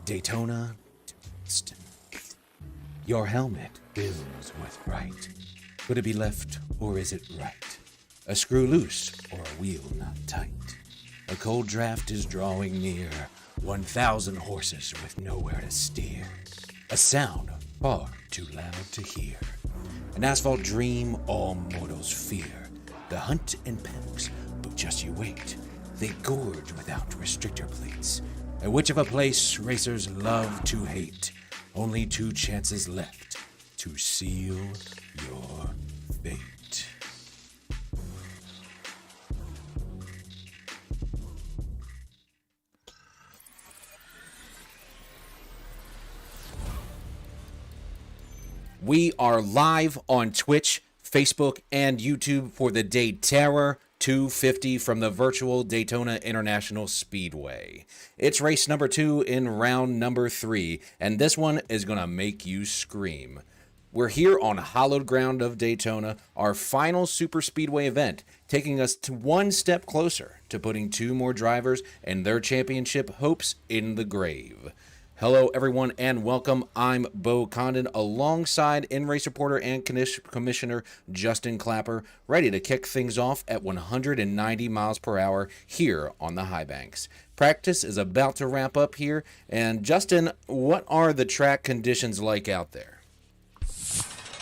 Daytona to Boston. Your helmet fills with bright. Could it be left or is it right? A screw loose or a wheel not tight? A cold draft is drawing near, 1,000 horses with nowhere to steer. A sound far too loud to hear. An asphalt dream all mortals fear. The hunt in paddocks, but just you wait. They gorge without restrictor plates. And which of a place racers love to hate. Only 2 chances left to seal your fate. We are live on Twitch, Facebook, and YouTube for the DayTERROR 250 from the virtual Daytona International Speedway. It's race number 2 in round number 3, and this one is going to make you scream. We're here on hallowed ground of Daytona, our final super speedway event, taking us to one step closer to putting 2 more drivers and their championship hopes in the grave. Hello, everyone, and welcome. I'm Bo Condon, alongside in-race reporter and commissioner Justin Clapper, ready to kick things off at 190 miles per hour here on the high banks. Practice is about to wrap up here, and Justin, what are the track conditions like out there?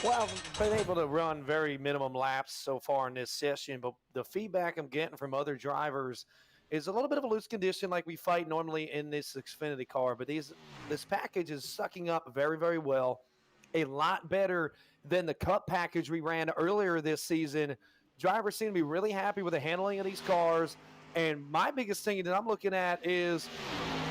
Well, I've been able to run very minimum laps so far in this session, but the feedback I'm getting from other drivers is a little bit of a loose condition like we fight normally in this Xfinity car, but this package is sucking up very, very well. A lot better than the Cup package we ran earlier this season. Drivers seem to be really happy with the handling of these cars, and my biggest thing that I'm looking at is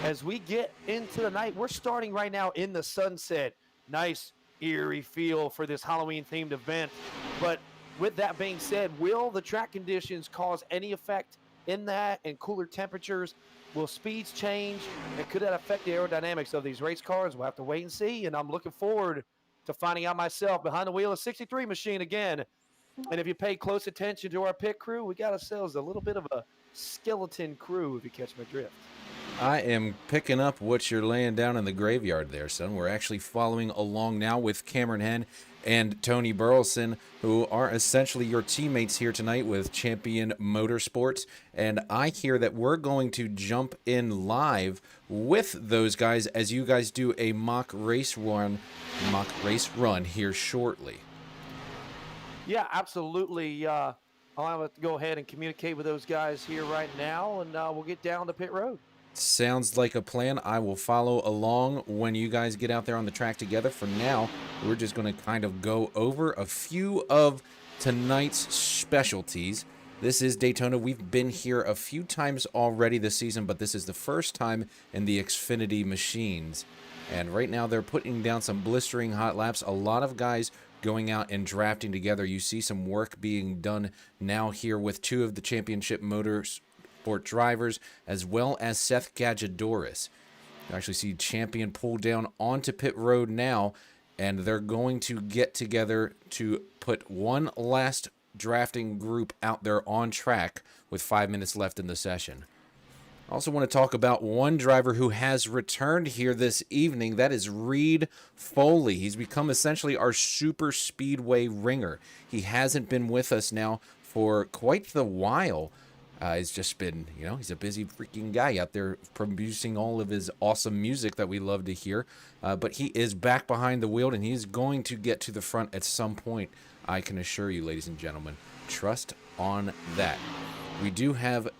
as we get into the night, we're starting right now in the sunset. Nice, eerie feel for this Halloween-themed event, but with that being said, will the track conditions cause any effect in that, and cooler temperatures? Will speeds change, and could that affect the aerodynamics of these race cars? We'll have to wait and see, and I'm looking forward to finding out myself behind the wheel of 63 machine again. And if you pay close attention to our pit crew, we got ourselves a little bit of a skeleton crew, if you catch my drift. I am picking up what you're laying down in the graveyard there, son. We're actually following along now with Cameron Henn and Tony Burleson, who are essentially your teammates here tonight with Champion Motorsports. And I hear that we're going to jump in live with those guys as you guys do a mock race run here shortly. Yeah, absolutely. I'll have to go ahead and communicate with those guys here right now, and we'll get down to pit road. Sounds like a plan. I will follow along when you guys get out there on the track together. For now, we're just going to kind of go over a few of tonight's specialties. This is Daytona. We've been here a few times already this season, but this is the first time in the Xfinity machines. And right now they're putting down some blistering hot laps. A lot of guys going out and drafting together. You see some work being done now here with 2 of the championship Motorsport drivers, as well as Seth Gadjadoris. You actually see Champion pull down onto pit road now, and they're going to get together to put one last drafting group out there on track with 5 minutes left in the session. I also want to talk about one driver who has returned here this evening. That is Reed Foley. He's become essentially our super speedway ringer. He hasn't been with us now for quite the while. He's just been, he's a busy freaking guy out there producing all of his awesome music that we love to hear. But he is back behind the wheel, and he's going to get to the front at some point, I can assure you, ladies and gentlemen. Trust on that. We do have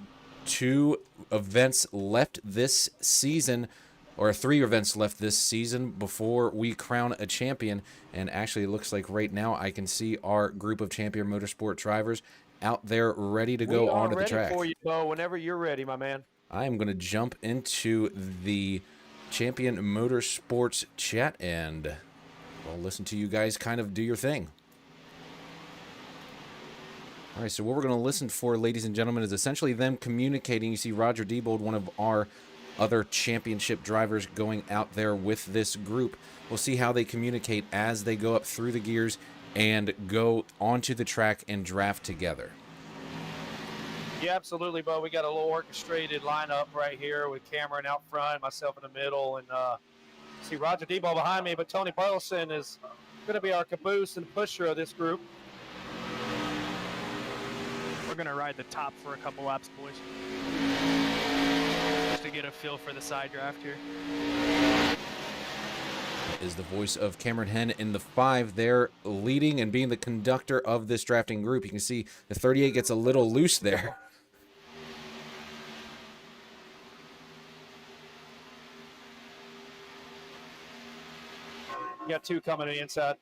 2 events left this season, or 3 events left this season before we crown a champion. And actually, it looks like right now I can see our group of Champion Motorsport drivers out there ready to go onto the track. Ready for you, Bo, whenever you're ready, my man. I am going to jump into the Champion Motorsports chat, and I'll listen to you guys kind of do your thing. All right, so what we're going to listen for, ladies and gentlemen, is essentially them communicating. You see Roger Diebold, one of our other championship drivers, going out there with this group. We'll see how they communicate as they go up through the gears and go onto the track and draft together. Yeah, absolutely, Bo. We got a little orchestrated lineup right here with Cameron out front, myself in the middle, and see Roger D-Ball behind me, but Tony Burleson is going to be our caboose and pusher of this group. We're going to ride the top for a couple laps, boys. Just to get a feel for the side draft here. Is the voice of Cameron Henn in the 5 there, leading and being the conductor of this drafting group. You can see the 38 gets a little loose there. You got 2 coming to the inside.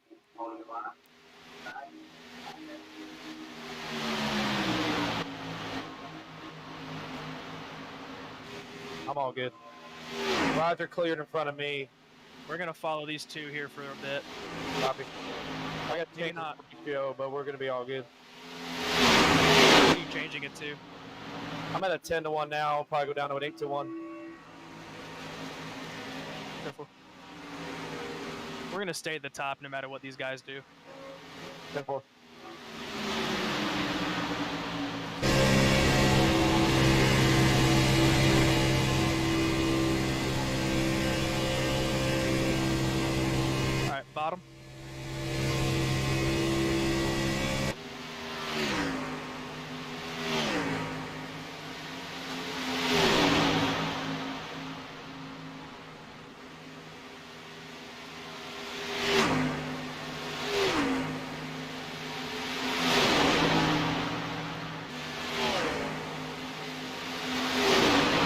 I'm all good. Roger cleared in front of me. We're going to follow these 2 here for a bit. Copy. I got to take not PO, but we're going to be all good. What are you changing it to? I'm at a 10-1 now. I'll probably go down to an 8-1. Careful. We're going to stay at the top no matter what these guys do. 10-4. All right, bottom.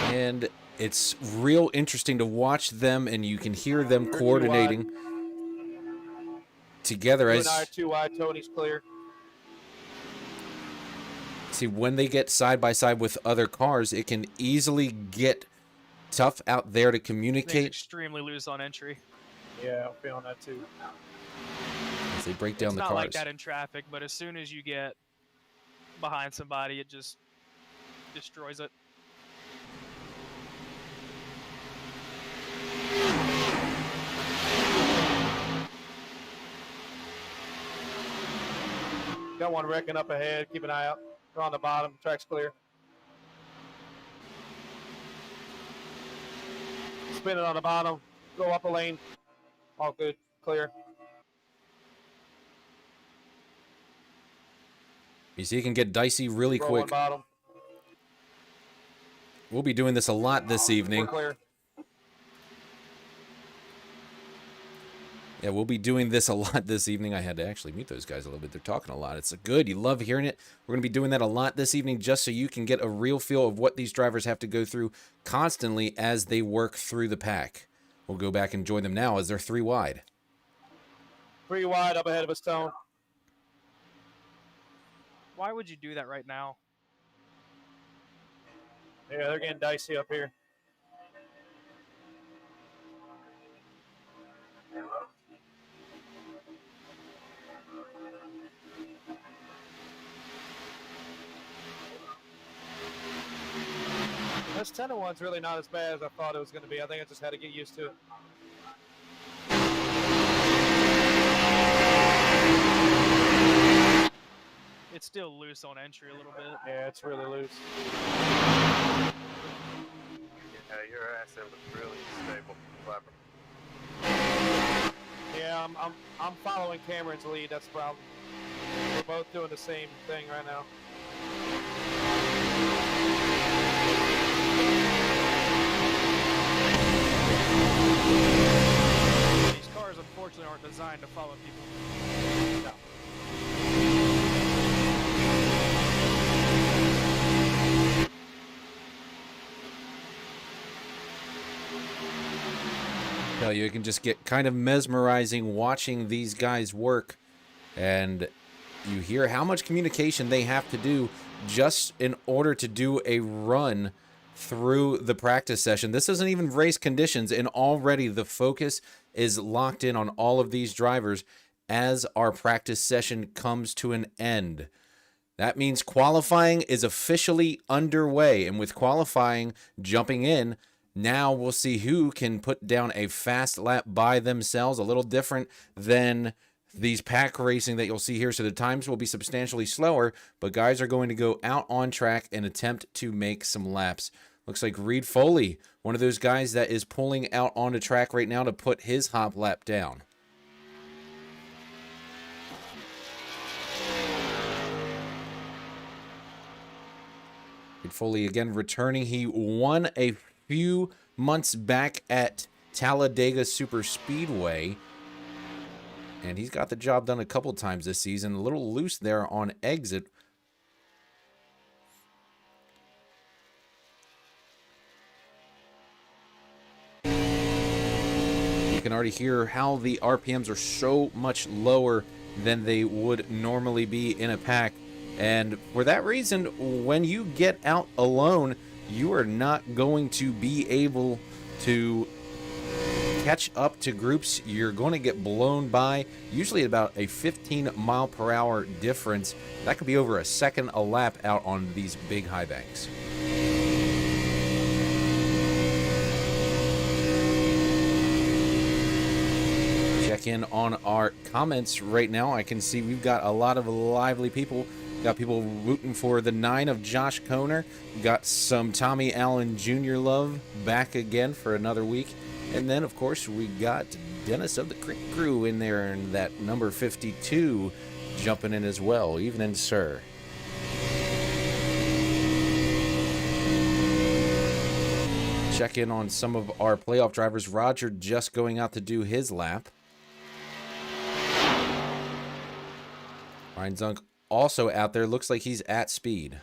And it's real interesting to watch them, and you can hear them coordinating together. You As and I are 2 wide. Tony's clear. see, when they get side by side with other cars, it can easily get tough out there to Things communicate extremely loose on entry. Yeah, I'm feeling that too. as they break down It's the not cars. like that in traffic, but as soon as you get behind somebody, it just destroys it. Got one wrecking up ahead. Keep an eye out. We're on the bottom. Track's clear. Spin it on the bottom. Go up a lane. All good. Clear. You see, it can get dicey really Roll quick. one bottom. We'll be doing this a lot this We're evening. clear. Yeah, we'll be doing this a lot this evening. I had to actually mute those guys a little bit. They're talking a lot. It's good. You love hearing it. We're going to be doing that a lot this evening just so you can get a real feel of what these drivers have to go through constantly as they work through the pack. We'll go back and join them now as they're 3 wide. 3 wide up ahead of us, Tone. Why would you do that right now? Yeah, they're getting dicey up here. This 10-1's really not as bad as I thought it was going to be. I think I just had to get used to it. It's still loose on entry a little bit. Yeah, it's really loose. Yeah, your ass was really stable, Clapper. Yeah, I'm following Cameron's lead. That's the problem. We're both doing the same thing right now. These cars, unfortunately, aren't designed to follow people. No. Tell you, it can just get kind of mesmerizing watching these guys work, and you hear how much communication they have to do just in order to do a run through the practice session. This isn't even race conditions, and already the focus is locked in on all of these drivers as our practice session comes to an end. That means qualifying is officially underway, and with qualifying jumping in, now we'll see who can put down a fast lap by themselves, a little different than these pack racing that you'll see here. So the times will be substantially slower, but guys are going to go out on track and attempt to make some laps. Looks like Reed Foley, one of those guys that is pulling out onto track right now to put his hop lap down. Reed Foley again returning. He won a few months back at Talladega Super Speedway, and he's got the job done a couple times this season. A little loose there on exit. You can already hear how the RPMs are so much lower than they would normally be in a pack. And for that reason, when you get out alone, you are not going to be able to catch up to groups. You're going to get blown by, usually about a 15-mile-per-hour difference. That could be over a second a lap out on these big high banks. Check in on our comments right now. I can see we've got a lot of lively people. Got people rooting for the 9 of Josh Kohner. Got some Tommy Allen Jr. love back again for another week. And then, of course, we got Dennis of the Creek Crew in there, and that number 52 jumping in as well. Evening, sir. Check in on some of our playoff drivers. Roger just going out to do his lap. Ryan Zunk also out there. Looks like he's at speed.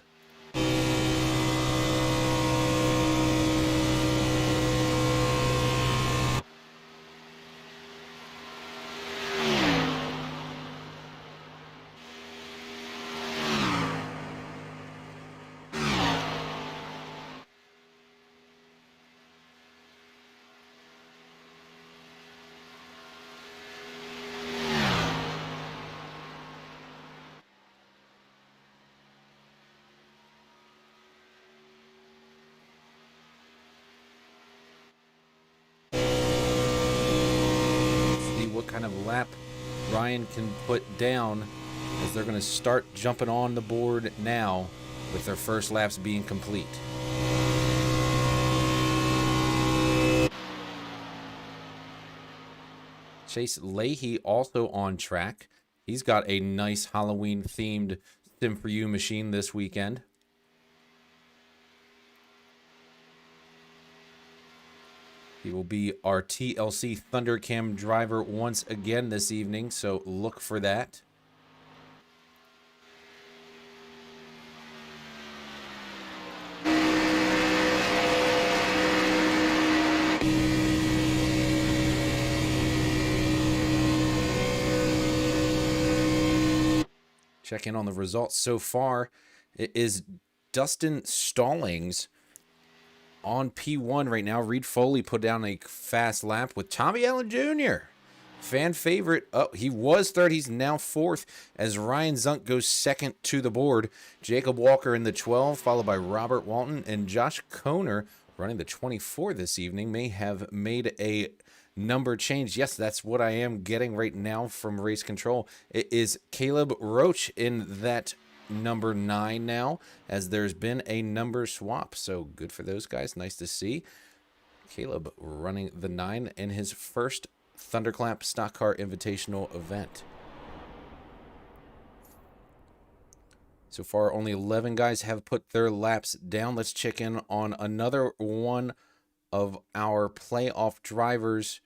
What kind of lap Ryan can put down, as they're going to start jumping on the board now with their first laps being complete. Chase Leahy also on track. He's got a nice Halloween themed Sim for You machine this weekend. He will be our TLC Thundercam driver once again this evening, so look for that. Check in on the results so far. It is Dustin Stallings on P1 right now. Reed Foley put down a fast lap with Tommy Allen Jr. Fan favorite. Oh, he was third. He's now fourth as Ryan Zunk goes second to the board. Jacob Walker in the 12, followed by Robert Walton, and Josh Kohner running the 24 this evening. May have made a number change. Yes, that's what I am getting right now from Race Control. It is Caleb Roach in that number 9 now, as there's been a number swap. So good for those guys. Nice to see Caleb running the 9 in his first Thunderclap Stock Car Invitational event. So far, only 11 guys have put their laps down. Let's check in on another one of our playoff drivers.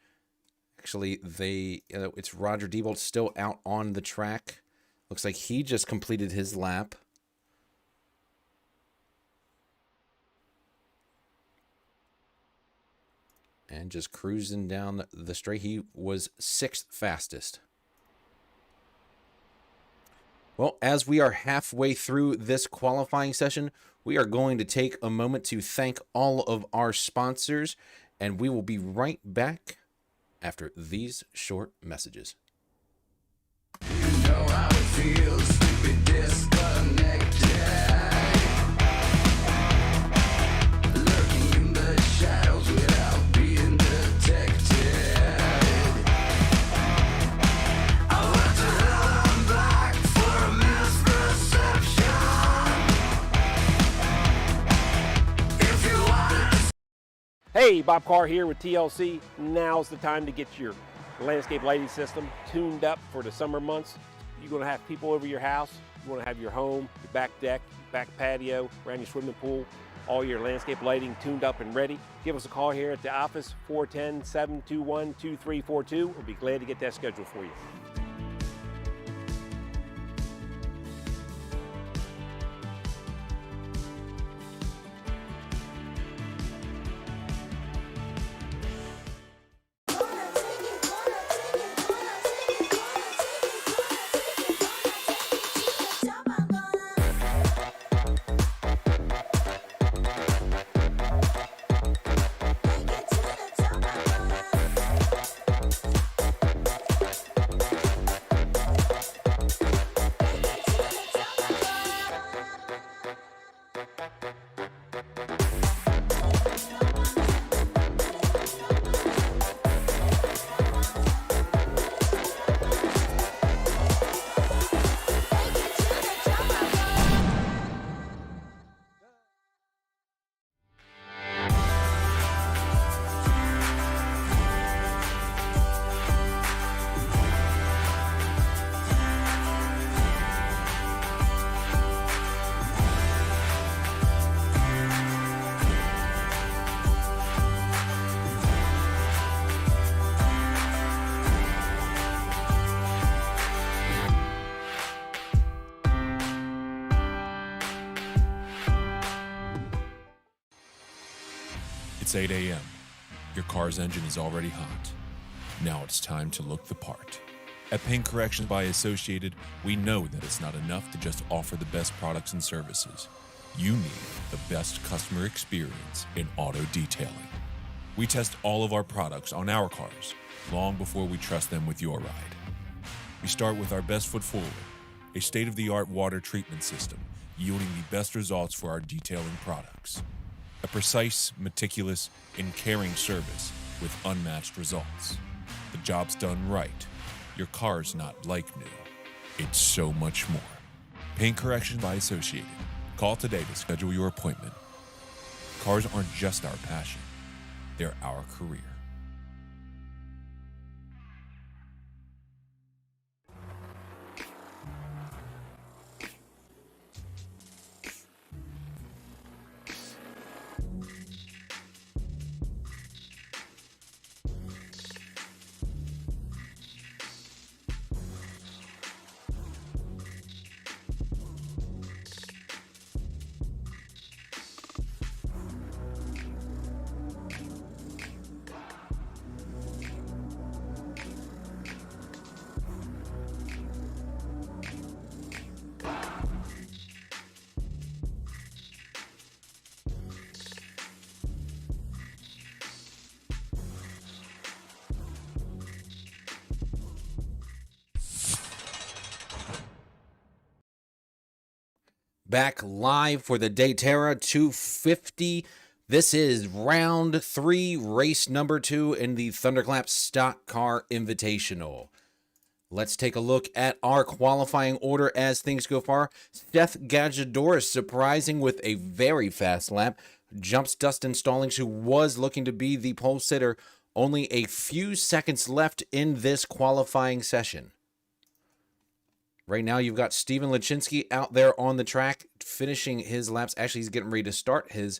Actually, it's Roger Diebold still out on the track. Looks like he just completed his lap. And just cruising down the straight. He was 6th fastest. Well, as we are halfway through this qualifying session, we are going to take a moment to thank all of our sponsors, and we will be right back after these short messages. You know how it feels to be disconnected, lurking in the shadows without being detected. I want to Hey, Bob Carr here with TLC. Now's the time to get your landscape lighting system tuned up for the summer months. You're gonna have people over your house. You wanna have your home, your back deck, back patio, around your swimming pool, all your landscape lighting tuned up and ready. Give us a call here at the office, 410-721-2342. We'll be glad to get that scheduled for you. It's 8 a.m. Your car's engine is already hot. Now it's time to look the part. At Paint Corrections by Associated, we know that it's not enough to just offer the best products and services. You need the best customer experience in auto detailing. We test all of our products on our cars long before we trust them with your ride. We start with our best foot forward, a state-of-the-art water treatment system yielding the best results for our detailing products. A precise, meticulous, and caring service with unmatched results. The job's done right. Your car's not like new. It's so much more. Paint Correction by Associated. Call today to schedule your appointment. Cars aren't just our passion. They're our career. Back live for the DayTERROR 250. This is round 3, race number 2 in the Thunderclap Stock Car Invitational. Let's take a look at our qualifying order as things go far. Seth Gadjadoris surprising with a very fast lap. Jumps Dustin Stallings, who was looking to be the pole sitter. Only a few seconds left in this qualifying session. Right now, you've got Steven Lachinsky out there on the track finishing his laps. Actually, he's getting ready to start his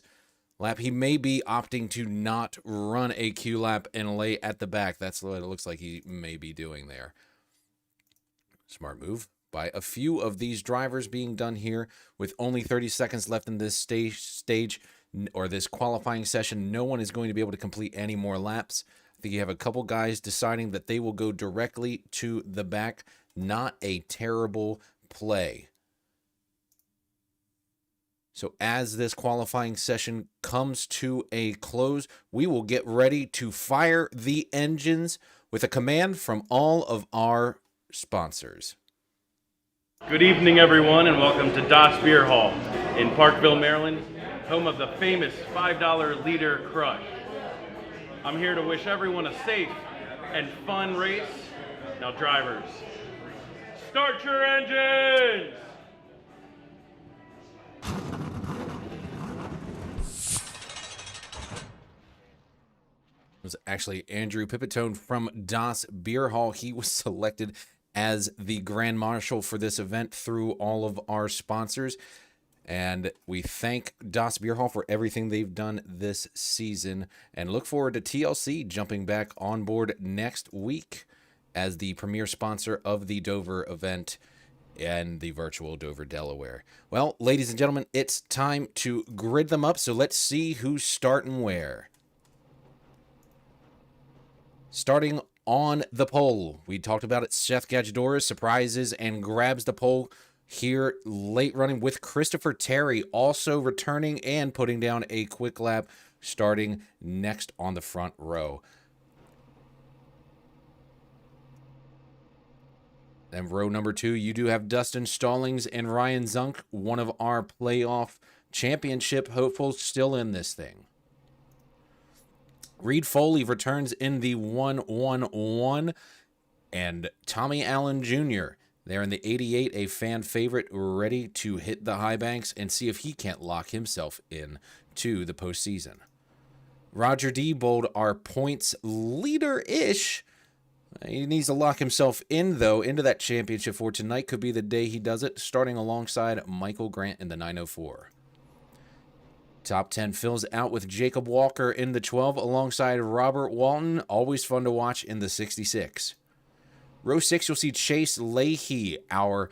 lap. He may be opting to not run a Q lap and lay at the back. That's what it looks like he may be doing there. Smart move by a few of these drivers being done here with only 30 seconds left in this stage or this qualifying session. No one is going to be able to complete any more laps. I think you have a couple guys deciding that they will go directly to the back. Not a terrible play. So as this qualifying session comes to a close, we will get ready to fire the engines with a command from all of our sponsors. Good evening, everyone, and welcome to Das Beer Hall in Parkville, Maryland, home of the famous $5 liter crush. I'm here to wish everyone a safe and fun race. Now, drivers, start your engines! was actually Andrew Pipitone from Das Beer Hall. He was selected as the Grand Marshal for this event through all of our sponsors. And we thank Das Beer Hall for everything they've done this season and look forward to TLC jumping back on board next week as the premier sponsor of the Dover event and the virtual Dover, Delaware. Well, ladies and gentlemen, it's time to grid them up, so let's see who's starting where. Starting on the pole, we talked about it, Seth Gajadora surprises and grabs the pole here late running with Christopher Terry also returning and putting down a quick lap starting next on the front row. And row number 2, you do have Dustin Stallings and Ryan Zunk, one of our playoff championship hopefuls still in this thing. Reed Foley returns in the 111 and Tommy Allen Jr. there in the 88, a fan favorite, ready to hit the high banks and see if he can't lock himself in to the postseason. Roger Diebold, our points leader-ish. He needs to lock himself in, though, into that championship for tonight. Could be the day he does it, starting alongside Michael Grant in the 904. Top 10 fills out with Jacob Walker in the 12 alongside Robert Walton. Always fun to watch in the 66. Row 6, you'll see Chase Leahy, our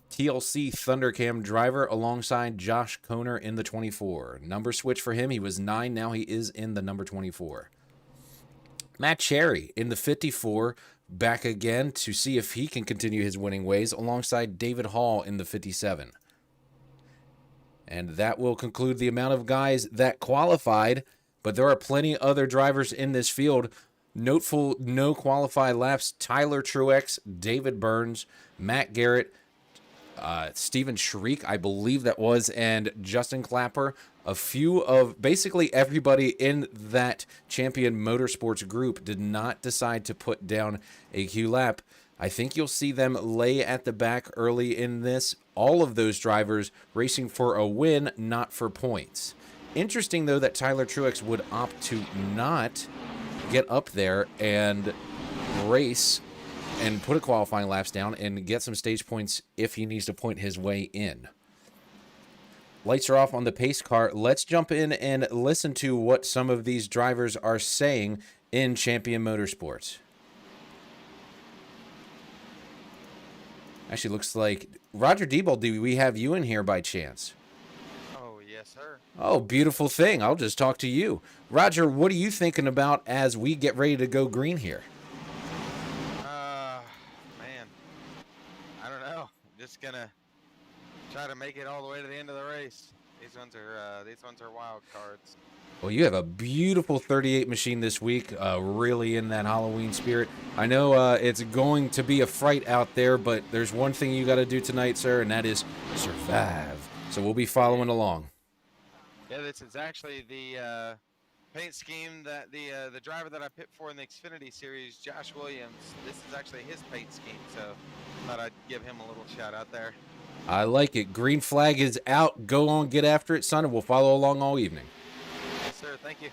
TLC Thundercam driver, alongside Josh Koner in the 24. Number switch for him. He was 9. Now he is in the number 24. Matt Cherry in the 54, back again to see if he can continue his winning ways, alongside David Hall in the 57. And that will conclude the amount of guys that qualified, but there are plenty other drivers in this field. Noteful no qualified laps: Tyler Truex, David Burns, Matt Garrett, Steven Shriek, I believe that was, and Justin Clapper. A few of basically everybody in that Champion Motorsports group did not decide to put down a Q lap. I think you'll see them lay at the back early in this. All of those drivers racing for a win, not for points. Interesting, though, that Tyler Truex would opt to not get up there and race and put a qualifying laps down and get some stage points if he needs to point his way in. Lights are off on the pace car. Let's jump in and listen to what some of these drivers are saying in Champion Motorsports. Actually, looks like Roger Diebold, do we have you in here by chance? Oh, yes, sir. Oh, beautiful thing. I'll just talk to you. Roger, what are you thinking about as we get ready to go green here? Man, I don't know. Just gonna try to make it all the way to the end of the race. These ones are wild cards. Well, you have a beautiful 38 machine this week, really in that Halloween spirit. I know it's going to be a fright out there, but there's one thing you got to do tonight, sir, and that is survive. So we'll be following along. Yeah, this is actually the paint scheme that the driver that I picked for in the Xfinity Series, Josh Williams. This is actually his paint scheme, so I thought I'd give him a little shout out there. I like it. Green flag is out. Go on, get after it, son, and we'll follow along all evening. Yes, sir. Thank you.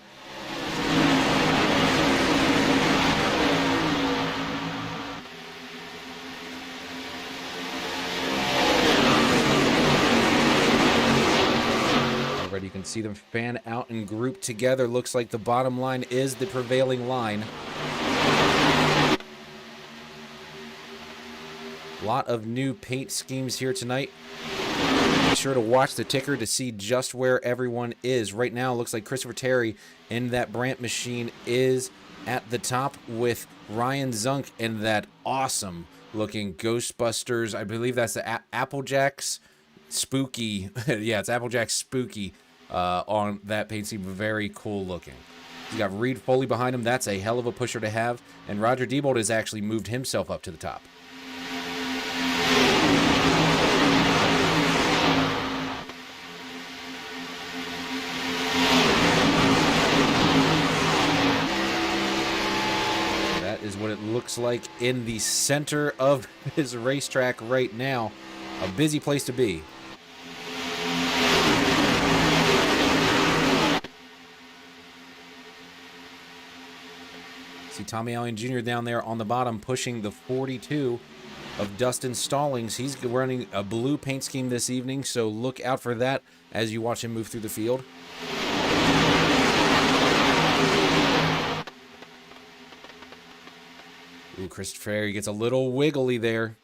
Already you can see them fan out and group together. Looks like the bottom line is the prevailing line. A lot of new paint schemes here tonight. Be sure to watch the ticker to see just where everyone is. Right now, it looks like Christopher Terry in that Brandt machine is at the top with Ryan Zunk in that awesome looking Ghostbusters. I believe that's the Applejacks Spooky. Yeah, it's Applejacks Spooky on that paint scheme. Very cool looking. He's got Reed Foley behind him. That's a hell of a pusher to have. And Roger Diebold has actually moved himself up to the top. Is what it looks like in the center of his racetrack right now. A busy place to be. See Tommy Allen Jr. down there on the bottom pushing the 42 of Dustin Stallings. He's running a blue paint scheme this evening, so look out for that as you watch him move through the field. Ooh, Christopher Ferry gets a little wiggly there.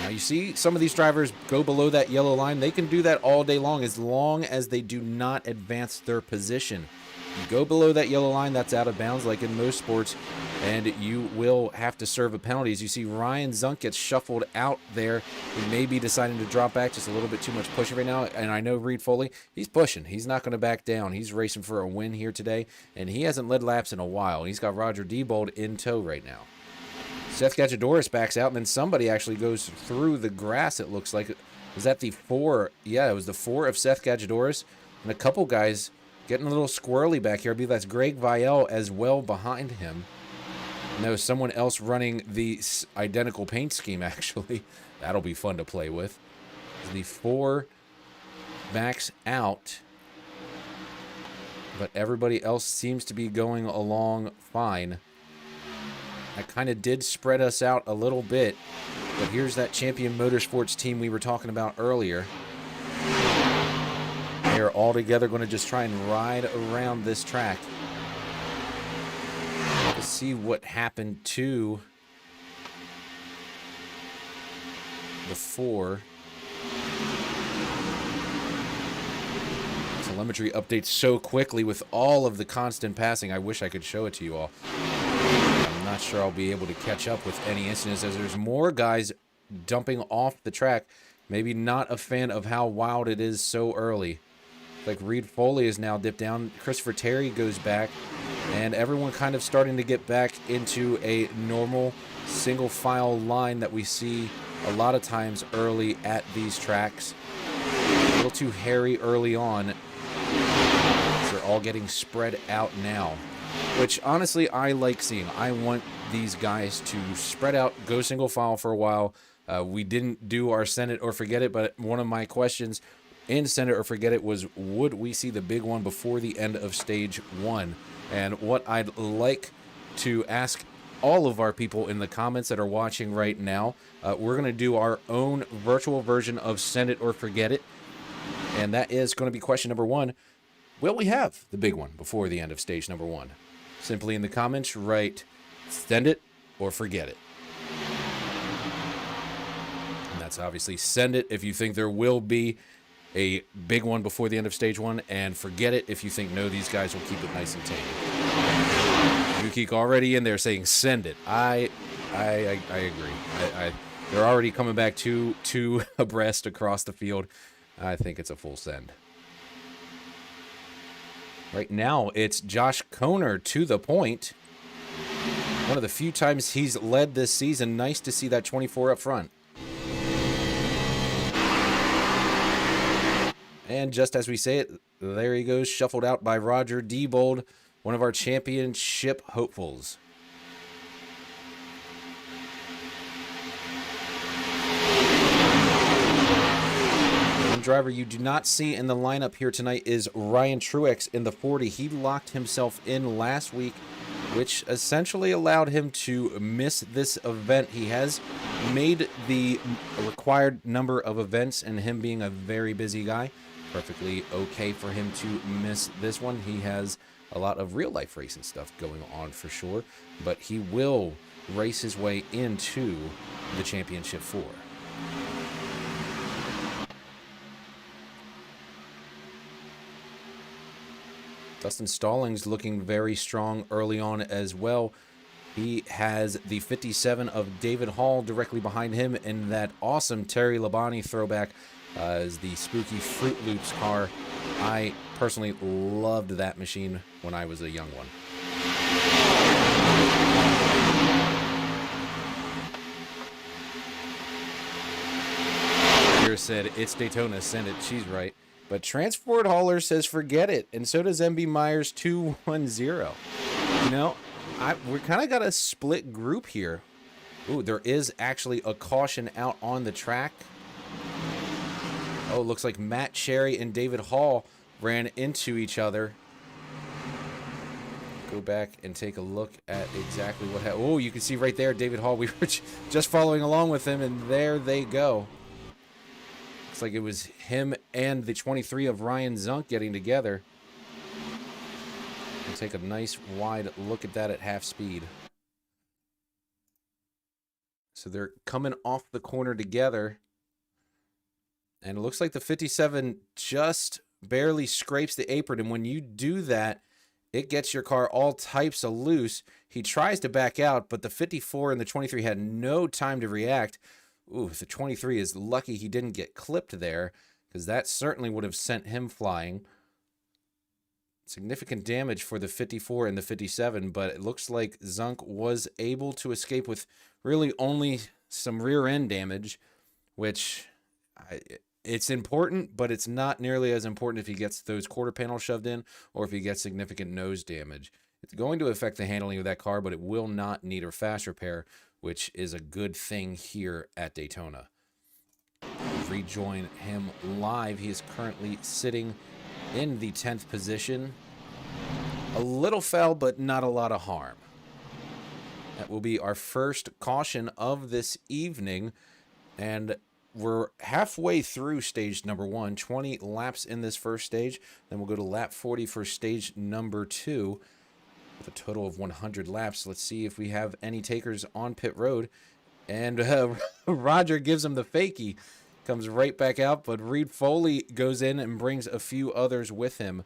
Now you see some of these drivers go below that yellow line. They can do that all day long as they do not advance their position. You go below that yellow line, that's out of bounds like in most sports, and you will have to serve a penalty. As you see Ryan Zunk gets shuffled out there. He may be deciding to drop back, just a little bit too much pushing right now. And I know Reed Foley, he's pushing. He's not going to back down. He's racing for a win here today, and he hasn't led laps in a while. He's got Roger Diebold in tow right now. Seth Gachadouris backs out, and then somebody actually goes through the grass, it looks like. Was that the 4? Yeah, it was the 4 of Seth Gachadouris, and a couple guys getting a little squirrely back here. I believe that's Greg Vielle as well behind him. No, someone else running the identical paint scheme, actually. That'll be fun to play with. The 4 backs out, but everybody else seems to be going along fine. That kind of did spread us out a little bit, but here's that Champion Motorsports team we were talking about earlier. They are all together going to just try and ride around this track to see what happened to the 4. Telemetry updates so quickly with all of the constant passing. I wish I could show it to you all. I'm not sure I'll be able to catch up with any incidents as there's more guys dumping off the track. Maybe not a fan of how wild it is so early. Like Reed Foley is now dipped down. Christopher Terry goes back. And everyone kind of starting to get back into a normal single file line that we see a lot of times early at these tracks. A little too hairy early on. They're all getting spread out now, which honestly I like seeing. I want these guys to spread out, go single file for a while. We didn't do our Send It or Forget It, but one of my questions in Send It or Forget It was, would we see the big one before the end of stage 1? And what I'd like to ask all of our people in the comments that are watching right now, we're going to do our own virtual version of Send It or Forget It. And that is going to be question number 1. Will we have the big one before the end of stage number 1? Simply in the comments, write Send It or Forget It. And that's obviously Send It if you think there will be a big one before the end of stage 1, and Forget It if you think, no, these guys will keep it nice and tame. Yuki already in there saying Send It. I agree. They're already coming back two abreast across the field. I think it's a full send. Right now, it's Josh Koner to the point. One of the few times he's led this season. Nice to see that 24 up front. And just as we say it, there he goes, shuffled out by Roger Diebold, one of our championship hopefuls. One driver you do not see in the lineup here tonight is Ryan Truex in the 40. He locked himself in last week, which essentially allowed him to miss this event. He has made the required number of events, and him being a very busy guy, perfectly okay for him to miss this one. He has a lot of real life racing stuff going on for sure, but he will race his way into the championship 4. Dustin Stallings looking very strong early on as well. He has the 57 of David Hall directly behind him in that awesome Terry Labonte throwback as the spooky Fruit Loops car. I personally loved that machine when I was a young one. Here said, it's Daytona, send it. She's right. But Transport Hauler says forget it, and so does MB Myers 210. You know, we're kind of got a split group here. Ooh, there is actually a caution out on the track. Oh, it looks like Matt Cherry and David Hall ran into each other. go back and take a look at exactly what happened. Oh, you can see right there, David Hall. We were just following along with him, and there they go. Looks like it was him and the 23 of Ryan Zunk getting together. And take a nice wide look at that at half speed. So they're coming off the corner together. And it looks like the 57 just barely scrapes the apron. And when you do that, it gets your car all types of loose. He tries to back out, but the 54 and the 23 had no time to react. Ooh, the 23 is lucky he didn't get clipped there, because that certainly would have sent him flying. Significant damage for the 54 and the 57, but it looks like Zunk was able to escape with really only some rear end damage, which it's important, but it's not nearly as important if he gets those quarter panels shoved in or if he gets significant nose damage. It's going to affect the handling of that car, but it will not need a fast repair, which is a good thing here at Daytona. Rejoin him live. He is currently sitting in the 10th position. A little foul, but not a lot of harm. That will be our first caution of this evening, and we're halfway through stage number 1, 20 laps in this first stage. Then we'll go to lap 40 for stage number 2 with a total of 100 laps. Let's see if we have any takers on pit road. And Roger gives him the fakie. Comes right back out, but Reed Foley goes in and brings a few others with him.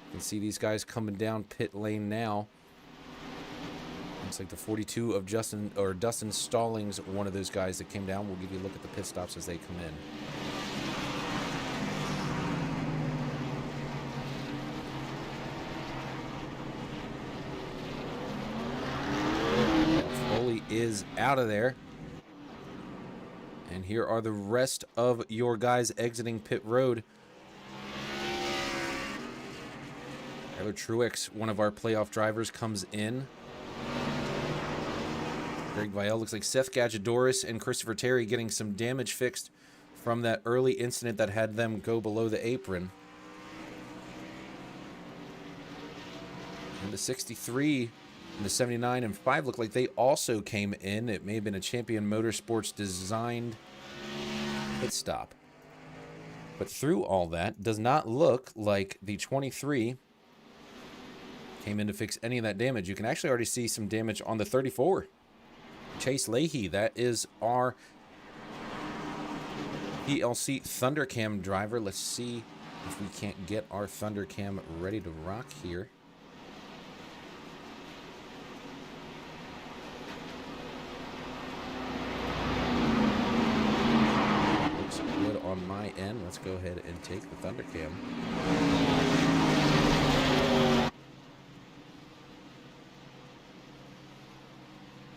You can see these guys coming down pit lane now. Looks like the 42 of Dustin Stallings, one of those guys that came down. We'll give you a look at the pit stops as they come in. Foley is out of there. And here are the rest of your guys exiting pit road. Tyler Truex, one of our playoff drivers, comes in. Greg Vielle, looks like Seth Gadgedoris and Christopher Terry getting some damage fixed from that early incident that had them go below the apron. And the 63 and the 79 and 5 look like they also came in. It may have been a Champion Motorsports designed pit stop. But through all that, does not look like the 23 came in to fix any of that damage. You can actually already see some damage on the 34. Chase Leahy, that is our PLC Thundercam driver. Let's see if we can't get our Thundercam ready to rock here. Looks good on my end. Let's go ahead and take the Thundercam.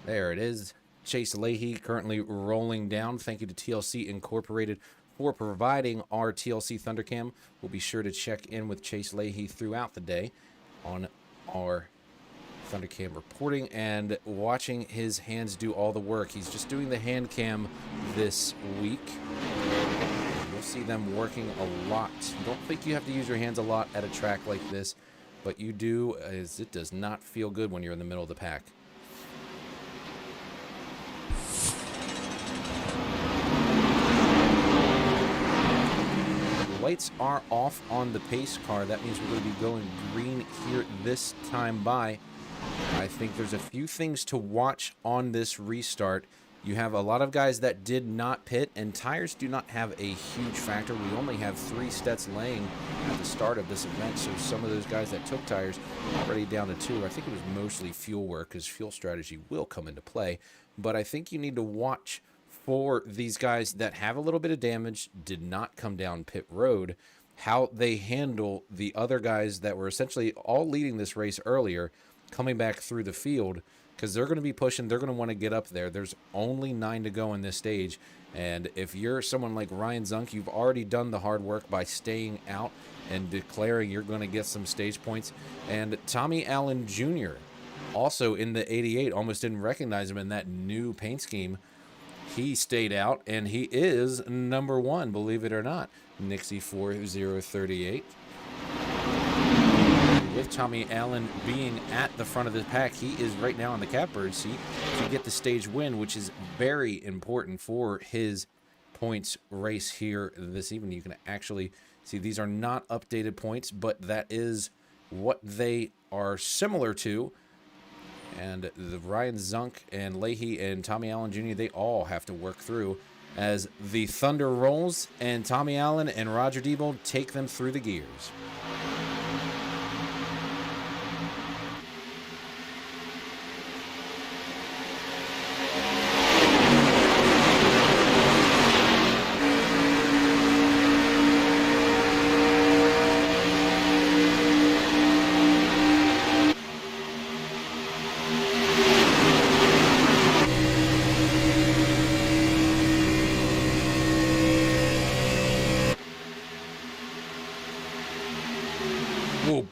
There it is. Chase Leahy currently rolling down. Thank you to TLC Incorporated for providing our TLC Thundercam. We'll be sure to check in with Chase Leahy throughout the day on our Thundercam reporting and watching his hands do all the work. He's just doing the hand cam this week. You'll see them working a lot. You don't think you have to use your hands a lot at a track like this, but you do, as it does not feel good when you're in the middle of the pack. Lights are off on the pace car. That means we're going to be going green here this time by. I think there's a few things to watch on this restart. You have a lot of guys that did not pit, and tires do not have a huge factor. We only have 3 sets laying at the start of this event, so some of those guys that took tires already down to 2. I think it was mostly fuel work, because fuel strategy will come into play. But I think you need to watch for these guys that have a little bit of damage, did not come down pit road, how they handle the other guys that were essentially all leading this race earlier, coming back through the field, because they're going to be pushing, they're going to want to get up there. There's only 9 to go in this stage, and if you're someone like Ryan Zunk, you've already done the hard work by staying out and declaring you're going to get some stage points. And Tommy Allen Jr., also in the 88, almost didn't recognize him in that new paint scheme. He stayed out, and he is number 1, believe it or not. Nixie 4038. with Tommy Allen being at the front of the pack, he is right now in the catbird seat to get the stage win, which is very important for his points race here this evening. You can actually see these are not updated points, but that is what they are similar to. And the Ryan Zunk and Leahy and Tommy Allen Jr., they all have to work through as the Thunder rolls and Tommy Allen and Roger Diebold take them through the gears.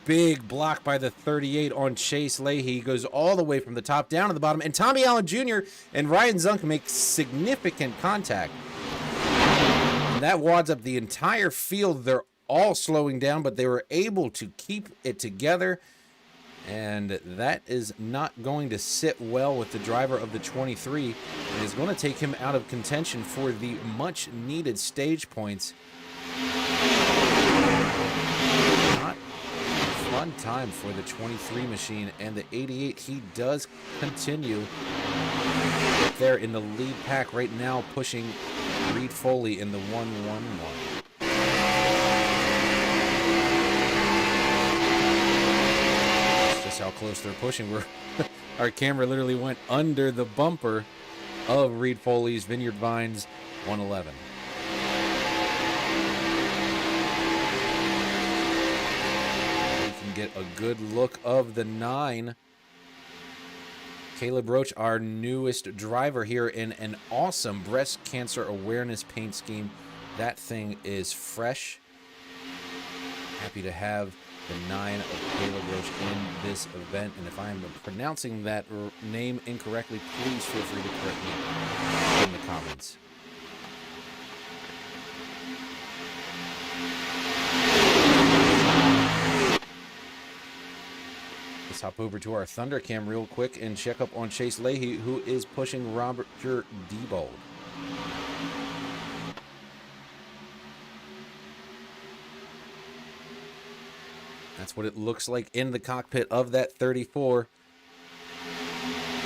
Big block by the 38 on Chase Leahy. Goes all the way from the top down to the bottom. And Tommy Allen Jr. and Ryan Zunk make significant contact. And that wads up the entire field. They're all slowing down, but they were able to keep it together. And that is not going to sit well with the driver of the 23. It is going to take him out of contention for the much-needed stage points. Fun time for the 23 machine, and the 88, he does continue there in the lead pack right now, pushing Reed Foley in the 111. That's just how close they're pushing. Our camera literally went under the bumper of Reed Foley's Vineyard Vines 111. Get a good look of the 9. Caleb Roach, our newest driver here in an awesome breast cancer awareness paint scheme. That thing is fresh. Happy to have the 9 of Caleb Roach in this event. And if I'm pronouncing that name incorrectly, please feel free to correct me in the comments. Let's hop over to our Thundercam real quick and check up on Chase Leahy, who is pushing Roger Diebold. That's what it looks like in the cockpit of that 34.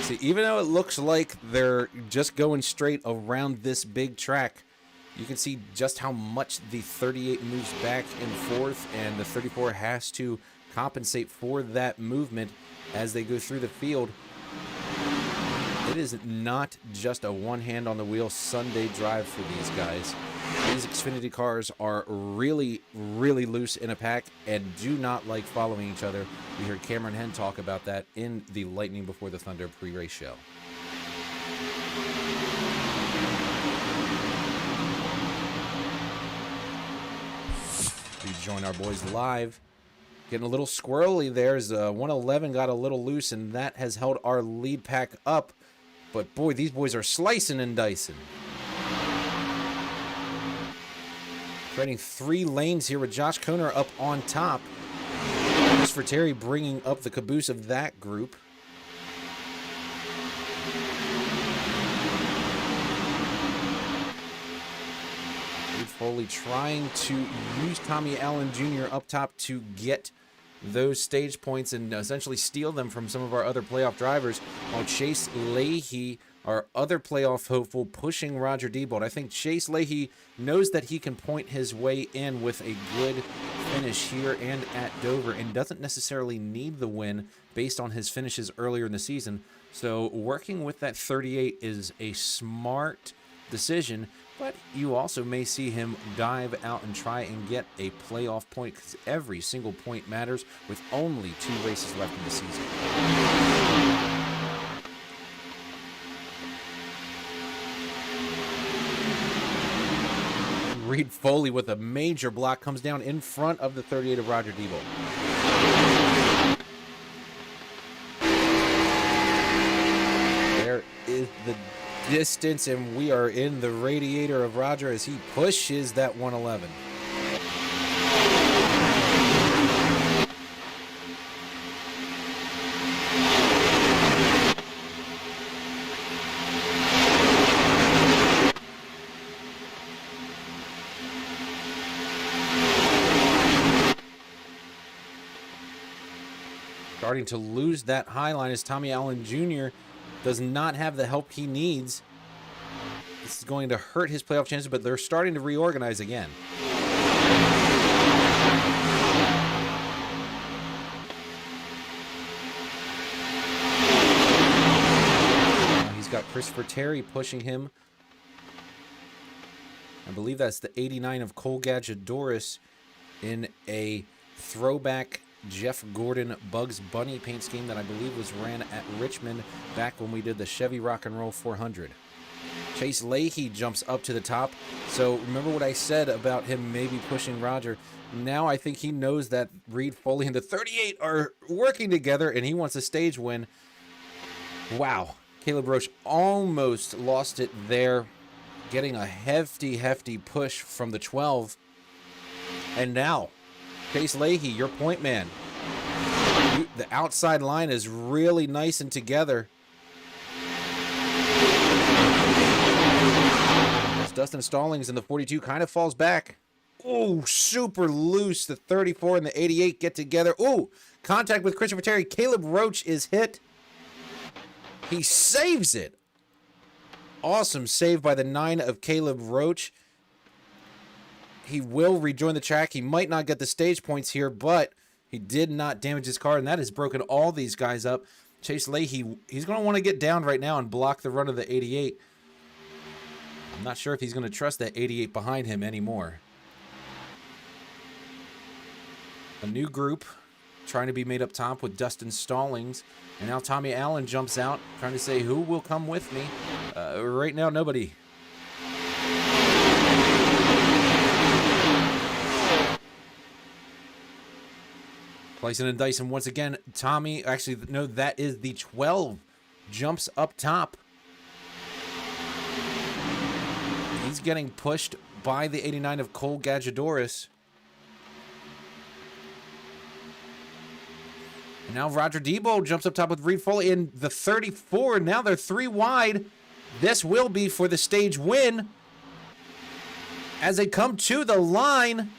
See, even though it looks like they're just going straight around this big track, you can see just how much the 38 moves back and forth, and the 34 has to compensate for that movement as they go through the field. It is not just a one hand on the wheel Sunday drive for these guys. These Xfinity cars are really, really loose in a pack and do not like following each other. We heard Cameron Henn talk about that in the Lightning Before the Thunder pre-race show. Please join our boys live. Getting a little squirrely there as 111 got a little loose, and that has held our lead pack up. But boy, these boys are slicing and dicing. Creating 3 lanes here with Josh Koner up on top. Christopher Terry bringing up the caboose of that group. Foley trying to use Tommy Allen Jr. up top to get those stage points and essentially steal them from some of our other playoff drivers, while Chase Leahy, our other playoff hopeful, pushing Roger Diebold. I think Chase Leahy knows that he can point his way in with a good finish here and at Dover, and doesn't necessarily need the win based on his finishes earlier in the season. So working with that 38 is a smart decision, but you also may see him dive out and try and get a playoff point, because every single point matters with only 2 races left in the season. Reed Foley with a major block comes down in front of the 38 of Roger Diebold. There is the distance, and we are in the radiator of Roger as he pushes that 111. starting to lose that high line as Tommy Allen Jr. does not have the help he needs. This is going to hurt his playoff chances, but they're starting to reorganize again. He's got Christopher Terry pushing him. I believe that's the 89 of Cole Gadgedoris in a throwback Jeff Gordon Bugs Bunny paint scheme that I believe was ran at Richmond back when we did the Chevy Rock and Roll 400. Chase Leahy jumps up to the top. So remember what I said about him maybe pushing Roger. Now I think he knows that Reed Foley and the 38 are working together and he wants a stage win. Wow. Caleb Roach almost lost it there, getting a hefty push from the 12. And now, Chase Leahy, your point man. The outside line is really nice and together. As Dustin Stallings in the 42 kind of falls back. Oh, super loose. The 34 and the 88 get together. Oh, contact with Christopher Terry. Caleb Roach is hit. He saves it. Awesome save by the 9 of Caleb Roach. He will rejoin the track. He might not get the stage points here, but he did not damage his car, and that has broken all these guys up. Chase Leahy, he's going to want to get down right now and block the run of the 88. I'm not sure if he's going to trust that 88 behind him anymore. A new group trying to be made up top with Dustin Stallings. And now Tommy Allen jumps out, trying to say, who will come with me? Right now, nobody. Slicing and dicing once again. Tommy, actually, no, that is the 12. Jumps up top. He's getting pushed by the 89 of Cole Gadgedoris. And now Roger Debo jumps up top with Reed Foley in the 34. Now they're 3 wide. This will be for the stage win. As they come to the line,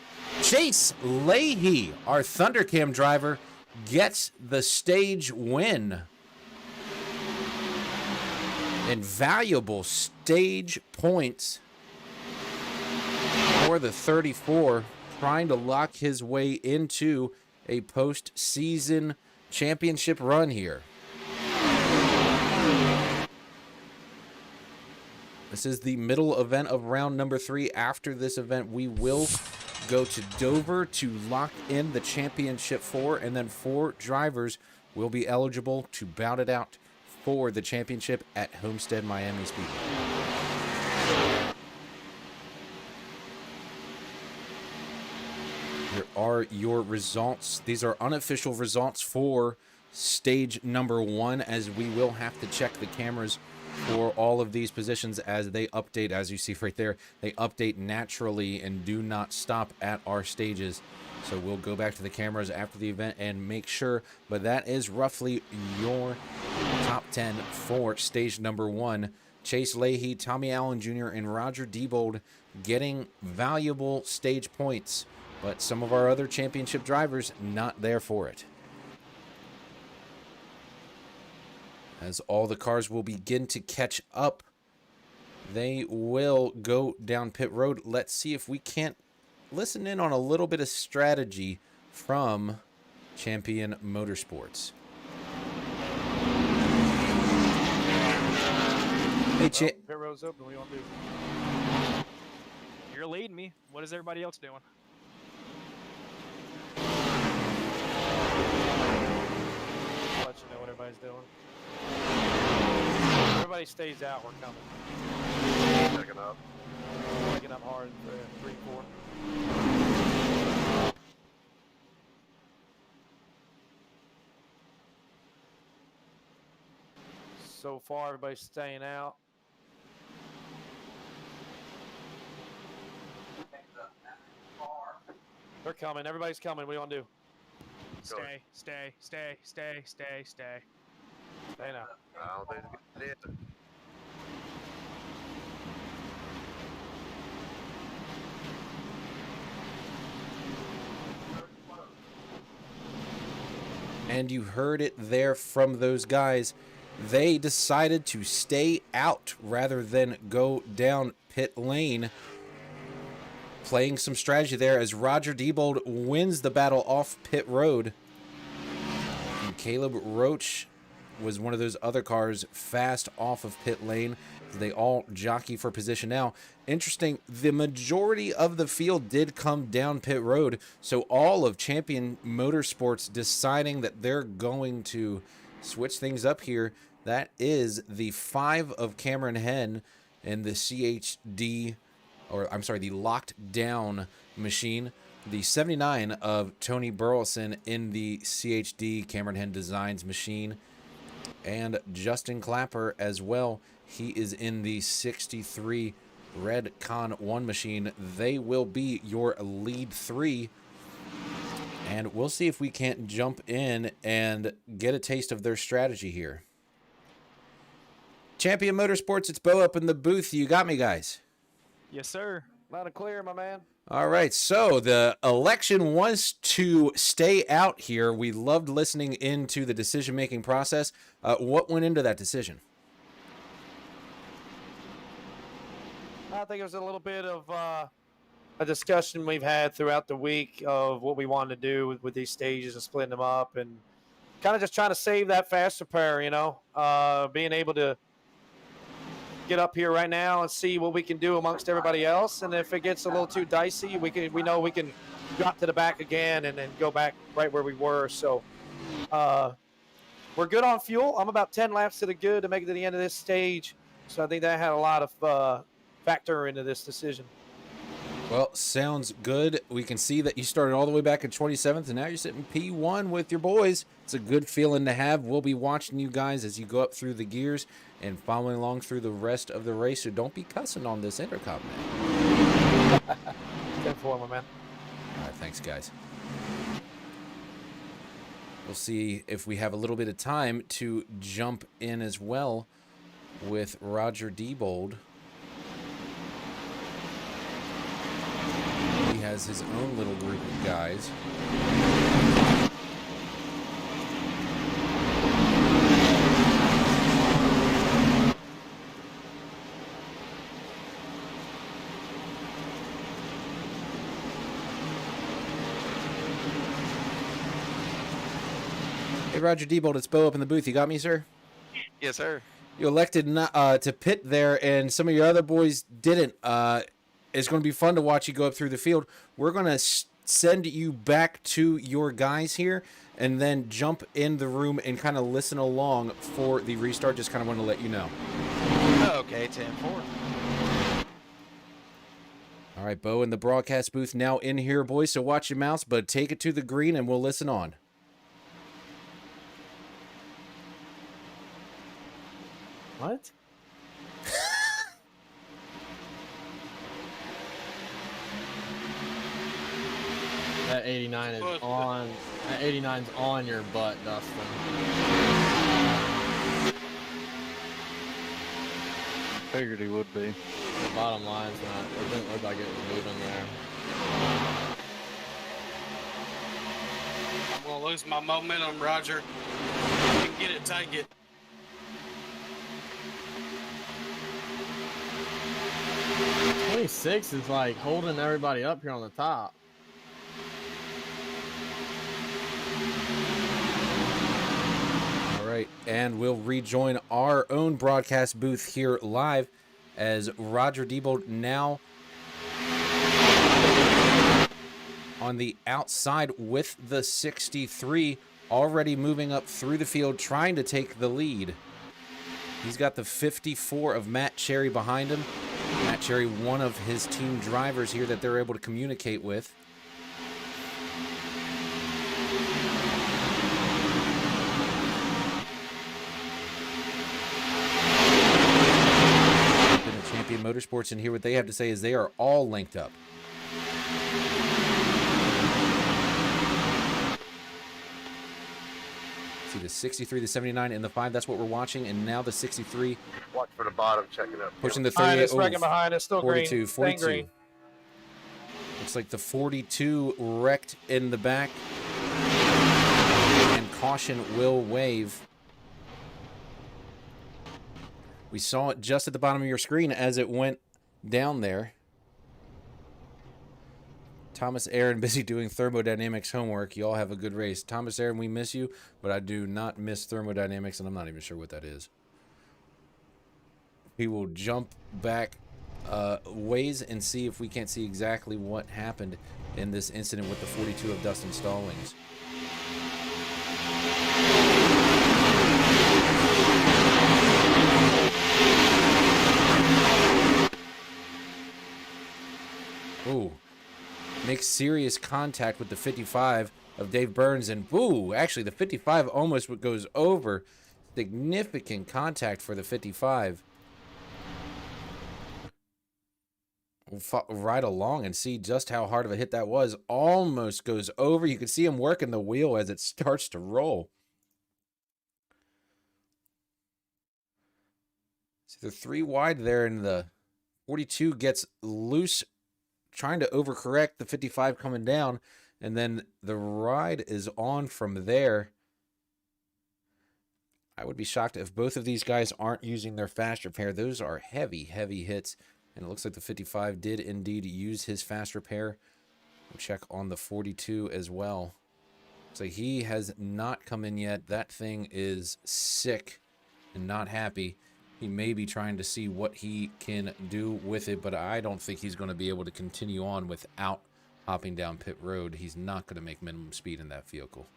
Chase Leahy, our Thundercam driver, gets the stage win. Invaluable stage points for the 34, trying to lock his way into a postseason championship run here. This is the middle event of round number 3. After this event, we will go to Dover to lock in the championship 4, and then 4 drivers will be eligible to bout it out for the championship at Homestead Miami Speedway. Here are your results. These are unofficial results for stage number 1, as we will have to check the cameras for all of these positions as they update. As you see right there, they update naturally and do not stop at our stages. So we'll go back to the cameras after the event and make sure. But that is roughly your top 10 for stage number 1. Chase Leahy, Tommy Allen Jr., and Roger Diebold getting valuable stage points. But some of our other championship drivers not there for it. As all the cars will begin to catch up, they will go down pit road. Let's see if we can't listen in on a little bit of strategy from Champion Motorsports. Hey, pit road's open. What do you want to do? You're leading me. What is everybody else doing? I'll let you know what everybody's doing. Everybody stays out. We're coming. Checking up. Picking up hard for 3-4. So far, everybody's staying out. They're coming. Everybody's coming. What do you want to do? Stay, stay, stay, stay, stay, stay. Stay now. I don't think it's a good idea. And you heard it there from those guys. They decided to stay out rather than go down pit lane. Playing some strategy there as Roger Diebold wins the battle off pit road. And Caleb Roach was one of those other cars fast off of pit lane. They all jockey for position now. Interesting, the majority of the field did come down pit road, so all of Champion Motorsports deciding that they're going to switch things up here. That is the 5 of Cameron Henn and the CHD, or I'm sorry, the locked down machine. The 79 of Tony Burleson in the CHD Cameron Henn Designs machine. And Justin Clapper as well. He is in the 63 Red Con 1 machine. They will be your lead 3. And we'll see if we can't jump in and get a taste of their strategy here. Champion Motorsports, it's Bo up in the booth. You got me, guys? Yes, sir. Loud and clear, my man. All right, so the election wants to stay out here. We loved listening into the decision-making process. What went into that decision? I think it was a little bit of a discussion we've had throughout the week of what we wanted to do with these stages and splitting them up, and kind of just trying to save that fast repair, you know, being able to get up here right now and see what we can do amongst everybody else. And if it gets a little too dicey, we know we can drop to the back again and then go back right where we were. So we're good on fuel. I'm about 10 laps to the good to make it to the end of this stage. So I think that had a lot of factor into this decision. Well, sounds good. We can see that you started all the way back in 27th, and now you're sitting P1 with your boys. It's a good feeling to have. We'll be watching you guys as you go up through the gears and following along through the rest of the race. So don't be cussing on this intercom, man. 10-4, my man. All right, thanks, guys. We'll see if we have a little bit of time to jump in as well with Roger Diebold. He has his own little group of guys. Hey, Roger Diebold, it's Bo up in the booth. You got me, sir? Yes, sir. You elected not, to pit there, and some of your other boys didn't. It's going to be fun to watch you go up through the field. We're going to send you back to your guys here and then jump in the room and kind of listen along for the restart. Just kind of want to let you know. Okay, 10-4. All right, Bo in the broadcast booth now in here, boys. So watch your mouths, but take it to the green and we'll listen on. What? That 89 is on. That 89's on your butt, Dustin. Figured he would be. The bottom line's not. It didn't look like it was moving there. I'm gonna lose my momentum, Roger. You can get it, take it. '26 is like holding everybody up here on the top. All right, and we'll rejoin our own broadcast booth here live as Roger Diebold now on the outside with the 63, already moving up through the field, trying to take the lead. He's got the 54 of Matt Cherry behind him. Matt Cherry, one of his team drivers here that they're able to communicate with. Champion Motorsports and hear what they have to say is they are all linked up. See the 63, the 79, and the 5. That's what we're watching. And now the 63. Watch for the bottom, checking up. Pushing the Behind 38. us, wrecking behind us, still 42, green. 42. Green. Looks like the 42 wrecked in the back. And caution will wave. We saw it just at the bottom of your screen as it went down there. Thomas Aaron busy doing thermodynamics homework. You all have a good race. Thomas Aaron, we miss you, but I do not miss thermodynamics, and I'm not even sure what that is. We will jump back ways and see if we can't see exactly what happened in this incident with the 42 of Dustin Stallings. Ooh. Makes serious contact with the 55 of Dave Burns, and ooh, actually the 55 almost goes over. Significant contact for the 55. We'll right along and see just how hard of a hit that was. Almost goes over. You can see him working the wheel as it starts to roll. See, they're 3 wide there, and the 42 gets loose, trying to overcorrect the 55 coming down, and then the ride is on from there. I would be shocked if both of these guys aren't using their fast repair. Those are heavy, heavy hits, and it looks like the 55 did indeed use his fast repair. We'll check on the 42 as well. So he has not come in yet. That thing is sick and not happy. He may be trying to see what he can do with it, but I don't think he's going to be able to continue on without hopping down pit road. He's not going to make minimum speed in that vehicle.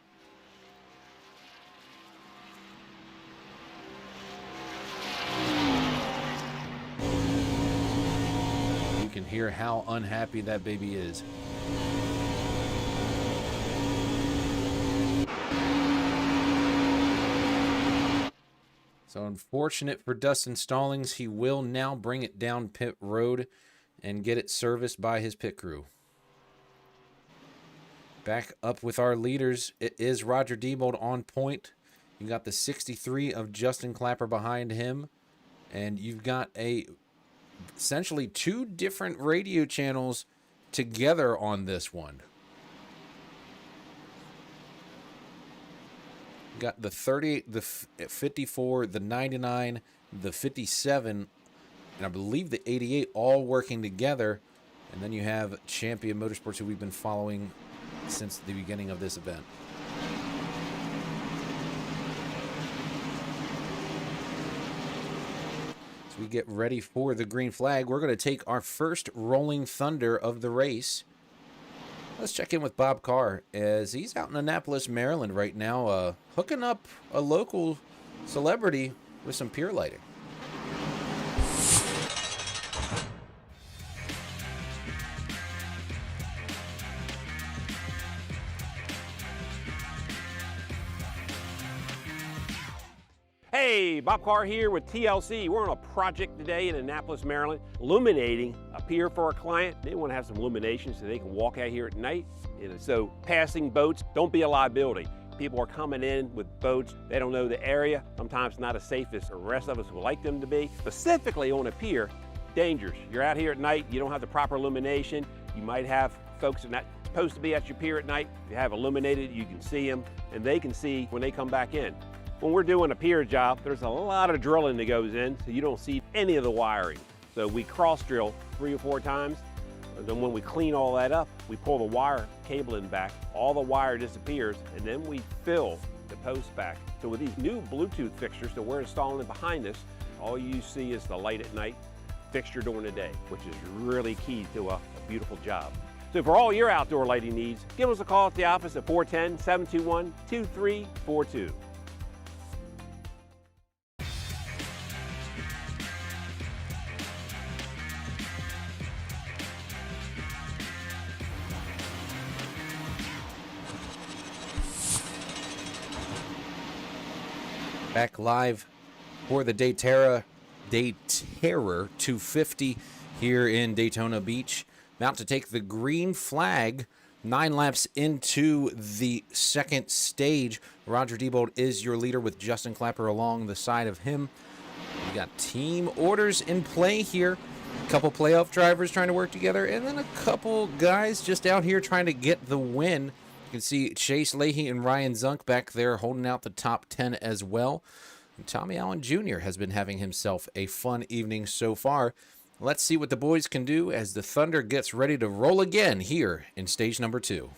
You can hear how unhappy that baby is. So unfortunate for Dustin Stallings, he will now bring it down pit road and get it serviced by his pit crew. Back up with our leaders, it is Roger Diebold on point. You got the 63 of Justin Clapper behind him, and you've got essentially 2 different radio channels together on this one. Got the 38, the 54, the 99, the 57, and I believe the 88 all working together. And then you have Champion Motorsports, who we've been following since the beginning of this event. So we get ready for the green flag. We're going to take our first Rolling Thunder of the race. Let's check in with Bob Carr, as he's out in Annapolis, Maryland right now, hooking up a local celebrity with some pier lighting. Hey, Bob Carr here with TLC. We're on a project today in Annapolis, Maryland, illuminating a pier for a client. They want to have some illumination so they can walk out here at night. And so passing boats, don't be a liability. People are coming in with boats. They don't know the area. Sometimes not as safe as the rest of us would like them to be. Specifically on a pier, dangerous. You're out here at night, you don't have the proper illumination. You might have folks that are not supposed to be at your pier at night. If you have illuminated, you can see them, and they can see when they come back in. When we're doing a pier job, there's a lot of drilling that goes in, so you don't see any of the wiring. So we cross drill 3 or 4 times, and then when we clean all that up, we pull the wire cabling back, all the wire disappears, and then we fill the post back. So with these new Bluetooth fixtures that we're installing behind us, all you see is the light at night, fixture during the day, which is really key to a beautiful job. So for all your outdoor lighting needs, give us a call at the office at 410-721-2342. Back live for the DayTERROR 250 here in Daytona Beach. About to take the green flag 9 laps into the second stage. Roger Diebold is your leader with Justin Clapper along the side of him. We got team orders in play here. A couple playoff drivers trying to work together, and then a couple guys just out here trying to get the win You can see Chase Leahy and Ryan Zunk back there holding out the top 10 as well. And Tommy Allen Jr. has been having himself a fun evening so far. Let's see what the boys can do as the Thunder gets ready to roll again here in stage number 2.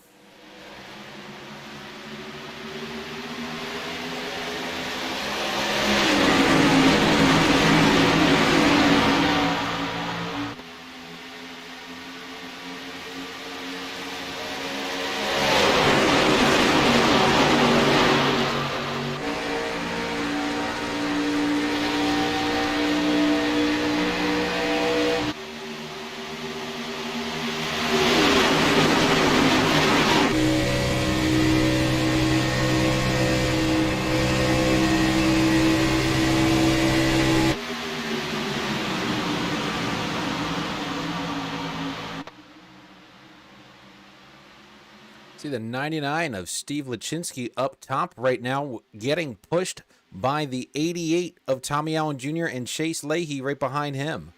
See the 99 of Steve Lachinsky up top right now, getting pushed by the 88 of Tommy Allen Jr. and Chase Leahy right behind him.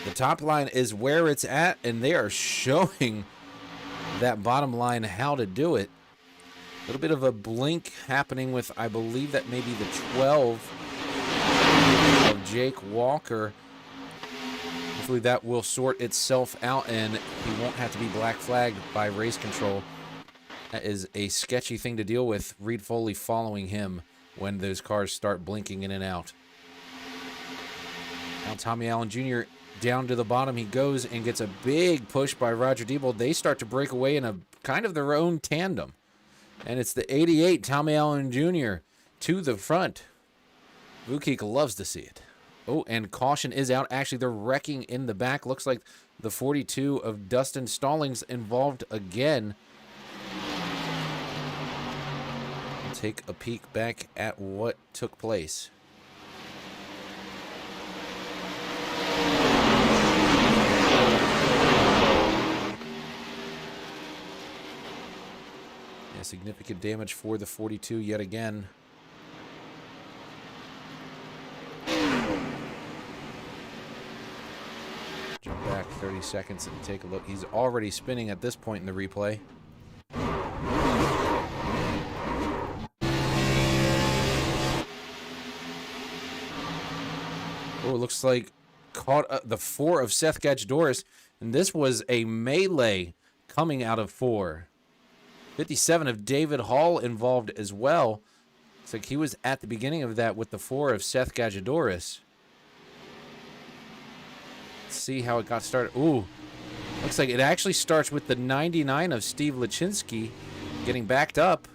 The top line is where it's at, and they are showing that bottom line how to do it. A little bit of a blink happening with, I believe that maybe the 12 of Jake Walker. Hopefully that will sort itself out and he won't have to be black flagged by race control. That is a sketchy thing to deal with. Reed Foley following him when those cars start blinking in and out. Now Tommy Allen Jr. down to the bottom. He goes and gets a big push by Roger Diebold. They start to break away in a kind of their own tandem. And it's the 88, Tommy Allen Jr. to the front. Vukik loves to see it. Oh, and caution is out. Actually, they're wrecking in the back. Looks like the 42 of Dustin Stallings involved again. We'll take a peek back at what took place. Yeah, significant damage for the 42 yet again. Jump back 30 seconds and take a look. He's already spinning at this point in the replay. Oh, it looks like caught the 4 of Seth Gadjadoris, and this was a melee coming out of 4. 57 of David Hall involved as well. Looks like he was at the beginning of that with the 4 of Seth Gadjadoris. See how it got started. Ooh, looks like it actually starts with the 99 of Steve Lachinsky getting backed up.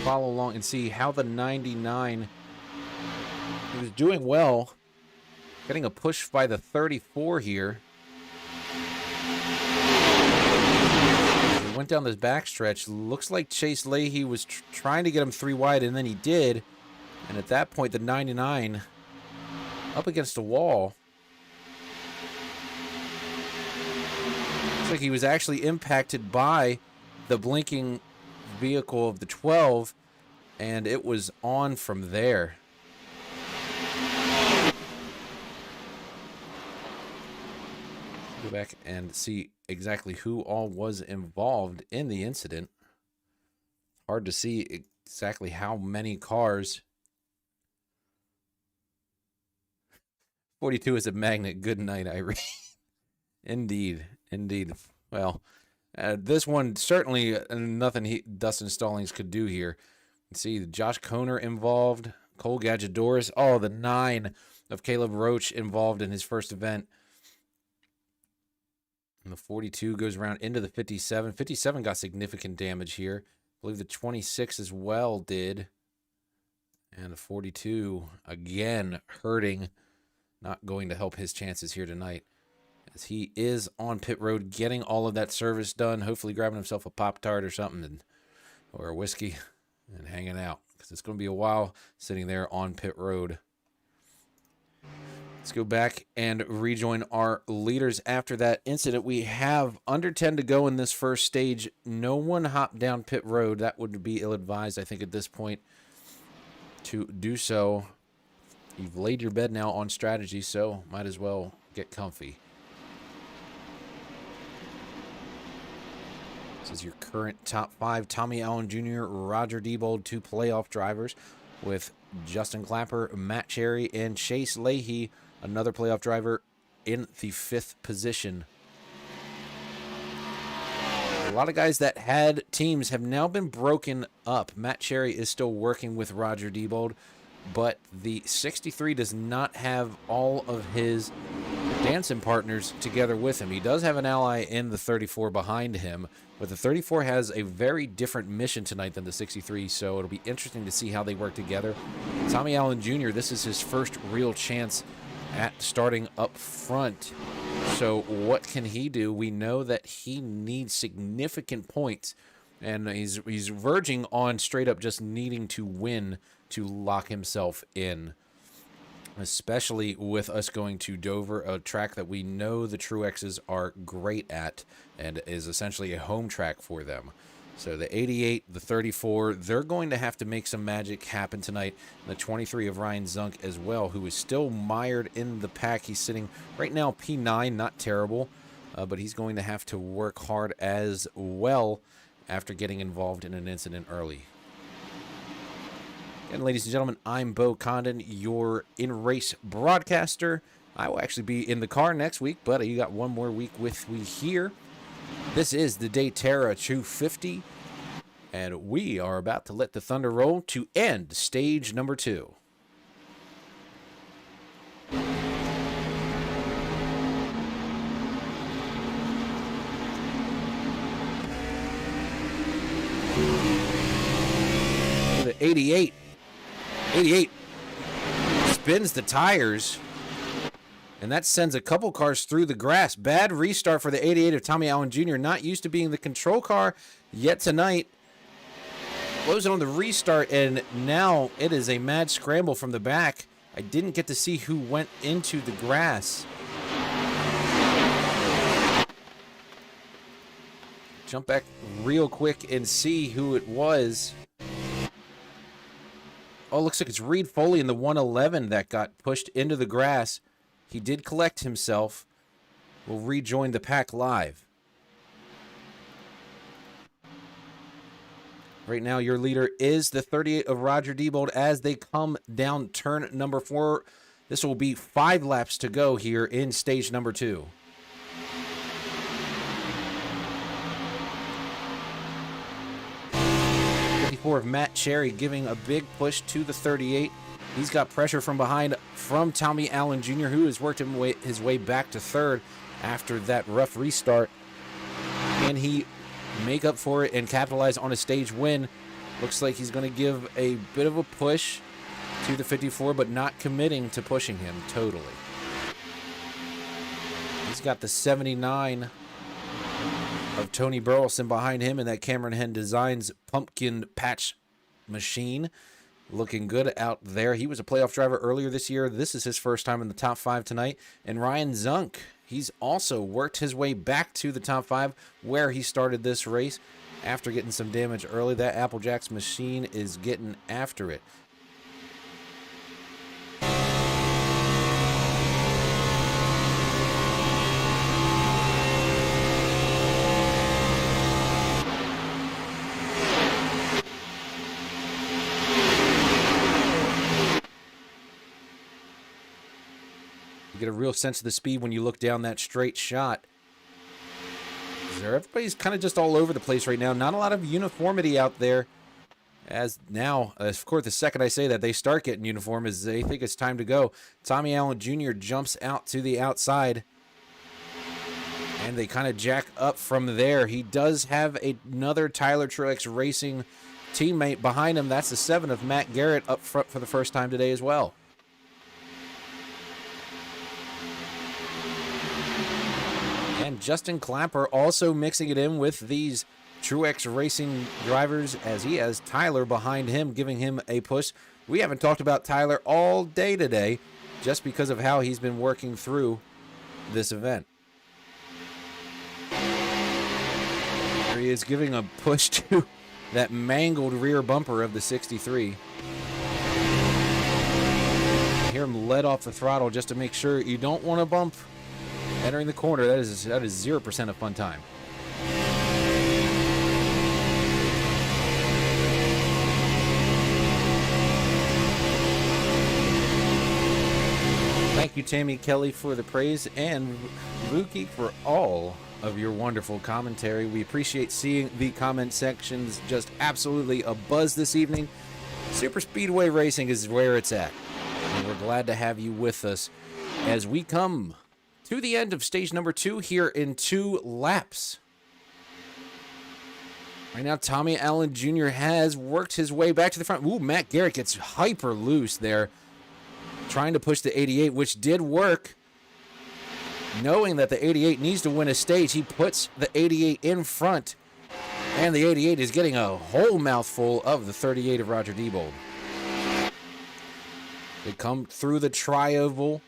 Follow along and see how the 99, he was doing well, getting a push by the 34 here. He went down this backstretch. Looks like Chase Leahy was trying to get him 3 wide, and then he did. And at that point, the 99 up against a wall. Looks like he was actually impacted by the blinking vehicle of the 12, and it was on from there. Go back and see exactly who all was involved in the incident. Hard to see exactly how many cars. 42 is a magnet. Good night, Irene. Indeed. Indeed. Well, this one, certainly nothing Dustin Stallings could do here. You see Josh Koner involved. Cole Gadjadoris. Oh, the 9 of Caleb Roach involved in his first event. And the 42 goes around into the 57. 57 got significant damage here. I believe the 26 as well did. And the 42, again, hurting. Not going to help his chances here tonight, as he is on pit road getting all of that service done, hopefully grabbing himself a Pop-Tart or something, or a whiskey, and hanging out, because it's going to be a while sitting there on pit road. Let's go back and rejoin our leaders after that incident. We have under 10 to go in this first stage. No one hopped down pit road. That would be ill-advised, I think, at this point to do so. You've laid your bed now on strategy, so might as well get comfy. This is your current top 5. Tommy Allen Jr., Roger Diebold, 2 playoff drivers, with Justin Clapper, Matt Cherry, and Chase Leahy, another playoff driver, in the 5th position. A lot of guys that had teams have now been broken up. Matt Cherry is still working with Roger Diebold, but the 63 does not have all of his dancing partners together with him. He does have an ally in the 34 behind him, but the 34 has a very different mission tonight than the 63, so it'll be interesting to see how they work together. Tommy Allen Jr., this is his first real chance at starting up front. So what can he do? We know that he needs significant points, and he's verging on straight up just needing to win to lock himself in, especially with us going to Dover, a track that we know the Truexes are great at and is essentially a home track for them. So the 88, the 34, they're going to have to make some magic happen tonight. The 23 of Ryan Zunk as well, who is still mired in the pack. He's sitting right now P9, not terrible, but he's going to have to work hard as well after getting involved in an incident early. And ladies and gentlemen, I'm Bo Condon, your in-race broadcaster. I will actually be in the car next week, but you got one more week with me here. This is the DayTERROR 250, and we are about to let the thunder roll to end stage number 2. The 88 spins the tires, and that sends a couple cars through the grass. Bad restart for the 88 of Tommy Allen Jr., not used to being the control car yet tonight. Blows it on the restart, and now it is a mad scramble from the back. I didn't get to see who went into the grass. Jump back real quick and see who it was. Oh, looks like it's Reed Foley in the 111 that got pushed into the grass. He did collect himself. Will rejoin the pack live. Right now, your leader is the 38 of Roger Diebold as they come down turn number 4. This will be 5 laps to go here in stage number 2. Of Matt Cherry giving a big push to the 38. He's got pressure from behind from Tommy Allen Jr., who has worked his way back to 3rd after that rough restart. Can he make up for it and capitalize on a stage win? Looks like he's going to give a bit of a push to the 54, but not committing to pushing him totally. He's got the 79 of Tony Burleson behind him in that Cameron Henn Designs pumpkin patch machine. Looking good out there. He was a playoff driver earlier this year. This is his first time in the top 5 tonight. And Ryan Zunk, he's also worked his way back to the top 5 where he started this race after getting some damage early. That Applejack's machine is getting after it. Get a real sense of the speed when you look down that straight shot. Everybody's kind of just all over the place right now. Not a lot of uniformity out there. As now, of course, the second I say that, they start getting uniform as they think it's time to go. Tommy Allen Jr. jumps out to the outside, and they kind of jack up from there. He does have another Tyler Truex Racing teammate behind him. That's the 7 of Matt Garrett up front for the first time today as well. And Justin Clapper also mixing it in with these Truex Racing drivers as he has Tyler behind him, giving him a push. We haven't talked about Tyler all day today. just because of how he's been working through this event. Here he is giving a push to that mangled rear bumper of the 63. Hear him let off the throttle just to make sure you don't want to bump entering the corner. That is 0% a fun time. Thank you, Tammy Kelly, for the praise, and Vuki for all of your wonderful commentary. We appreciate seeing the comment sections just absolutely abuzz this evening. Super Speedway Racing is where it's at, and we're glad to have you with us as we come to the end of stage number 2 here in 2 laps. Right now, Tommy Allen Jr. has worked his way back to the front. Ooh, Matt Garrett gets hyper loose there, trying to push the 88, which did work. Knowing that the 88 needs to win a stage, he puts the 88 in front, and the 88 is getting a whole mouthful of the 38 of Roger Diebold. They come through the tri-oval.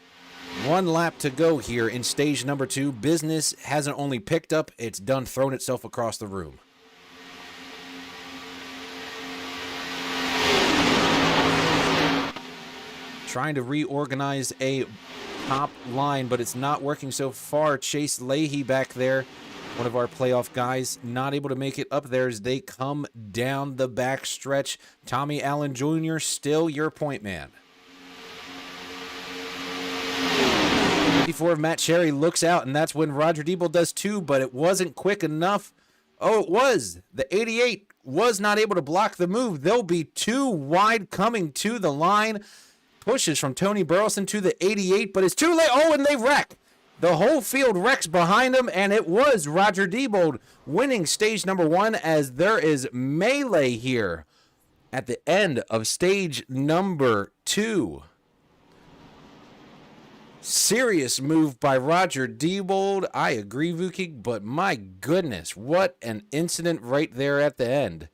1 lap to go here in stage number 2. Business hasn't only picked up, it's done thrown itself across the room. Trying to reorganize a top line, but it's not working so far. Chase Leahy back there, one of our playoff guys, not able to make it up there as they come down the back stretch. Tommy Allen Jr. still your point man. 54 of Matt Cherry looks out, and that's when Roger Diebold does too, but it wasn't quick enough. Oh, it was. The 88 was not able to block the move. They'll be too wide coming to the line. Pushes from Tony Burleson to the 88, but it's too late. Oh, and they wreck. The whole field wrecks behind them, and it was Roger Diebold winning stage number 1 as there is melee here at the end of stage number 2. Serious move by Roger Diebold. I agree, Vuki, but my goodness, what an incident right there at the end.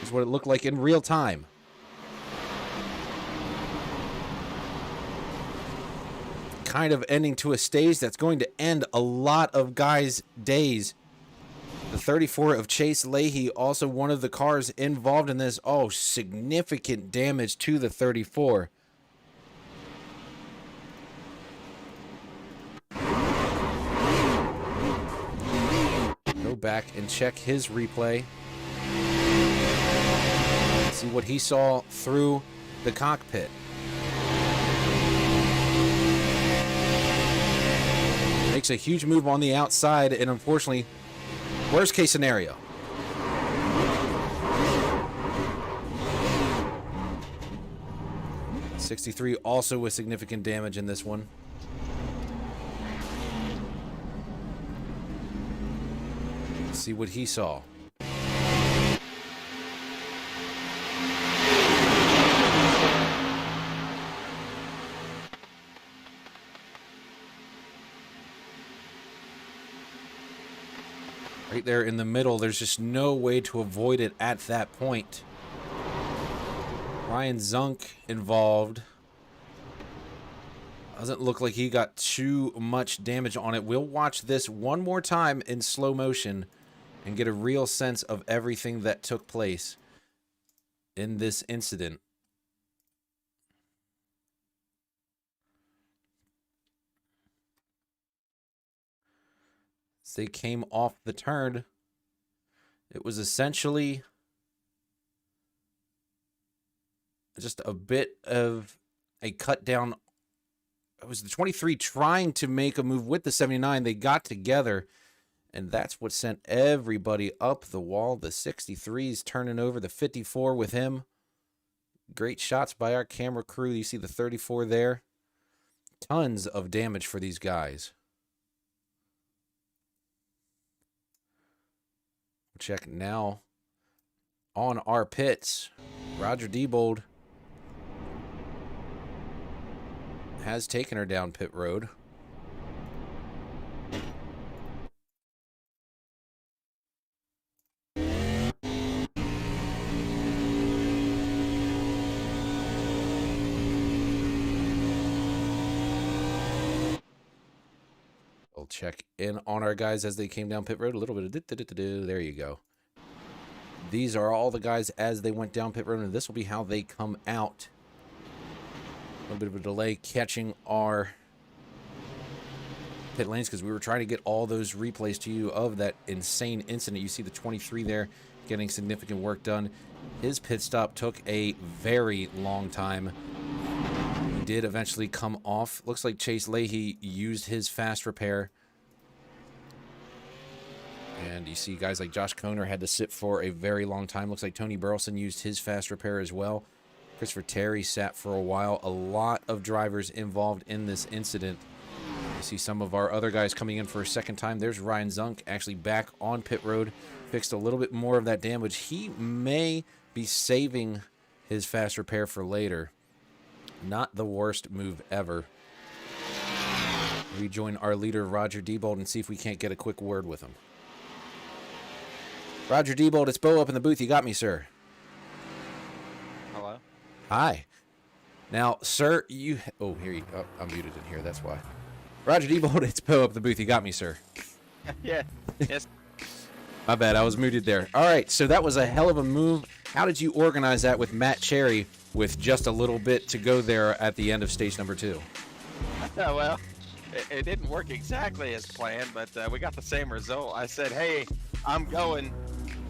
Is what it looked like in real time. Kind of ending to a stage that's going to end a lot of guys' days. The 34 of Chase Leahy, also one of the cars involved in this. Oh, significant damage to the 34. Go back and check his replay. See what he saw through the cockpit. Makes a huge move on the outside, and unfortunately, worst case scenario. '63 also with significant damage in this one. Let's see what he saw. Right there in the middle, there's just no way to avoid it at that point. Ryan Zunk involved. Doesn't look like he got too much damage on it. We'll watch this one more time in slow motion and get a real sense of everything that took place in this incident. As they came off the turn, it was essentially just a bit of a cut down. It was the 23 trying to make a move with the 79. They got together, and that's what sent everybody up the wall. The 63's turning over, the 54 with him. Great shots by our camera crew. You see the 34 there. Tons of damage for these guys. Check now on our pits. Roger Diebold has taken her down pit road. We'll check in on our guys as they came down pit road. A little bit of there you go. These are all the guys as they went down pit road, and this will be how they come out. A little bit of a delay catching our pit lanes because we were trying to get all those replays to you of that insane incident. You see the 23 there getting significant work done. His pit stop took a very long time. He did eventually come off. Looks like Chase Leahy used his fast repair. And you see guys like Josh Koner had to sit for a very long time. Looks like Tony Burleson used his fast repair as well. Christopher Terry sat for a while. A lot of drivers involved in this incident. You see some of our other guys coming in for a second time. There's Ryan Zunk actually back on pit road. Fixed a little bit more of that damage. He may be saving his fast repair for later. Not the worst move ever. Rejoin our leader, Roger Diebold, and see if we can't get a quick word with him. Roger Diebold, it's Bo up in the booth. You got me, sir. Hello. Hi. Now, sir, you... Oh, here you... Oh, I'm muted in here. That's why. Roger Diebold, it's Bo up in the booth. You got me, sir. Yeah. Yes. My bad. I was muted there. All right, so that was a hell of a move. How did you organize that with Matt Cherry with just a little bit to go there at the end of stage number 2? Yeah, well, it didn't work exactly as planned, but we got the same result. I said, hey, I'm going,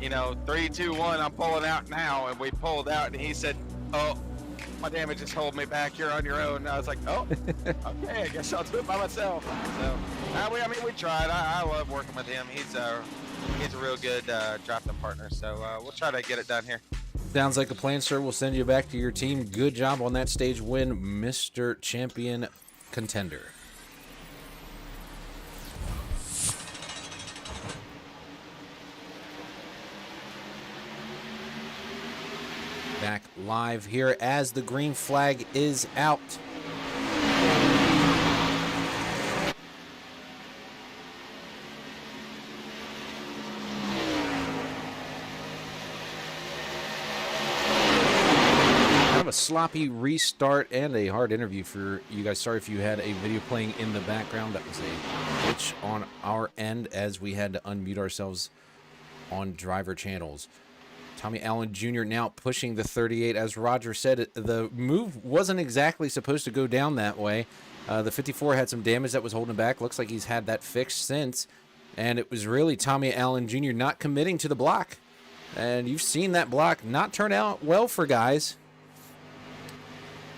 3, 2, 1, I'm pulling out now. And we pulled out, and he said, oh, my damage is holding me back. You're on your own. And I was like, oh, okay, I guess I'll do it by myself. So, we tried. I love working with him. He's a real good drafting partner. So we'll try to get it done here. Sounds like a plan, sir. We'll send you back to your team. Good job on that stage win, Mr. Champion Contender. Back live here as the green flag is out. Kind of a sloppy restart and a hard interview for you guys. Sorry if you had a video playing in the background. That was a glitch on our end as we had to unmute ourselves on driver channels. Tommy Allen Jr. now pushing the 38. As Roger said, the move wasn't exactly supposed to go down that way. The 54 had some damage that was holding him back. Looks like he's had that fixed since. And it was really Tommy Allen Jr. not committing to the block. And you've seen that block not turn out well for guys.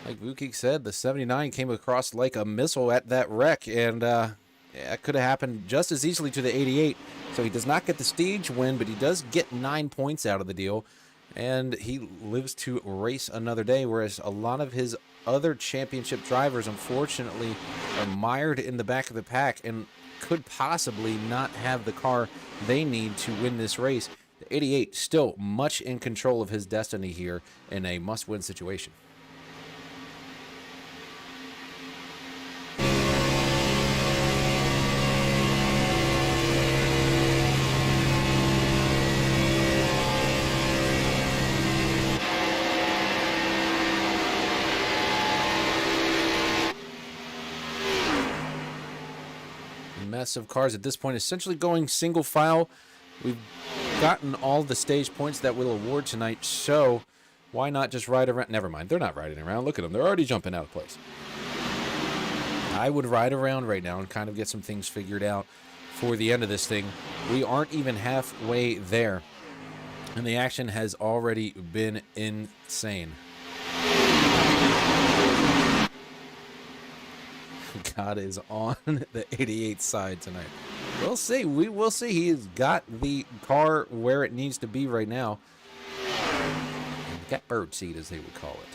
Like Vukik said, the 79 came across like a missile at that wreck. And it could have happened just as easily to the 88. So he does not get the stage win, but he does get 9 points out of the deal. And he lives to race another day, whereas a lot of his other championship drivers, unfortunately, are mired in the back of the pack and could possibly not have the car they need to win this race. The 88 still much in control of his destiny here in a must-win situation. Mess of cars at this point, essentially going single file. We've gotten all the stage points that we'll award tonight, so why not just ride around? Never mind, they're not riding around. Look at them, they're already jumping out of place. I would ride around right now and kind of get some things figured out for the end of this thing. We aren't even halfway there, and the action has already been insane. God is on the 88 side tonight. We'll see. We will see. He's got the car where it needs to be right now. Catbird seat, as they would call it.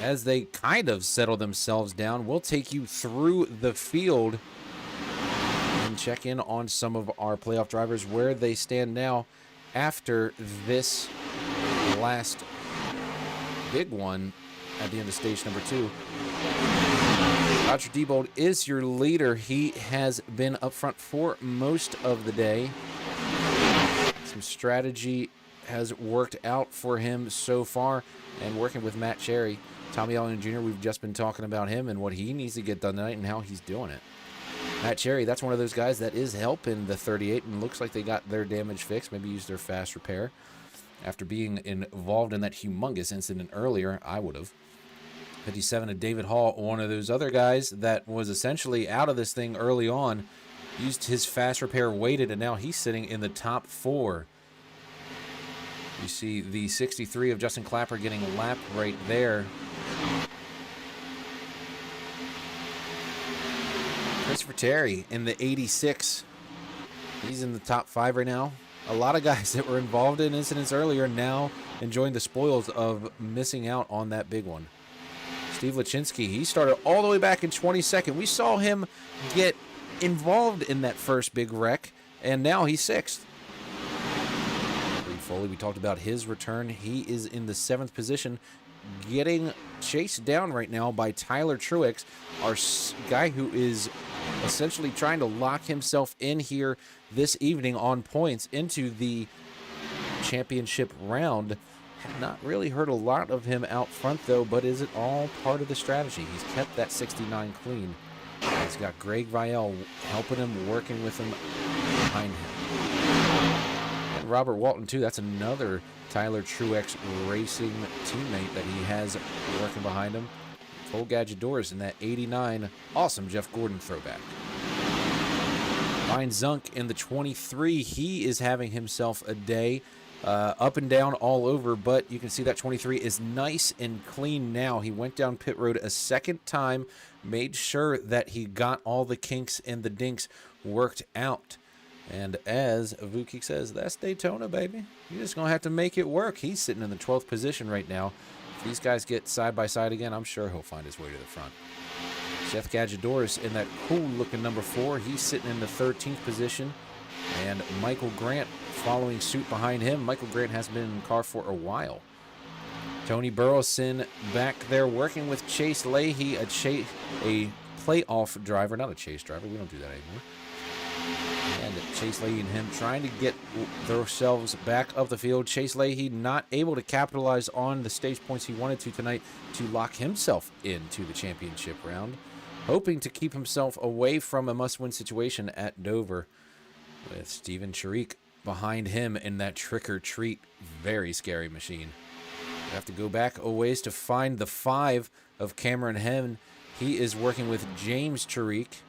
As they kind of settle themselves down, we'll take you through the field and check in on some of our playoff drivers, where they stand now after this last big one at the end of stage number 2. Roger Diebold is your leader. He has been up front for most of the day. Some strategy has worked out for him so far, and working with Matt Cherry. Tommy Allen Jr., we've just been talking about him and what he needs to get done tonight and how he's doing it. Matt Cherry, that's one of those guys that is helping the 38, and looks like they got their damage fixed, maybe used their fast repair. After being involved in that humongous incident earlier, I would have. 57 of David Hall, one of those other guys that was essentially out of this thing early on, used his fast repair, waited, and now he's sitting in the top 4. You see the 63 of Justin Clapper getting a lap right there. Christopher Terry in the 86. He's in the top 5 right now. A lot of guys that were involved in incidents earlier now enjoying the spoils of missing out on that big one. Steve Lachinsky, he started all the way back in 22nd. We saw him get involved in that first big wreck, and now he's 6th. Reed Foley, we talked about his return. He is in the 7th position, getting chased down right now by Tyler Truex, our guy who is essentially trying to lock himself in here this evening on points into the championship round. Have not really heard a lot of him out front, though, but is it all part of the strategy? He's kept that 69 clean. He's got Greg Vielle helping him, working with him behind him. And Robert Walton, too. That's another Tyler Truex Racing teammate that he has working behind him. Cole Gadget-Doris in that 89. Awesome Jeff Gordon throwback. Ryan Zunk in the 23. He is having himself a day. Up and down all over, but you can see that 23 is nice and clean now. He went down pit road a second time, made sure that he got all the kinks and the dinks worked out. And as Vukic says, that's Daytona, baby. You're just going to have to make it work. He's sitting in the 12th position right now. If these guys get side by side again, I'm sure he'll find his way to the front. Jeff Gadget-Doris in that cool-looking number 4. He's sitting in the 13th position. And Michael Grant following suit behind him. Michael Grant has been in the car for a while. Tony Burleson back there working with Chase Leahy, a playoff driver, not a chase driver. We don't do that anymore. And Chase Leahy and him trying to get themselves back up the field. Chase Leahy not able to capitalize on the stage points he wanted to tonight to lock himself into the championship round, hoping to keep himself away from a must-win situation at Dover. With Steven Chiric behind him in that trick-or-treat, very scary machine. We have to go back a ways to find the 5 of Cameron Henn. He is working with James Chiric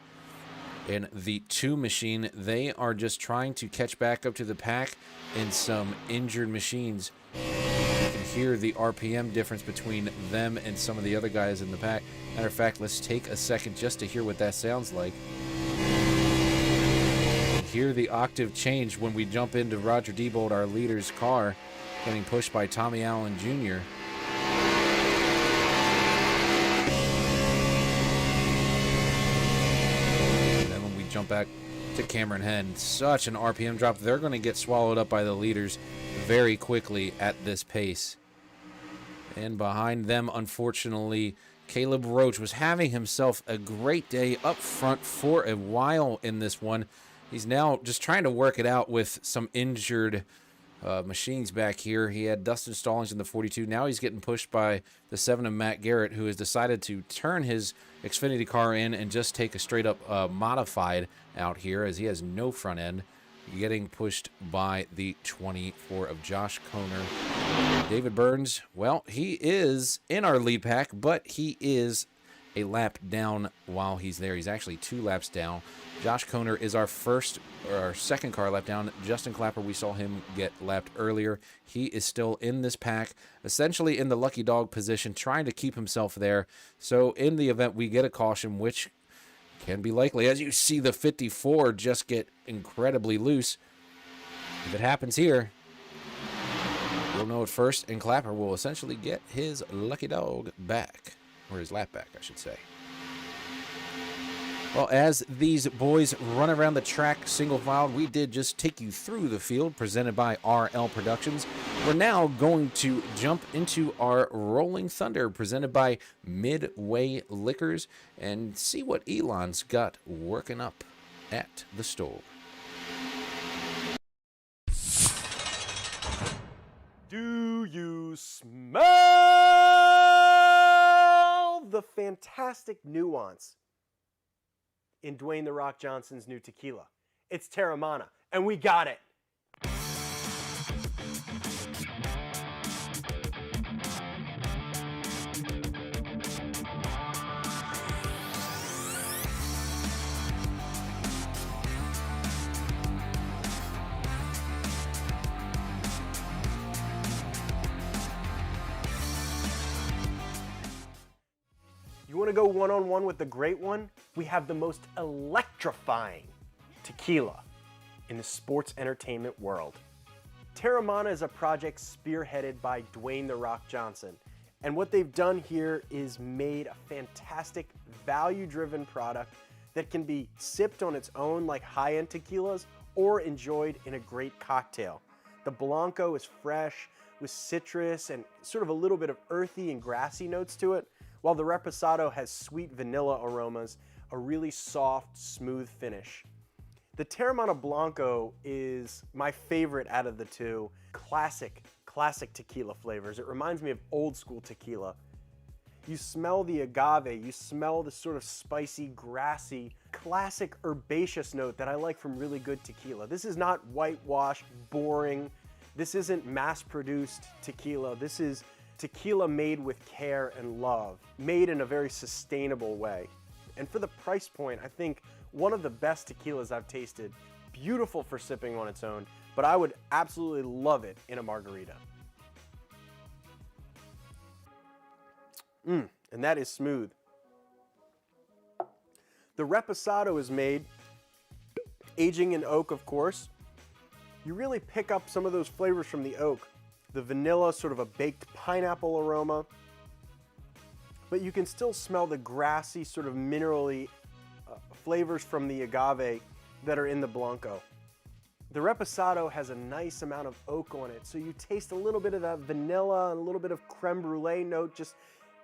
in the 2 machine. They are just trying to catch back up to the pack in some injured machines. You can hear the RPM difference between them and some of the other guys in the pack. Matter of fact, let's take a second just to hear what that sounds like. Hear the octave change when we jump into Roger Diebold, our leader's car, getting pushed by Tommy Allen Jr. And then when we jump back to Cameron Henn, such an RPM drop. They're going to get swallowed up by the leaders very quickly at this pace. And behind them, unfortunately, Caleb Roach was having himself a great day up front for a while in this one. He's now just trying to work it out with some injured machines back here. He had Dustin Stallings in the 42. Now he's getting pushed by the 7 of Matt Garrett, who has decided to turn his Xfinity car in and just take a straight-up modified out here, as he has no front end. Getting pushed by the 24 of Josh Koner. David Burns, well, he is in our lead pack, but he is a lap down while he's there. He's actually 2 laps down. Josh Koner is our second car lap down. Justin Clapper, we saw him get lapped earlier. He is still in this pack, essentially in the lucky dog position, trying to keep himself there. So in the event we get a caution, which can be likely, as you see the 54 just get incredibly loose. If it happens here, we'll know it first, and Clapper will essentially get his lucky dog back, or his lap back, I should say. Well, as these boys run around the track single file, we did just take you through the field presented by RL Productions. We're now going to jump into our Rolling Thunder presented by Midway Liquors and see what Elon's got working up at the store. Do you smell the fantastic nuance in Dwayne "The Rock" Johnson's new tequila? It's Terramana, and we got it. You want to go one-on-one with the great one? We have the most electrifying tequila in the sports entertainment world. Terramana is a project spearheaded by Dwayne "The Rock" Johnson. And what they've done here is made a fantastic value-driven product that can be sipped on its own like high-end tequilas or enjoyed in a great cocktail. The Blanco is fresh with citrus and sort of a little bit of earthy and grassy notes to it, while the Reposado has sweet vanilla aromas, a really soft, smooth finish. The Terramana Blanco is my favorite out of the two. Classic tequila flavors. It reminds me of old school tequila. You smell the agave, you smell the sort of spicy, grassy, classic herbaceous note that I like from really good tequila. This is not whitewashed, boring. This isn't mass-produced tequila. This is tequila made with care and love, made in a very sustainable way. And for the price point, I think one of the best tequilas I've tasted. Beautiful for sipping on its own, but I would absolutely love it in a margarita. And that is smooth. The Reposado is made, aging in oak, of course. You really pick up some of those flavors from the oak. The vanilla, sort of a baked pineapple aroma. But you can still smell the grassy, sort of minerally flavors from the agave that are in the Blanco. The Reposado has a nice amount of oak on it, so you taste a little bit of that vanilla and a little bit of creme brulee note just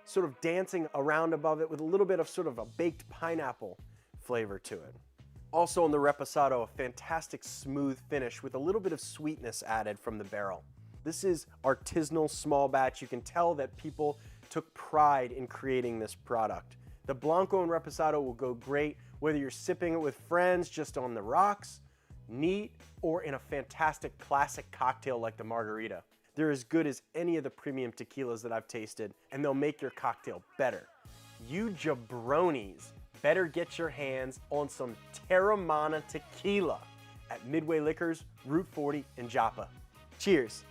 sort of dancing around above it with a little bit of sort of a baked pineapple flavor to it. Also on the Reposado, a fantastic smooth finish with a little bit of sweetness added from the barrel. This is artisanal small batch. You can tell that people took pride in creating this product. The Blanco and Reposado will go great whether you're sipping it with friends just on the rocks, neat, or in a fantastic classic cocktail like the margarita. They're as good as any of the premium tequilas that I've tasted, and they'll make your cocktail better. You jabronis better get your hands on some Terramana tequila at Midway Liquors, Route 40 in Joppa. Cheers.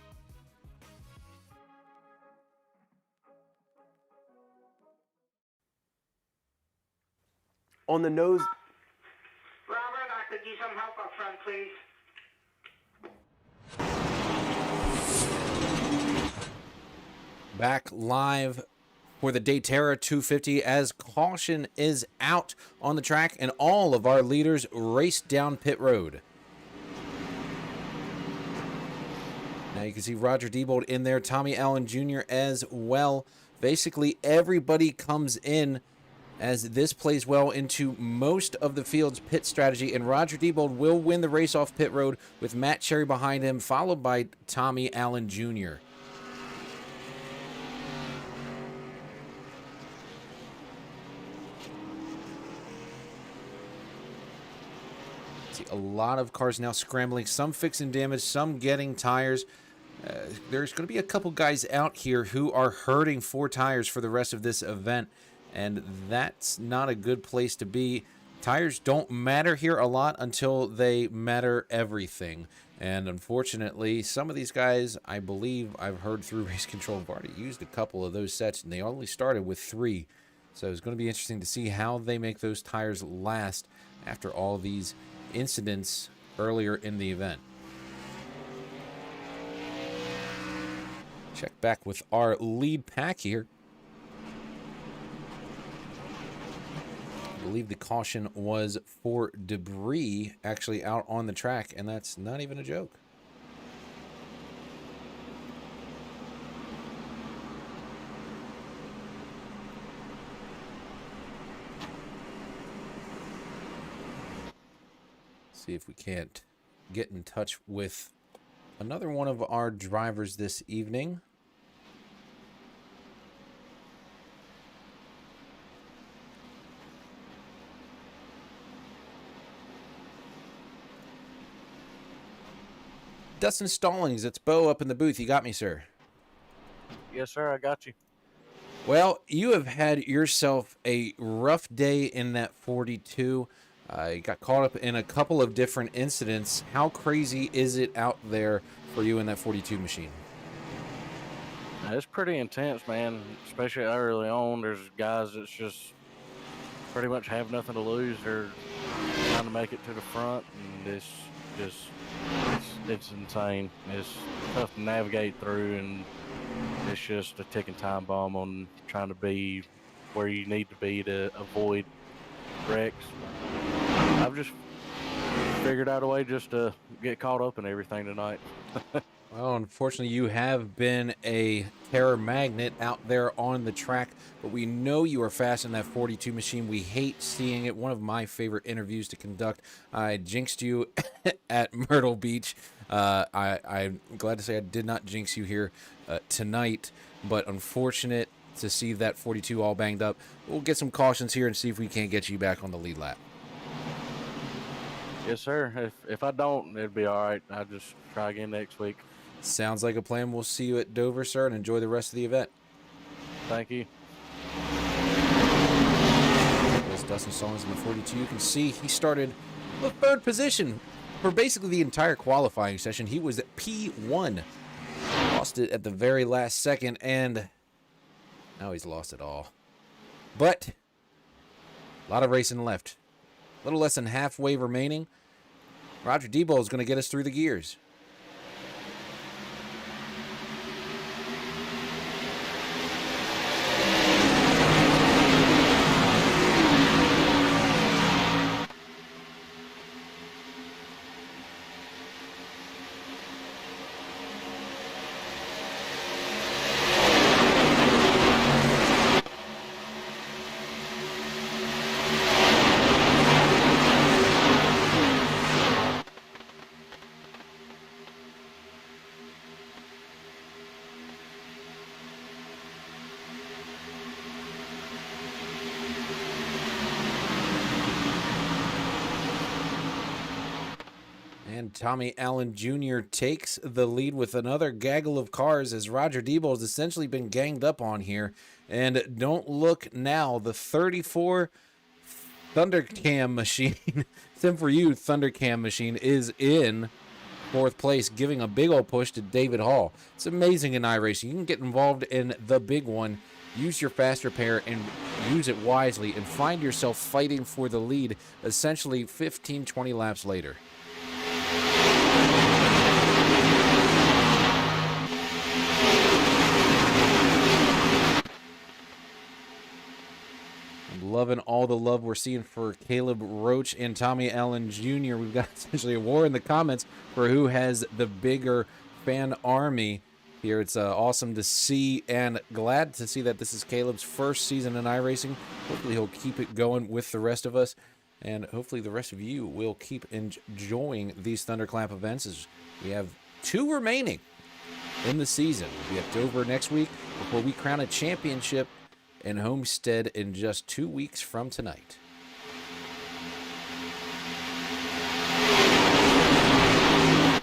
On the nose. Robert, I could use some help up front, please. Back live for the DayTERROR 250 as caution is out on the track and all of our leaders race down pit road. Now you can see Roger Diebold in there, Tommy Allen Jr. as well. Basically everybody comes in as this plays well into most of the field's pit strategy, and Roger Diebold will win the race off pit road with Matt Cherry behind him, followed by Tommy Allen Jr. See a lot of cars now scrambling, some fixing damage, some getting tires. There's going to be a couple guys out here who are hurting 4 tires for the rest of this event. And that's not a good place to be. Tires don't matter here a lot until they matter everything. And unfortunately, some of these guys, I believe I've heard through Race Control, have already used a couple of those sets, and they only started with 3. So it's going to be interesting to see how they make those tires last after all these incidents earlier in the event. Check back with our lead pack here. I believe the caution was for debris actually out on the track, and that's not even a joke. See if we can't get in touch with another one of our drivers this evening. Dustin Stallings, it's Bo up in the booth. You got me, sir. Yes, sir. I got you. Well, you have had yourself a rough day in that 42. You got caught up in a couple of different incidents. How crazy is it out there for you in that 42 machine? It's pretty intense, man. Especially early on. There's guys that's just pretty much have nothing to lose. They're trying to make it to the front, and it's insane. It's tough to navigate through, and it's just a ticking time bomb on trying to be where you need to be to avoid wrecks. I've just figured out a way just to get caught up in everything tonight. Well, unfortunately, you have been a terror magnet out there on the track, but we know you are fast in that 42 machine. We hate seeing it. One of my favorite interviews to conduct. I jinxed you at Myrtle Beach. I'm glad to say I did not jinx you here tonight, but unfortunate to see that 42 all banged up. We'll get some cautions here and see if we can't get you back on the lead lap. Yes, sir. If I don't, it'll be all right. I'll just try again next week. Sounds like a plan. We'll see you at Dover, sir, and enjoy the rest of the event. Thank you. There's Dustin Stallings in the 42. You can see he started the third position for basically the entire qualifying session. He was at P1. Lost it at the very last second, and now he's lost it all. But a lot of racing left. A little less than halfway remaining. Roger Debo is going to get us through the gears. And Tommy Allen Jr. takes the lead with another gaggle of cars as Roger Debo has essentially been ganged up on here. And don't look now, the 34 Thundercam machine, Sim for You Thundercam machine is in fourth place, giving a big old push to David Hall. It's amazing in iRacing. You can get involved in the big one, use your fast repair, and use it wisely, and find yourself fighting for the lead essentially 15-20 laps later. I'm loving all the love we're seeing for Caleb Roach and Tommy Allen Jr. We've got essentially a war in the comments for who has the bigger fan army here. It's awesome to see, and glad to see that this is Caleb's first season in iRacing. Hopefully he'll keep it going with the rest of us, and hopefully the rest of you will keep enjoying these Thunderclap events, as we have 2 remaining in the season. We have Dover next week before we crown a championship in Homestead in just 2 weeks from tonight.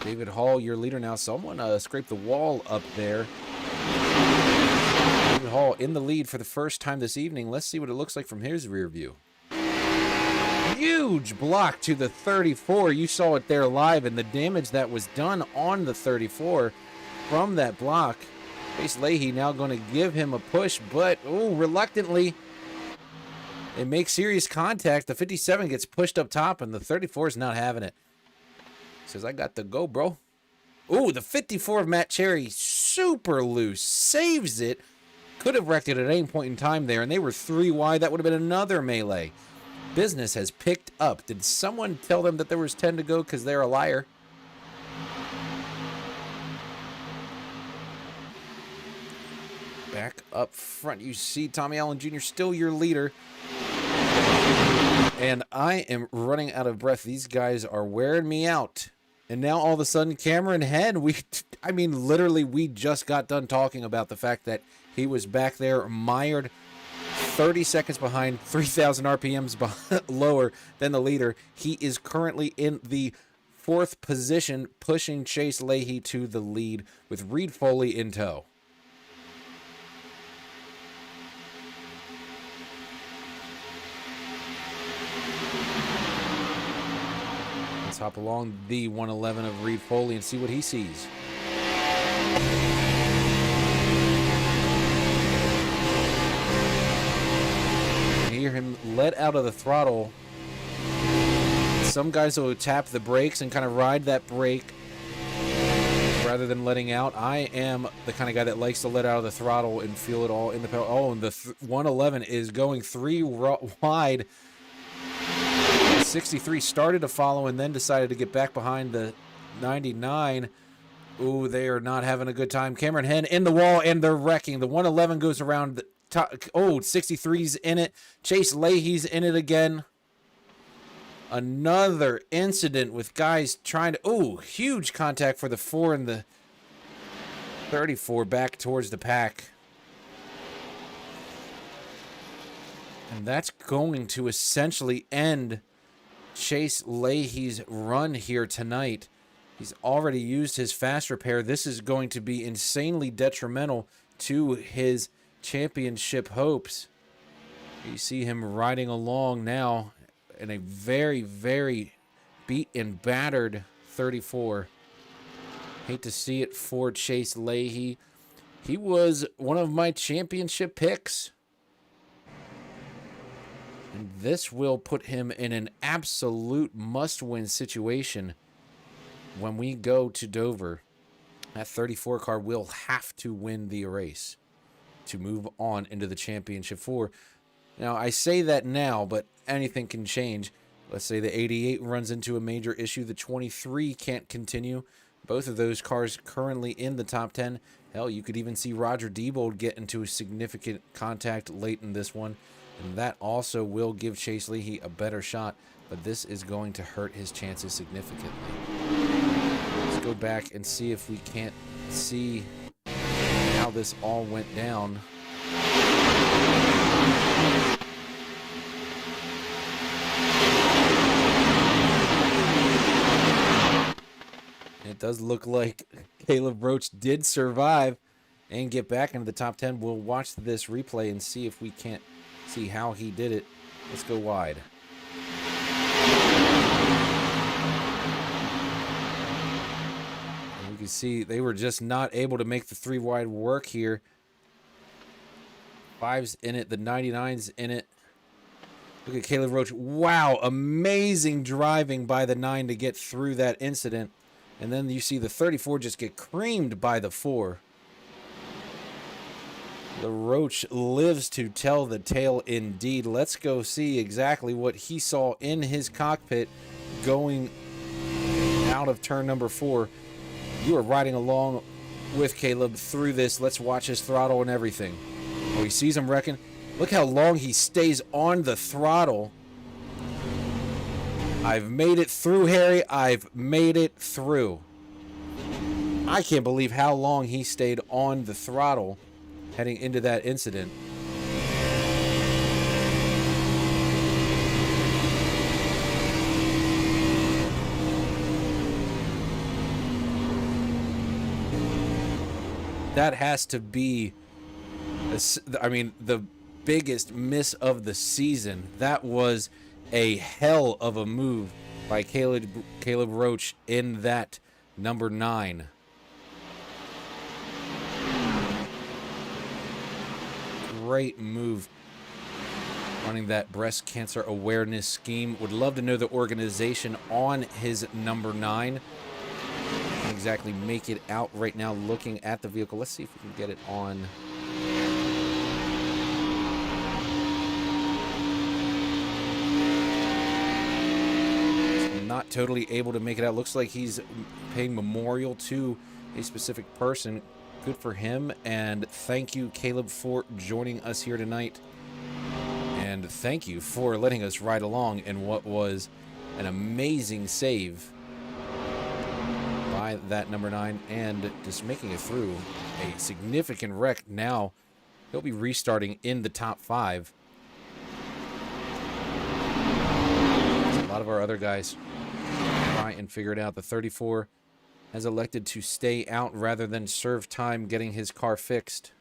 David Hall, your leader now. Someone scraped the wall up there. David Hall in the lead for the first time this evening. Let's see what it looks like from his rear view. Huge block to the 34. You saw it there live, and the damage that was done on the 34 from that block. Chase Leahy now going to give him a push, but reluctantly, they make serious contact. The 57 gets pushed up top, and the 34 is not having it. Says, I got to go, bro. The 54 of Matt Cherry, super loose, saves it. Could have wrecked it at any point in time there, and they were 3 wide. That would have been another melee. Business has picked up. Did someone tell them that there was 10 to go because they're a liar? Back up front, you see Tommy Allen Jr. still your leader. And I am running out of breath. These guys are wearing me out And now all of a sudden, Cameron Henn, I mean, literally, we just got done talking about the fact that he was back there mired 30 seconds behind, 3,000 RPMs lower than the leader. He is currently in the 4th position, pushing Chase Leahy to the lead with Reed Foley in tow. Let's hop along the 111 of Reed Foley and see what he sees. You hear him let out of the throttle. Some guys will tap the brakes and kind of ride that brake rather than letting out. I am the kind of guy that likes to let out of the throttle and feel it all in the pedal. Oh, and the 111 is going 3 wide. 63 started to follow and then decided to get back behind the 99. Ooh, they are not having a good time. Cameron Henn in the wall, and they're wrecking. The 111 goes around the top. Oh, 63's in it. Chase Leahy's in it again. Another incident with guys trying to... Oh, huge contact for the 4 and the 34 back towards the pack. And that's going to essentially end Chase Leahy's run here tonight. He's already used his fast repair. This is going to be insanely detrimental to his championship hopes. You see him riding along now in a very, very beat and battered 34. Hate to see it for Chase Leahy. He was one of my championship picks. And this will put him in an absolute must-win situation when we go to Dover. That 34 car will have to win the race to move on into the championship 4. Now, I say that now, but anything can change. Let's say the 88 runs into a major issue. The 23 can't continue. Both of those cars currently in the top 10. Hell, you could even see Roger Diebold get into a significant contact late in this one. And that also will give Chase Leahy a better shot, but this is going to hurt his chances significantly. Let's go back and see if we can't see how this all went down. It does look like Caleb Roach did survive and get back into the top 10. We'll watch this replay and see if we can't see how he did it. Let's go wide. And we can see they were just not able to make the 3 wide work here. 5's in it, the 99's in it. Look at Caleb Roach. Wow, amazing driving by the 9 to get through that incident. And then you see the 34 just get creamed by the 4. The Roach lives to tell the tale indeed. Let's go see exactly what he saw in his cockpit going out of turn number 4. You are riding along with Caleb through this. Let's watch his throttle and everything. Oh, he sees him wrecking. Look how long he stays on the throttle. I've made it through, Harry. I've made it through. I can't believe how long he stayed on the throttle heading into that incident. That has to be, I mean, the biggest miss of the season. That was a hell of a move by Caleb Roach in that number 9. Great move running that breast cancer awareness scheme. Would love to know the organization on his number 9. Can't exactly make it out right now looking at the vehicle. Let's see if we can get it on. Not totally able to make it out. Looks like he's paying memorial to a specific person. Good for him, and thank you, Caleb, for joining us here tonight. And thank you for letting us ride along in what was an amazing save. by that number 9 and just making it through a significant wreck. Now he'll be restarting in the top 5. A lot of our other guys try and figure it out. The 34 has elected to stay out rather than serve time getting his car fixed.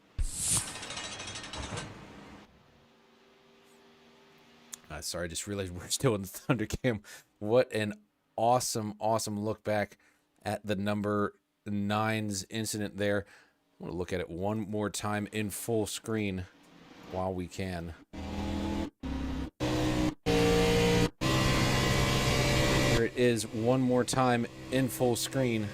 Sorry, I just realized we're still in the Thundercam. What an awesome look back at the number 9's incident there. I want to look at it one more time in full screen while we can. Here it is one more time in full screen.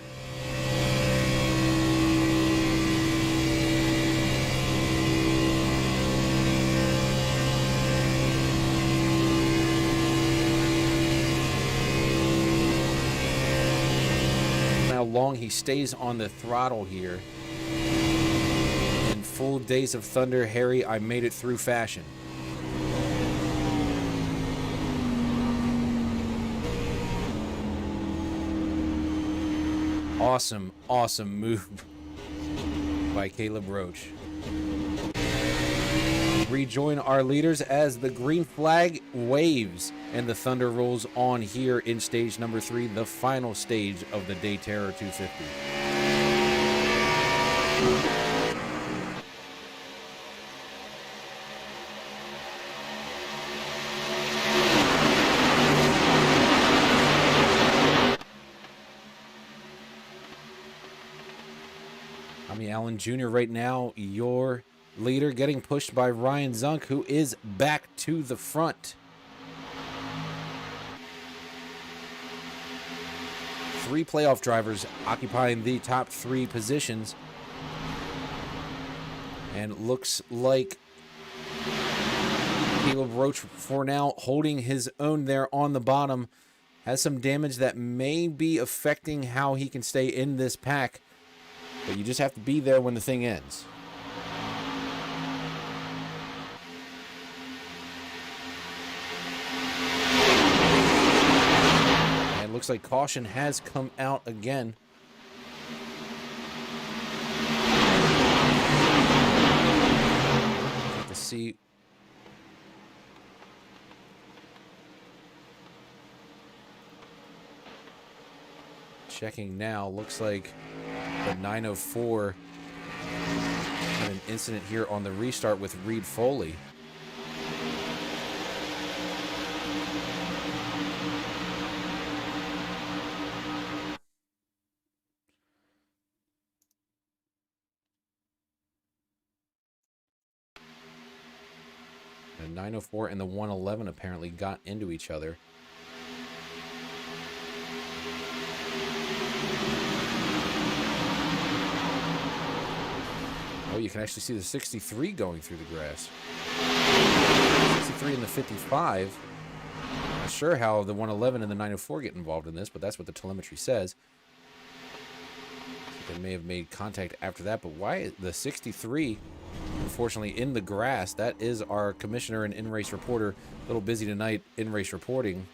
How long he stays on the throttle here. In full Days of Thunder, Harry, I made it through fashion. Awesome move by Caleb Roach. Rejoin our leaders as the green flag waves and the Thunder rolls on here in stage number 3, the final stage of the DayTERROR 250. Tommy Allen Jr. right now, your leader, getting pushed by Ryan Zunk, who is back to the front. 3 playoff drivers occupying the top 3 positions. And looks like Caleb Roach, for now, holding his own there on the bottom. Has some damage that may be affecting how he can stay in this pack. But you just have to be there when the thing ends. And it looks like caution has come out again. Have to see. Checking now, looks like the 904 had an incident here on the restart with Reed Foley. The 904 and the 111 apparently got into each other. Oh, you can actually see the 63 going through the grass. 63 and the 55. Not sure how the 111 and the 904 get involved in this, but that's what the telemetry says. They may have made contact after that, but why the 63, unfortunately, in the grass? That is our commissioner and in-race reporter. A little busy tonight in-race reporting.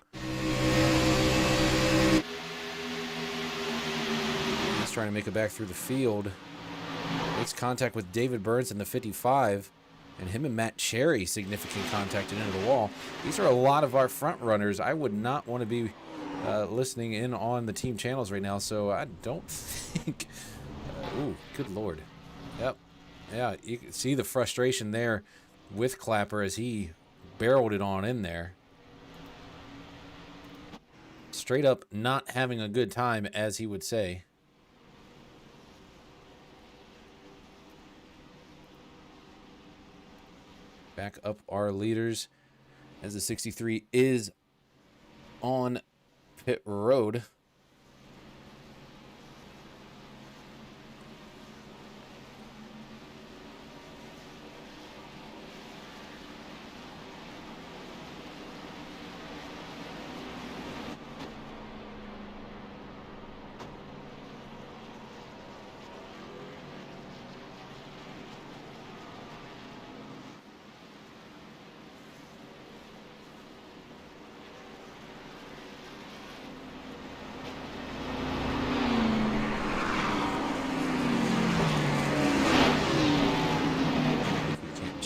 He's trying to make it back through the field. Makes contact with David Burns in the 55, and him and Matt Cherry significant contact into the wall. These are a lot of our front runners. I would not want to be listening in on the team channels right now, so I don't think... ooh, good Lord. Yep. Yeah, you can see the frustration there with Clapper as he barreled it on in there. Straight up not having a good time, as he would say. Back up our leaders as the 63 is on pit road.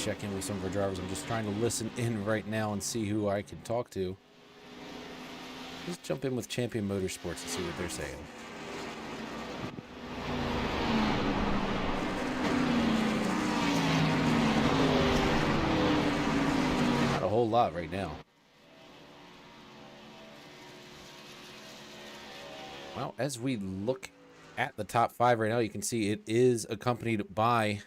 check in with some of our drivers. I'm just trying to listen in right now and see who I can talk to. Let's jump in with Champion Motorsports and see what they're saying. Not a whole lot right now. Well, as we look at the top 5 right now, you can see it is accompanied by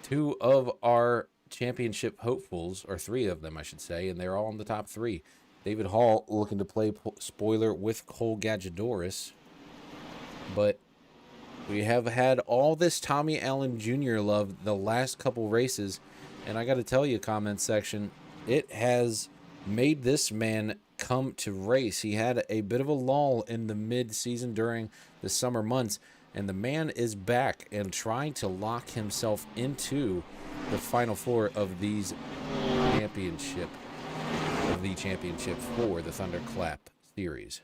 2 of our championship hopefuls, or 3 of them, I should say, and they're all in the top 3. David Hall looking to play spoiler with Cole Gadgedoris, but we have had all this Tommy Allen Jr. love the last couple races, and I got to tell you, comment section, it has made this man come to race. He had a bit of a lull in the mid-season during the summer months, and the man is back and trying to lock himself into the Final Four of these championship, for the Thunderclap series.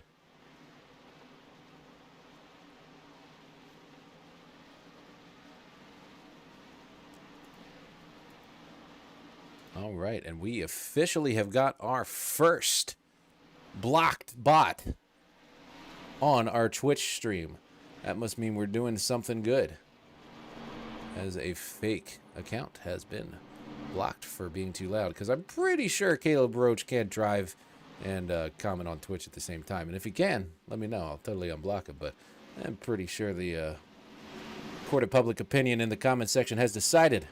All right, and we officially have got our first blocked bot on our Twitch stream. That must mean we're doing something good, as a fake account has been blocked for being too loud, because I'm pretty sure Caleb Roach can't drive and comment on Twitch at the same time. And if he can, let me know. I'll totally unblock him, but I'm pretty sure the court of public opinion in the comment section has decided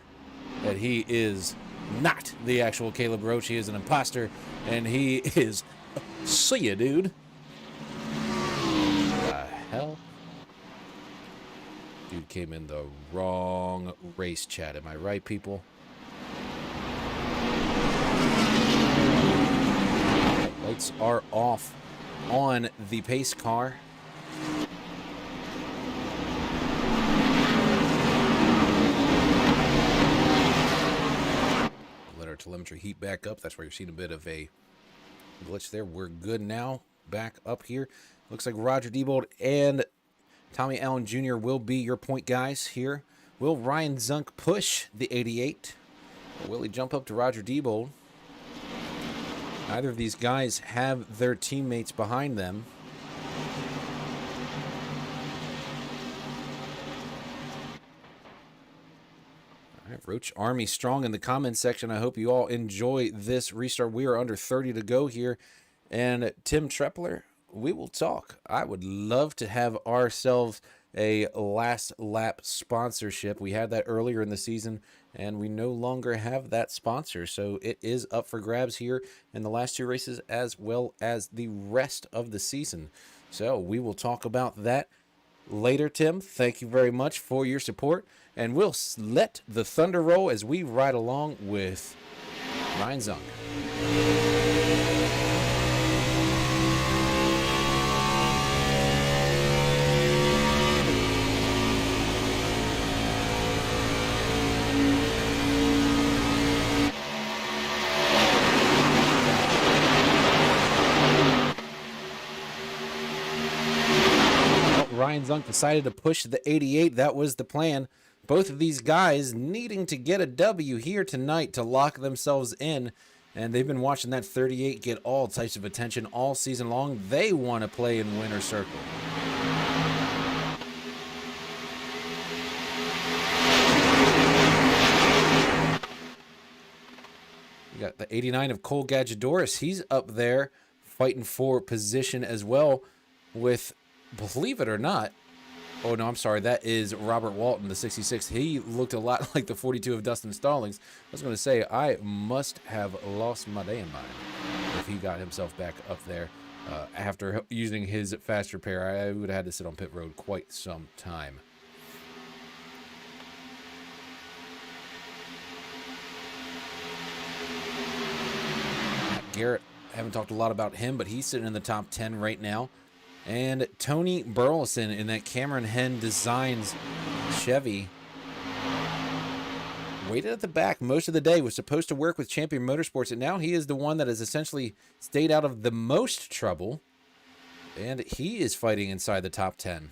that he is not the actual Caleb Roach. He is an imposter, and he is... See ya, dude. What the hell? Dude came in the wrong race chat. Am I right, people? Lights are off on the pace car. Let our telemetry heat back up. That's why you're seeing a bit of a glitch there. We're good now. Back up here. Looks like Roger Diebold and Tommy Allen Jr. will be your point guys here. Will Ryan Zunk push the 88? Or will he jump up to Roger Diebold? Neither of these guys have their teammates behind them. All right, Roach Army strong in the comments section. I hope you all enjoy this restart. We are under 30 to go here. And Tim Trepler, we will talk. I would love to have ourselves a last lap sponsorship. We had that earlier in the season, and we no longer have that sponsor. So it is up for grabs here in the last 2 races, as well as the rest of the season. So we will talk about that later, Tim. Thank you very much for your support, and we'll let the thunder roll as we ride along with Ryan Zunk. Ryan Zunk decided to push the 88. That was the plan. Both of these guys needing to get a W here tonight to lock themselves in. And they've been watching that 38 get all types of attention all season long. They want to play in winner's circle. We got the 89 of Cole Gadgedoris. He's up there fighting for position as well with... Believe it or not, oh no, I'm sorry, that is Robert Walton, the 66. He looked a lot like the 42 of Dustin Stallings. I was going to say, I must have lost my damn mind if he got himself back up there after using his fast repair. I would have had to sit on pit road quite some time. Matt Garrett, I haven't talked a lot about him, but he's sitting in the top 10 right now. And Tony Burleson in that Cameron Henn Designs Chevy waited at the back most of the day, was supposed to work with Champion Motorsports, and now he is the one that has essentially stayed out of the most trouble, and he is fighting inside the top 10.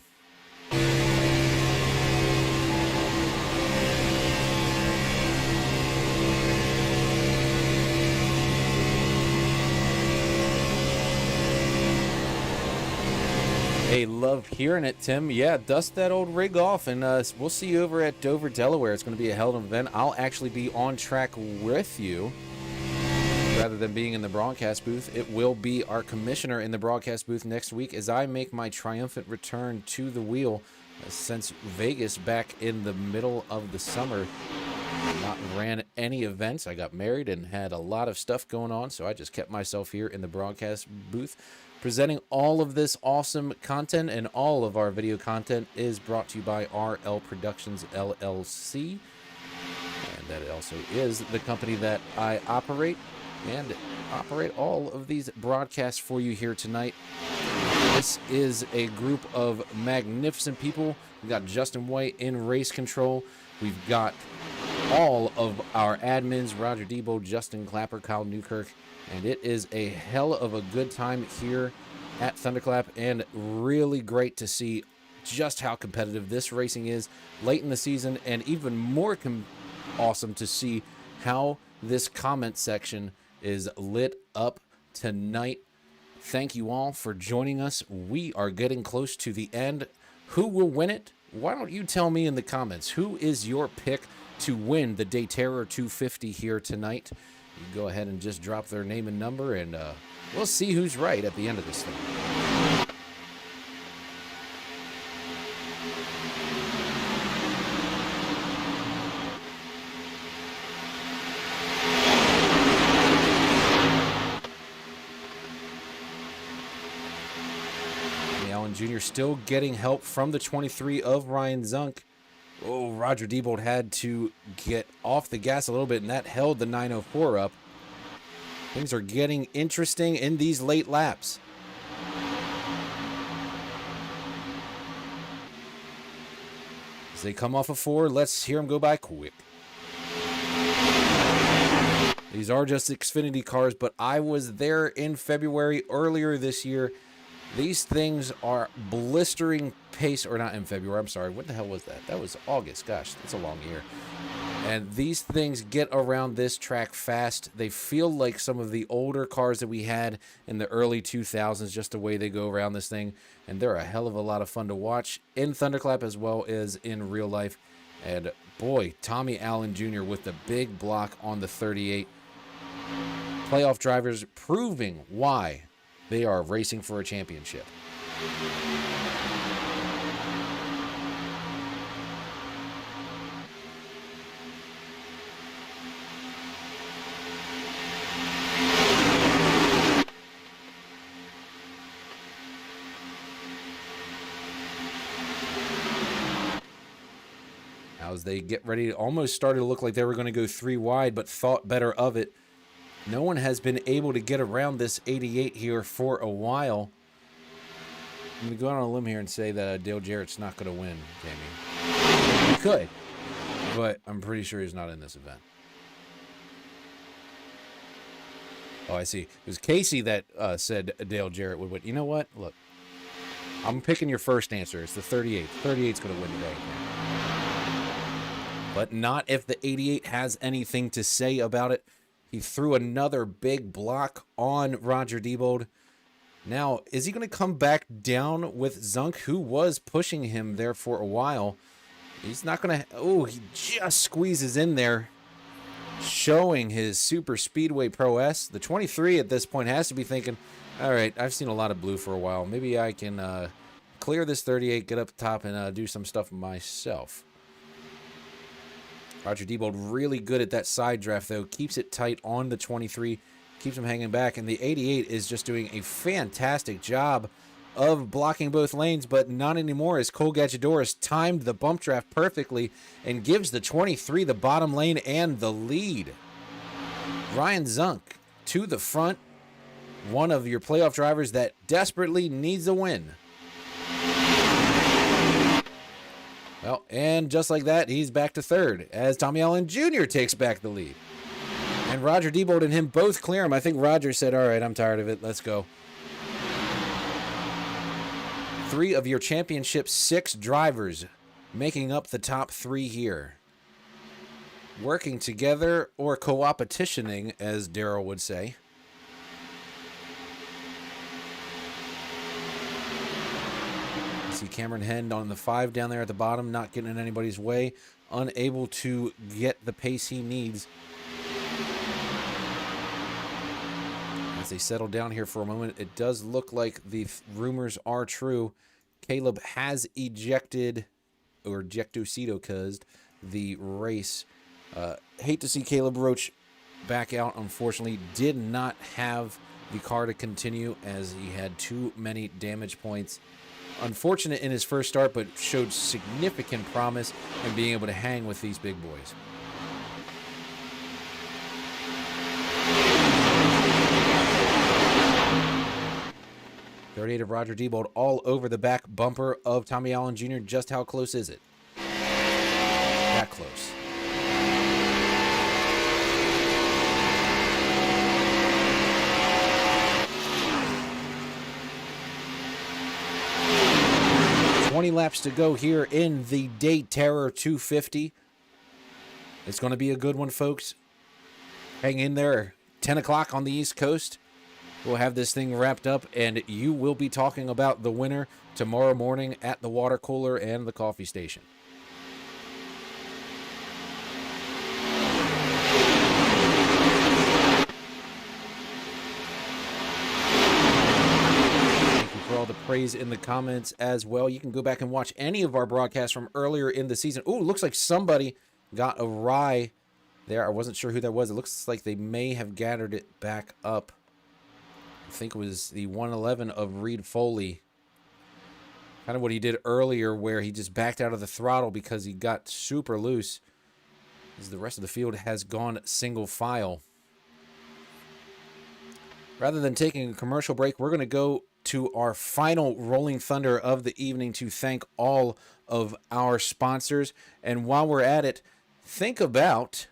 Hey, love hearing it, Tim. Yeah, dust that old rig off, and we'll see you over at Dover, Delaware. It's going to be a hell of an event. I'll actually be on track with you rather than being in the broadcast booth. It will be our commissioner in the broadcast booth next week as I make my triumphant return to the wheel since Vegas back in the middle of the summer. Not ran any events. I got married and had a lot of stuff going on, so I just kept myself here in the broadcast booth presenting all of this awesome content. And all of our video content is brought to you by RL Productions LLC, and that also is the company that I operate all of these broadcasts for you here tonight. This is a group of magnificent people. We've got Justin White in race control. We've got all of our admins, Roger Debo, Justin Clapper, Kyle Newkirk, and it is a hell of a good time here at Thunderclap, and really great to see just how competitive this racing is late in the season, and even more awesome to see how this comment section is lit up tonight. Thank you all for joining us. We are getting close to the end. Who will win it? Why don't you tell me in the comments, who is your pick to win the DayTERROR 250 here tonight? You can go ahead and just drop their name and number, and we'll see who's right at the end of this thing. Allen Jr. still getting help from the 23 of Ryan Zunk. Oh, Roger Diebold had to get off the gas a little bit, and that held the 904 up. Things are getting interesting in these late laps. As they come off of 4, let's hear them go by quick. These are just Xfinity cars, but I was there in February earlier this year. These things are blistering pace, or not in February, I'm sorry. What the hell was that? That was August. Gosh, that's a long year. And these things get around this track fast. They feel like some of the older cars that we had in the early 2000s, just the way they go around this thing. And they're a hell of a lot of fun to watch in Thunderclap as well as in real life. And boy, Tommy Allen Jr. with the big block on the 38. Playoff drivers proving why they are racing for a championship. As they get ready, almost started to look like they were going to go 3 wide, but thought better of it. No one has been able to get around this 88 here for a while. I'm going to go out on a limb here and say that Dale Jarrett's not going to win, Jamie. He could, but I'm pretty sure he's not in this event. Oh, I see. It was Casey that said Dale Jarrett would win. You know what? Look, I'm picking your first answer. It's the 38. 38's going to win today. But not if the 88 has anything to say about it. He threw another big block on Roger Diebold. Now, is he going to come back down with Zunk, who was pushing him there for a while? He's not going to... Oh, he just squeezes in there, showing his super Speedway prowess. The 23 at this point has to be thinking, all right, I've seen a lot of blue for a while. Maybe I can clear this 38, get up top, and do some stuff myself. Roger Diebold really good at that side draft, though. Keeps it tight on the 23, keeps him hanging back. And the 88 is just doing a fantastic job of blocking both lanes, but not anymore as Cole Gadgedoris timed the bump draft perfectly and gives the 23 the bottom lane and the lead. Ryan Zunk to the front, one of your playoff drivers that desperately needs a win. Well, and just like that, he's back to third as Tommy Allen Jr. takes back the lead. And Roger Diebold and him both clear him. I think Roger said, all right, I'm tired of it. Let's go. 3 of your championship 6 drivers making up the top 3 here. Working together or co-opetitioning, as Daryl would say. See Cameron Henn on the 5 down there at the bottom, not getting in anybody's way, unable to get the pace he needs. As they settle down here for a moment, it does look like the rumors are true. Caleb has ejected, or ejectocito-cuzzed, the race. Hate to see Caleb Roach back out, unfortunately. Did not have the car to continue as he had too many damage points. Unfortunate in his first start, but showed significant promise in being able to hang with these big boys. .38 of Roger Diebold all over the back bumper of Tommy Allen Jr. Just how close is it? That close. Laps to go here in the DayTERROR 250. It's going to be a good one, folks. Hang in there. 10 o'clock on the East Coast. We'll have this thing wrapped up, and you will be talking about the winner tomorrow morning at the water cooler and the coffee station. For all the praise in the comments as well. You can go back and watch any of our broadcasts from earlier in the season. Ooh, looks like somebody got a rye there. I wasn't sure who that was. It looks like they may have gathered it back up. I think it was the 111 of Reed Foley. Kind of what he did earlier, where he just backed out of the throttle because he got super loose, as the rest of the field has gone single file. Rather than taking a commercial break, we're going to go to our final Rolling Thunder of the evening to thank all of our sponsors. And while we're at it, think about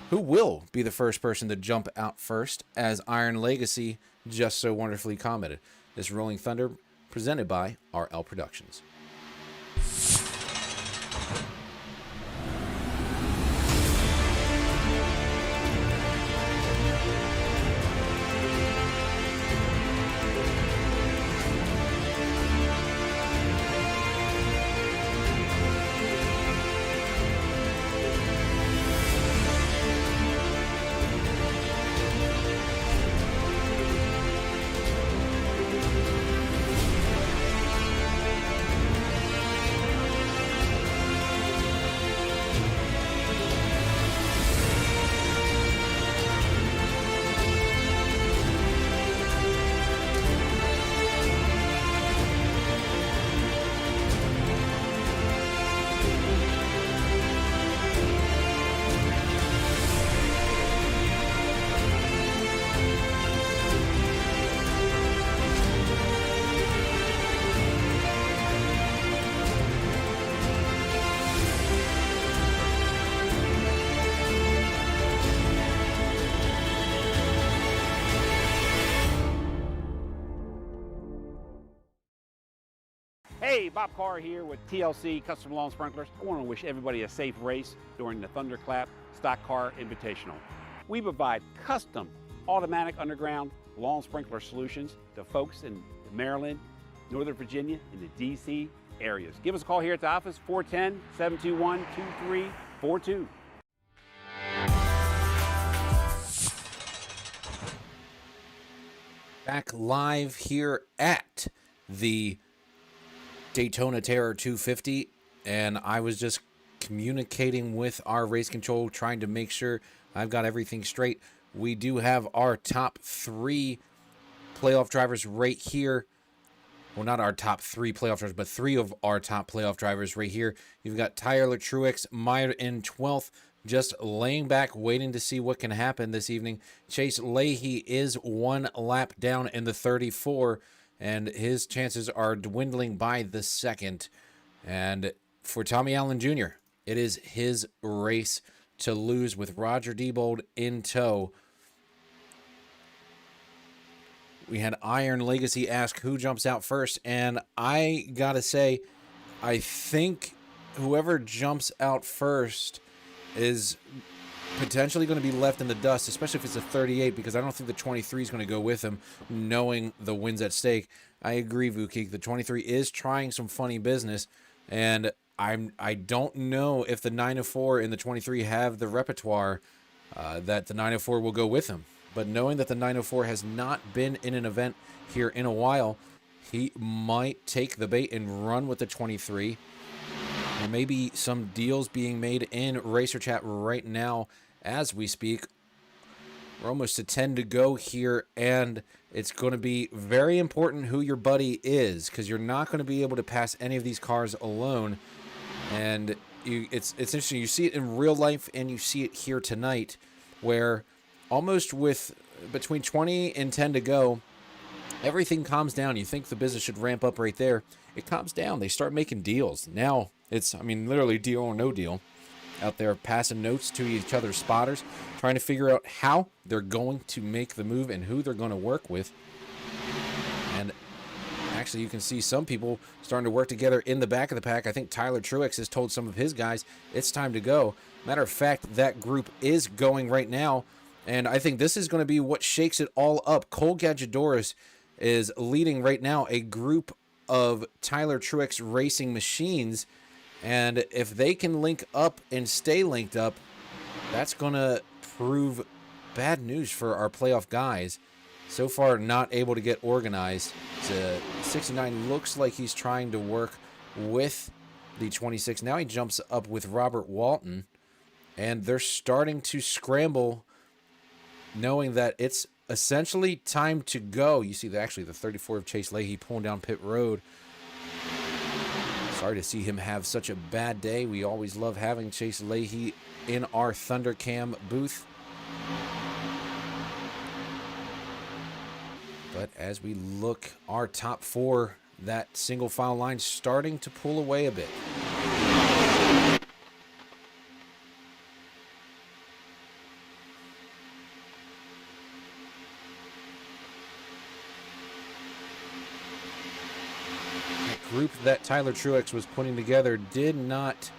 who will be the first person to jump out first, as Iron Legacy just so wonderfully commented. This Rolling Thunder presented by RL Productions. Hey, Bob Carr here with TLC Custom Lawn Sprinklers. I want to wish everybody a safe race during the Thunderclap Stock Car Invitational. We provide custom automatic underground lawn sprinkler solutions to folks in Maryland, Northern Virginia, and the DC areas. Give us a call here at the office, 410-721-2342. Back live here at the Daytona Terror 250, and I was just communicating with our race control, trying to make sure I've got everything straight. We do have our top 3 playoff drivers right here. Well, not our top 3 playoff drivers, but 3 of our top playoff drivers right here. You've got Tyler Truex, Meyer in 12th, just laying back, waiting to see what can happen this evening. Chase Leahy is 1 lap down in the 34, and his chances are dwindling by the second. And for Tommy Allen Jr., it is his race to lose with Roger Diebold in tow. We had Iron Legacy ask who jumps out first, and I gotta say, I think whoever jumps out first is potentially going to be left in the dust, especially if it's a 38, because I don't think the 23 is going to go with him, knowing the wins at stake. I agree, Vukik. The 23 is trying some funny business, and I don't know if the 904 and the 23 have the repertoire that the 904 will go with him. But knowing that the 904 has not been in an event here in a while, he might take the bait and run with the 23. There may be some deals being made in Racer Chat right now as we speak. We're almost to 10 to go here, and it's going to be very important who your buddy is, because you're not going to be able to pass any of these cars alone. And it's interesting. You see it in real life, and you see it here tonight, where almost with between 20 and 10 to go, everything calms down. You think the business should ramp up right there. It calms down. They start making deals. Now it's, I mean, literally deal or no deal. Out there passing notes to each other's spotters, trying to figure out how they're going to make the move and who they're going to work with. And actually, you can see some people starting to work together in the back of the pack. I think Tyler Truex has told some of his guys it's time to go. Matter of fact, that group is going right now. And I think this is going to be what shakes it all up. Cole Gadjadoris is leading right now a group of Tyler Truex racing machines. And if they can link up and stay linked up, that's going to prove bad news for our playoff guys. So far, not able to get organized. 69 looks like he's trying to work with the 26. Now he jumps up with Robert Walton, and they're starting to scramble, knowing that it's essentially time to go. You see actually the 34 of Chase Leahy pulling down pit road. Sorry to see him have such a bad day. We always love having Chase Leahy in our Thundercam booth. But as we look, our top four, that single file line starting to pull away a bit. Group that Tyler Truex was putting together did not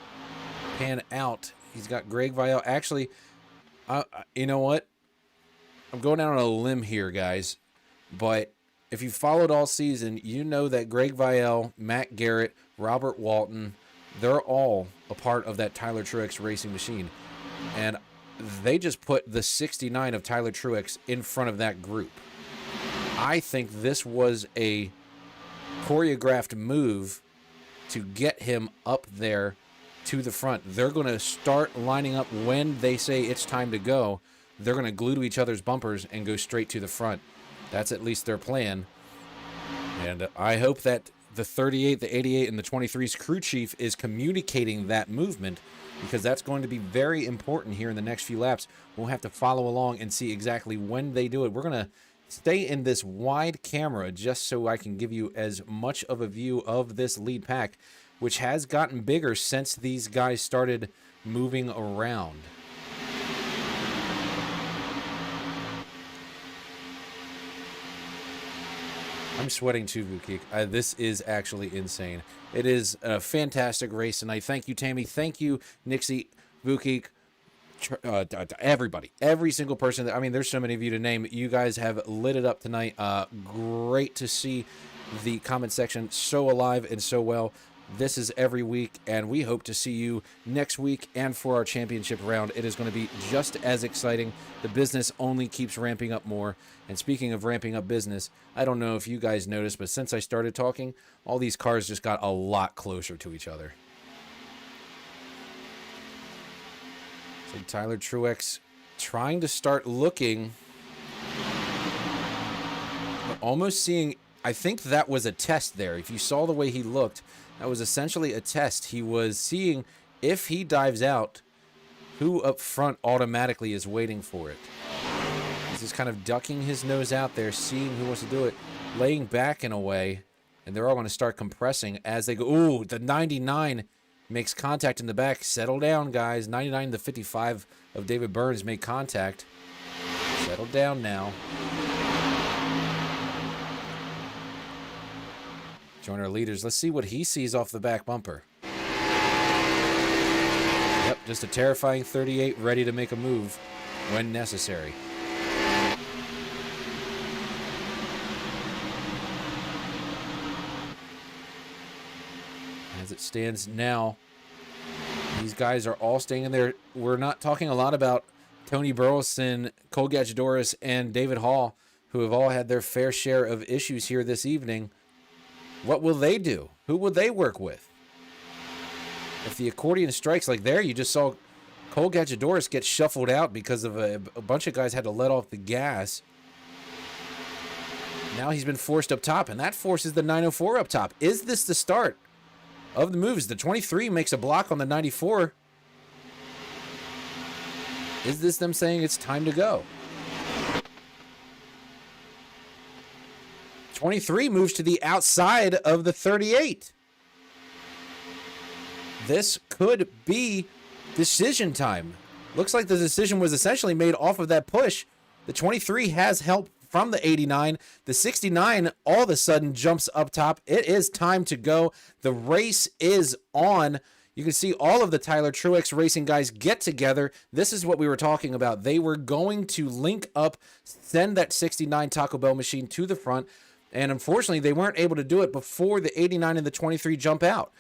pan out. He's got Greg Vial. Actually, you know what? I'm going out on a limb here, guys. But if you followed all season, you know that Greg Vial, Matt Garrett, Robert Walton, they're all a part of that Tyler Truex racing machine. And they just put the 69 of Tyler Truex in front of that group. I think this was a choreographed move to get him up there to the front. They're going to start lining up when they say it's time to go. They're going to glue to each other's bumpers and go straight to the front. That's at least their plan. And I hope that the 38, the 88, and the 23's crew chief is communicating that movement, because that's going to be very important here in the next few laps. We'll have to follow along and see exactly when they do it. We're going to stay in this wide camera just so I can give you as much of a view of this lead pack, which has gotten bigger since these guys started moving around. I'm sweating too, Vukik. This is actually insane. It is a fantastic race tonight. Thank you, Tammy. Thank you, Nixie, Vukik. Everybody, every single person that, I mean, there's so many of you to name. You guys have lit it up tonight. Great to see the comment section so alive and so well. This is every week, and we hope to see you next week and for our championship round. It is going to be just as exciting. The business only keeps ramping up more. And speaking of ramping up business, I don't know if you guys noticed, but since I started talking, all these cars just got a lot closer to each other. So Tyler Truex trying to start looking, almost seeing, I think that was a test there. If you saw the way he looked, that was essentially a test. He was seeing if he dives out, who up front automatically is waiting for it. He's just kind of ducking his nose out there, seeing who wants to do it, laying back in a way, and they're all going to start compressing as they go. Ooh, the 99 makes contact in the back. Settle down, guys. 99 to 55 of David Burns make contact. Settle down now. Join our leaders. Let's see what he sees off the back bumper. Yep, Just a terrifying 38 ready to make a move when necessary. As it stands now, these guys are all staying in there. We're not talking a lot about Tony Burleson, Cole Gachadouris, and David Hall, who have all had their fair share of issues here this evening. What will they do? Who will they work with? If the accordion strikes like there, you just saw Cole Gachadouris get shuffled out because of a bunch of guys had to let off the gas. Now he's been forced up top, and that forces the 904 up top. Is this the start of the moves? The 23 makes a block on the 94. Is this them saying it's time to go? 23 moves to the outside of the 38. This could be decision time. Looks like the decision was essentially made off of that push. The 23 has help from the 89. The 69 all of a sudden jumps up top. It is time to go. The race is on. You can see all of the Tyler Truex Racing guys get together. This is what we were talking about. They were going to link up, send that 69 Taco Bell machine to the front, and unfortunately they weren't able to do it before the 89 and the 23 jump out.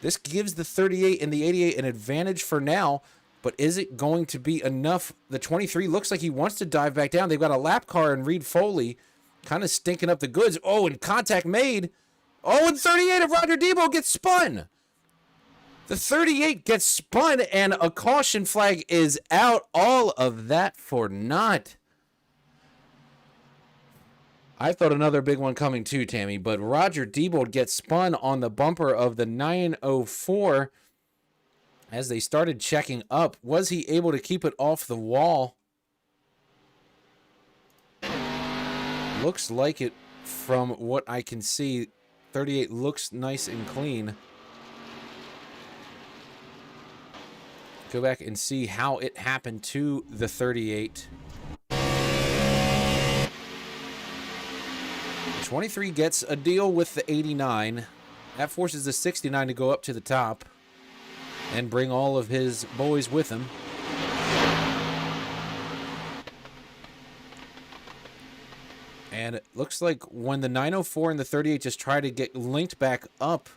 This gives the 38 and the 88 an advantage for now, but is it going to be enough? The 23 looks like he wants to dive back down. They've got a lap car and Reed Foley kind of stinking up the goods. Oh, and contact made. Oh, and 38 of Roger Debo gets spun. The 38 gets spun, and a caution flag is out. All of that for naught. I thought another big one coming too, Tammy, but Roger Debo gets spun on the bumper of the 904 as they started checking up. Was he able to keep it off the wall? Looks like it from what I can see. 38 looks nice and clean. Go back and see how it happened to the 38. 23 gets a deal with the 89. That forces the 69 to go up to the top and bring all of his boys with him. And it looks like when the 904 and the 38 just try to get linked back up,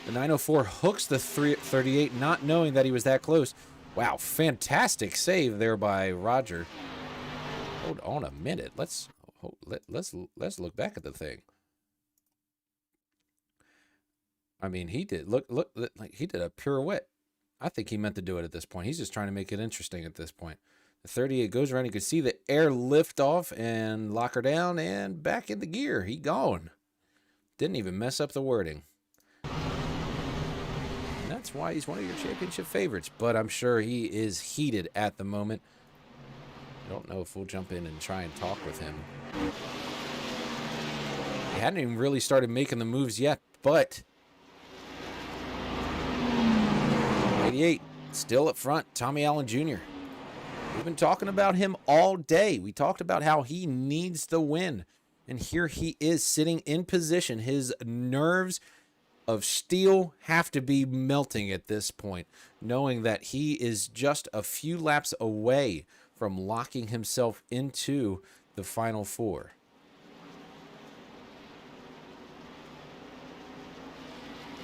the 904 hooks the 38, not knowing that he was that close. Wow, fantastic save there by Roger. Hold on a minute. Let's look back at the thing. I mean, he did look like he did a pirouette. I think he meant to do it at this point. He's just trying to make it interesting at this point. The 38 goes around. You can see the air lift off and lock her down and back in the gear. He gone. Didn't even mess up the wording. And that's why he's one of your championship favorites. But I'm sure he is heated at the moment. I don't know if we'll jump in and try and talk with him. He hadn't even really started making the moves yet, but 88 still up front. Tommy Allen Jr. We've been talking about him all day. We talked about how he needs the win, and here he is sitting in position. His nerves of steel have to be melting at this point, knowing that he is just a few laps away from locking himself into the Final Four.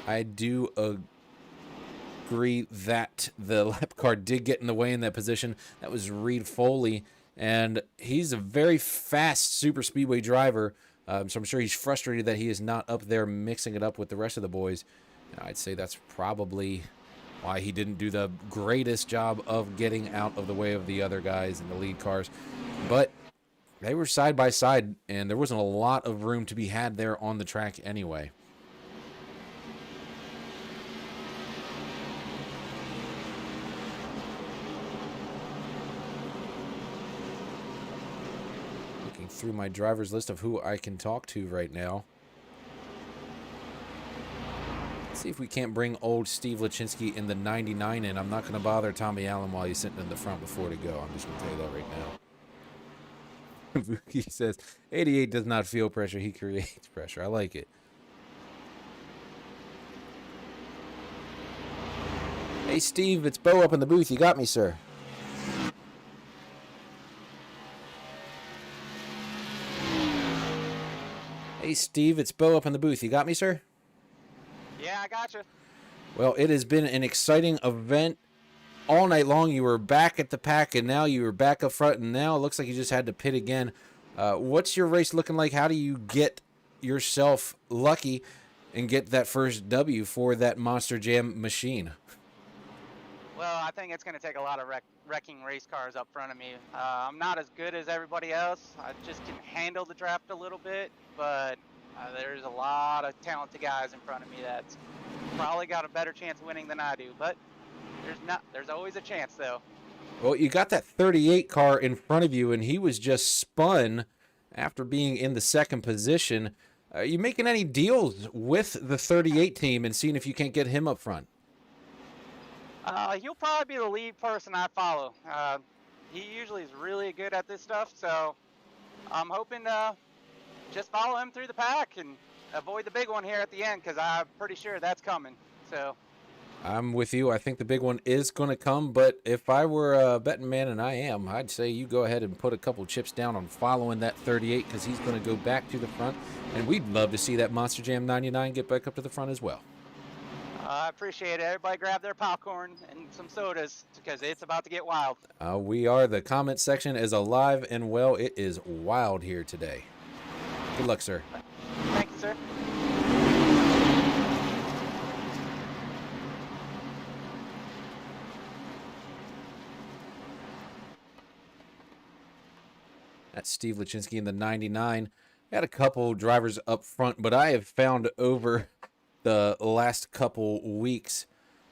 I do agree that the lap car did get in the way in that position. That was Reed Foley, and he's a very fast super speedway driver, so I'm sure he's frustrated that he is not up there mixing it up with the rest of the boys. And I'd say that's probably why he didn't do the greatest job of getting out of the way of the other guys in the lead cars. But they were side by side, and there wasn't a lot of room to be had there on the track anyway. Looking through my driver's list of who I can talk to right now. See if we can't bring old Steve Lachinsky in the 99 in. I'm not going to bother Tommy Allen while he's sitting in the front before to go. I'm just going to tell you that right now. He says, 88 does not feel pressure. He creates pressure. I like it. Hey, Steve, it's Bo up in the booth. You got me, sir. Hey, Steve, it's Bo up in the booth. You got me, sir? Yeah, I got you. Well, it has been an exciting event all night long. You were back at the pack, and now you were back up front, and now it looks like you just had to pit again. What's your race looking like? How do you get yourself lucky and get that first W for that Monster Jam machine? Well, I think it's going to take a lot of wrecking race cars up front of me. I'm not as good as everybody else. I just can handle the draft a little bit, but there's a lot of talented guys in front of me that's probably got a better chance of winning than I do. But there's always a chance, though. Well, you got that 38 car in front of you, and he was just spun after being in the second position. Are you making any deals with the 38 team and seeing if you can't get him up front? He'll probably be the lead person I follow. He usually is really good at this stuff, so I'm hoping to just follow him through the pack and avoid the big one here at the end, because I'm pretty sure that's coming. So I'm with you. I think the big one is going to come, but if I were a betting man, and I am, I'd say you go ahead and put a couple chips down on following that 38, because he's going to go back to the front, and we'd love to see that Monster Jam 99 get back up to the front as well. I appreciate it. Everybody grab their popcorn and some sodas, because it's about to get wild. We are. The comment section is alive and well. It is wild here today. Good luck, sir. Thank you, sir. That's Steve Lachinsky in the 99. I had a couple drivers up front, but I have found over the last couple weeks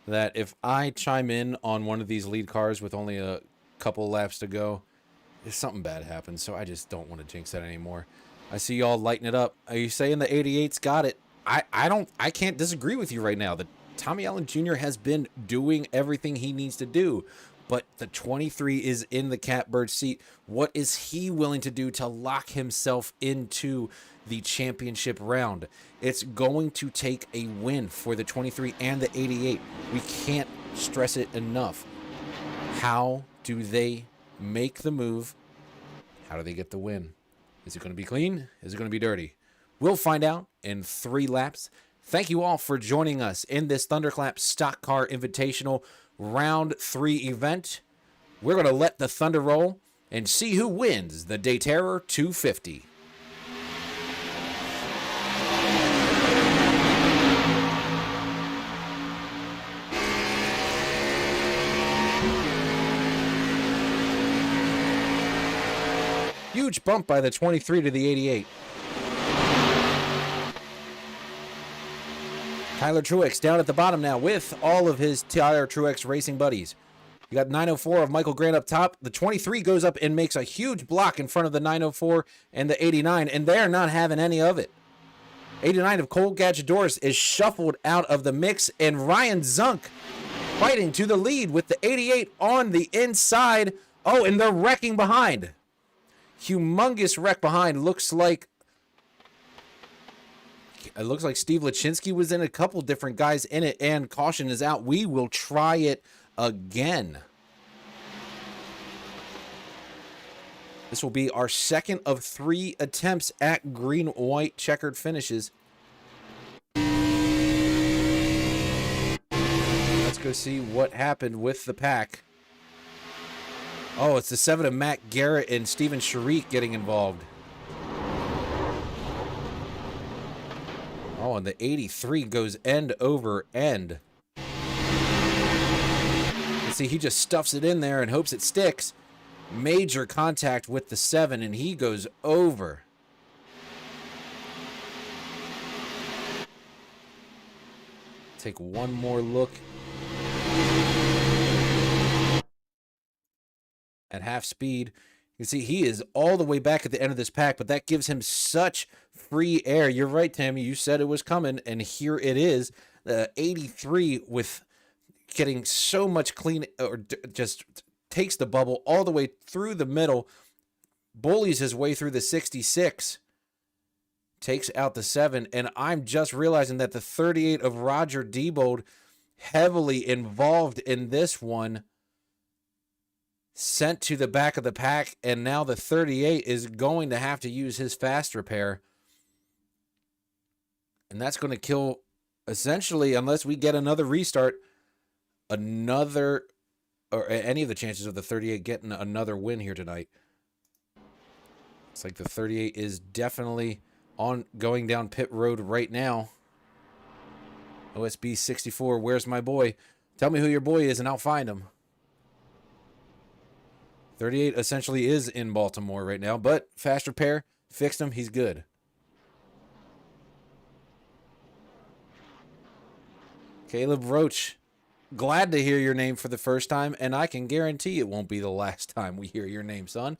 that if I chime in on one of these lead cars with only a couple laps to go, if something bad happens, so I just don't want to jinx that anymore. I see y'all lighting it up. Are you saying the 88's got it? I can't disagree with you right now. The Tommy Allen Jr. has been doing everything he needs to do, but the 23 is in the catbird seat. What is he willing to do to lock himself into the championship round? It's going to take a win for the 23 and the 88. We can't stress it enough. How do they make the move? How do they get the win? Is it going to be clean? Is it going to be dirty? We'll find out in 3 laps. Thank you all for joining us in this Thunderclap Stock Car Invitational Round 3 event. We're going to let the thunder roll and see who wins the DayTERROR 250. Huge bump by the 23 to the 88. Tyler Truex down at the bottom now with all of his Tyler Truex racing buddies. You got 904 of Michael Grant up top. The 23 goes up and makes a huge block in front of the 904 and the 89, and they're not having any of it. 89 of Cole Gadgedoris is shuffled out of the mix, and Ryan Zunk fighting to the lead with the 88 on the inside. Oh, and they're wrecking behind. Humongous wreck behind. It looks like Steve Lachinsky was in, a couple different guys in it, and caution is out. We will try it again. This will be our second of 3 attempts at green-white checkered finishes. Let's go see what happened with the pack. Oh, it's the 7 of Matt Garrett and Steven Sharik getting involved. Oh, and the 83 goes end over end. You see, he just stuffs it in there and hopes it sticks. Major contact with the 7, and he goes over. Take one more look at half speed. You see, he is all the way back at the end of this pack, but that gives him such free air. You're right, Tammy. You said it was coming, and here it is. The 83 with getting so much clean, or just takes the bubble all the way through the middle, bullies his way through the 66, takes out the 7, and I'm just realizing that the 38 of Roger Diebold heavily involved in this one. Sent to the back of the pack, and now the 38 is going to have to use his fast repair. And that's going to kill, essentially, unless we get another restart, or any of the chances of the 38 getting another win here tonight. It's like the 38 is definitely going down pit road right now. OSB 64, where's my boy? Tell me who your boy is and I'll find him. 38 essentially is in Baltimore right now, but fast repair, fixed him, he's good. Caleb Roach, glad to hear your name for the first time, and I can guarantee it won't be the last time we hear your name, son.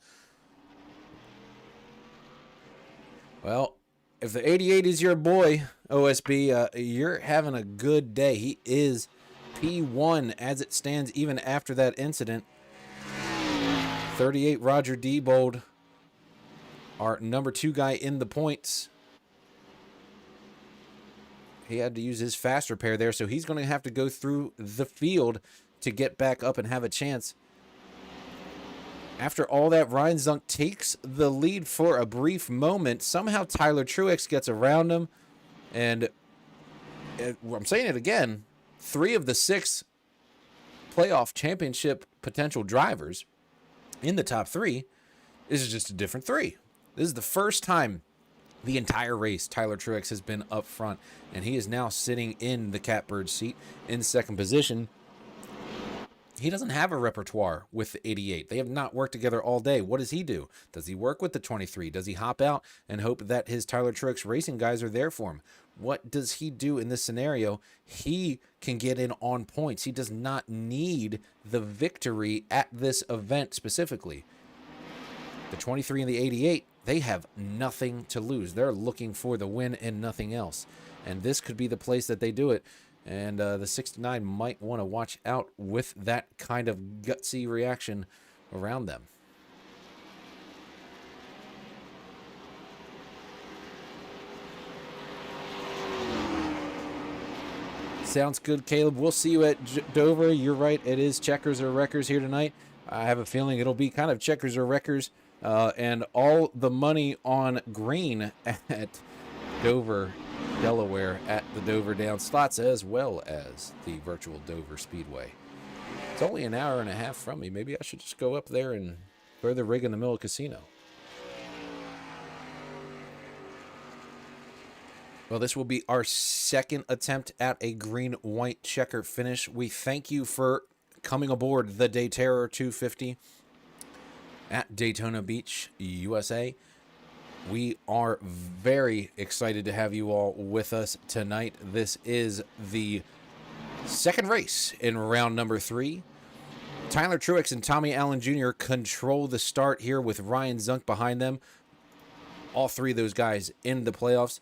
Well, if the 88 is your boy, OSB, you're having a good day. He is P1 as it stands even after that incident. 38 Roger Diebold, our number 2 guy in the points. He had to use his fast repair there, so he's going to have to go through the field to get back up and have a chance. After all that, Ryan Zunk takes the lead for a brief moment. Somehow Tyler Truex gets around him. And I'm saying it again, 3 of the 6 playoff championship potential drivers in the top 3. This is just a different 3. This is the first time the entire race Tyler Truex has been up front, and he is now sitting in the catbird seat in second position. He doesn't have a repertoire with the 88. They have not worked together all day. What does he do? Does he work with the 23? Does he hop out and hope that his Tyler Truex racing guys are there for him? What does he do in this scenario? He can get in on points. He does not need the victory at this event specifically. The 23 and the 88, they have nothing to lose. They're looking for the win and nothing else. And this could be the place that they do it. And the 69 might want to watch out with that kind of gutsy reaction around them. Sounds good, Caleb. We'll see you at Dover. You're right. It is checkers or wreckers here tonight. I have a feeling it'll be kind of checkers or wreckers. And all the money on green at Dover, Delaware, at the Dover Down slots, as well as the virtual Dover Speedway. It's only an hour and a half from me. Maybe I should just go up there and throw the rig in the middle of the casino. Well, this will be our second attempt at a green-white checker finish. We thank you for coming aboard the DayTERROR 250 at Daytona Beach, USA. We are very excited to have you all with us tonight. This is the second race in round number 3. Tyler Truex and Tommy Allen Jr. control the start here with Ryan Zunk behind them. All 3 of those guys in the playoffs.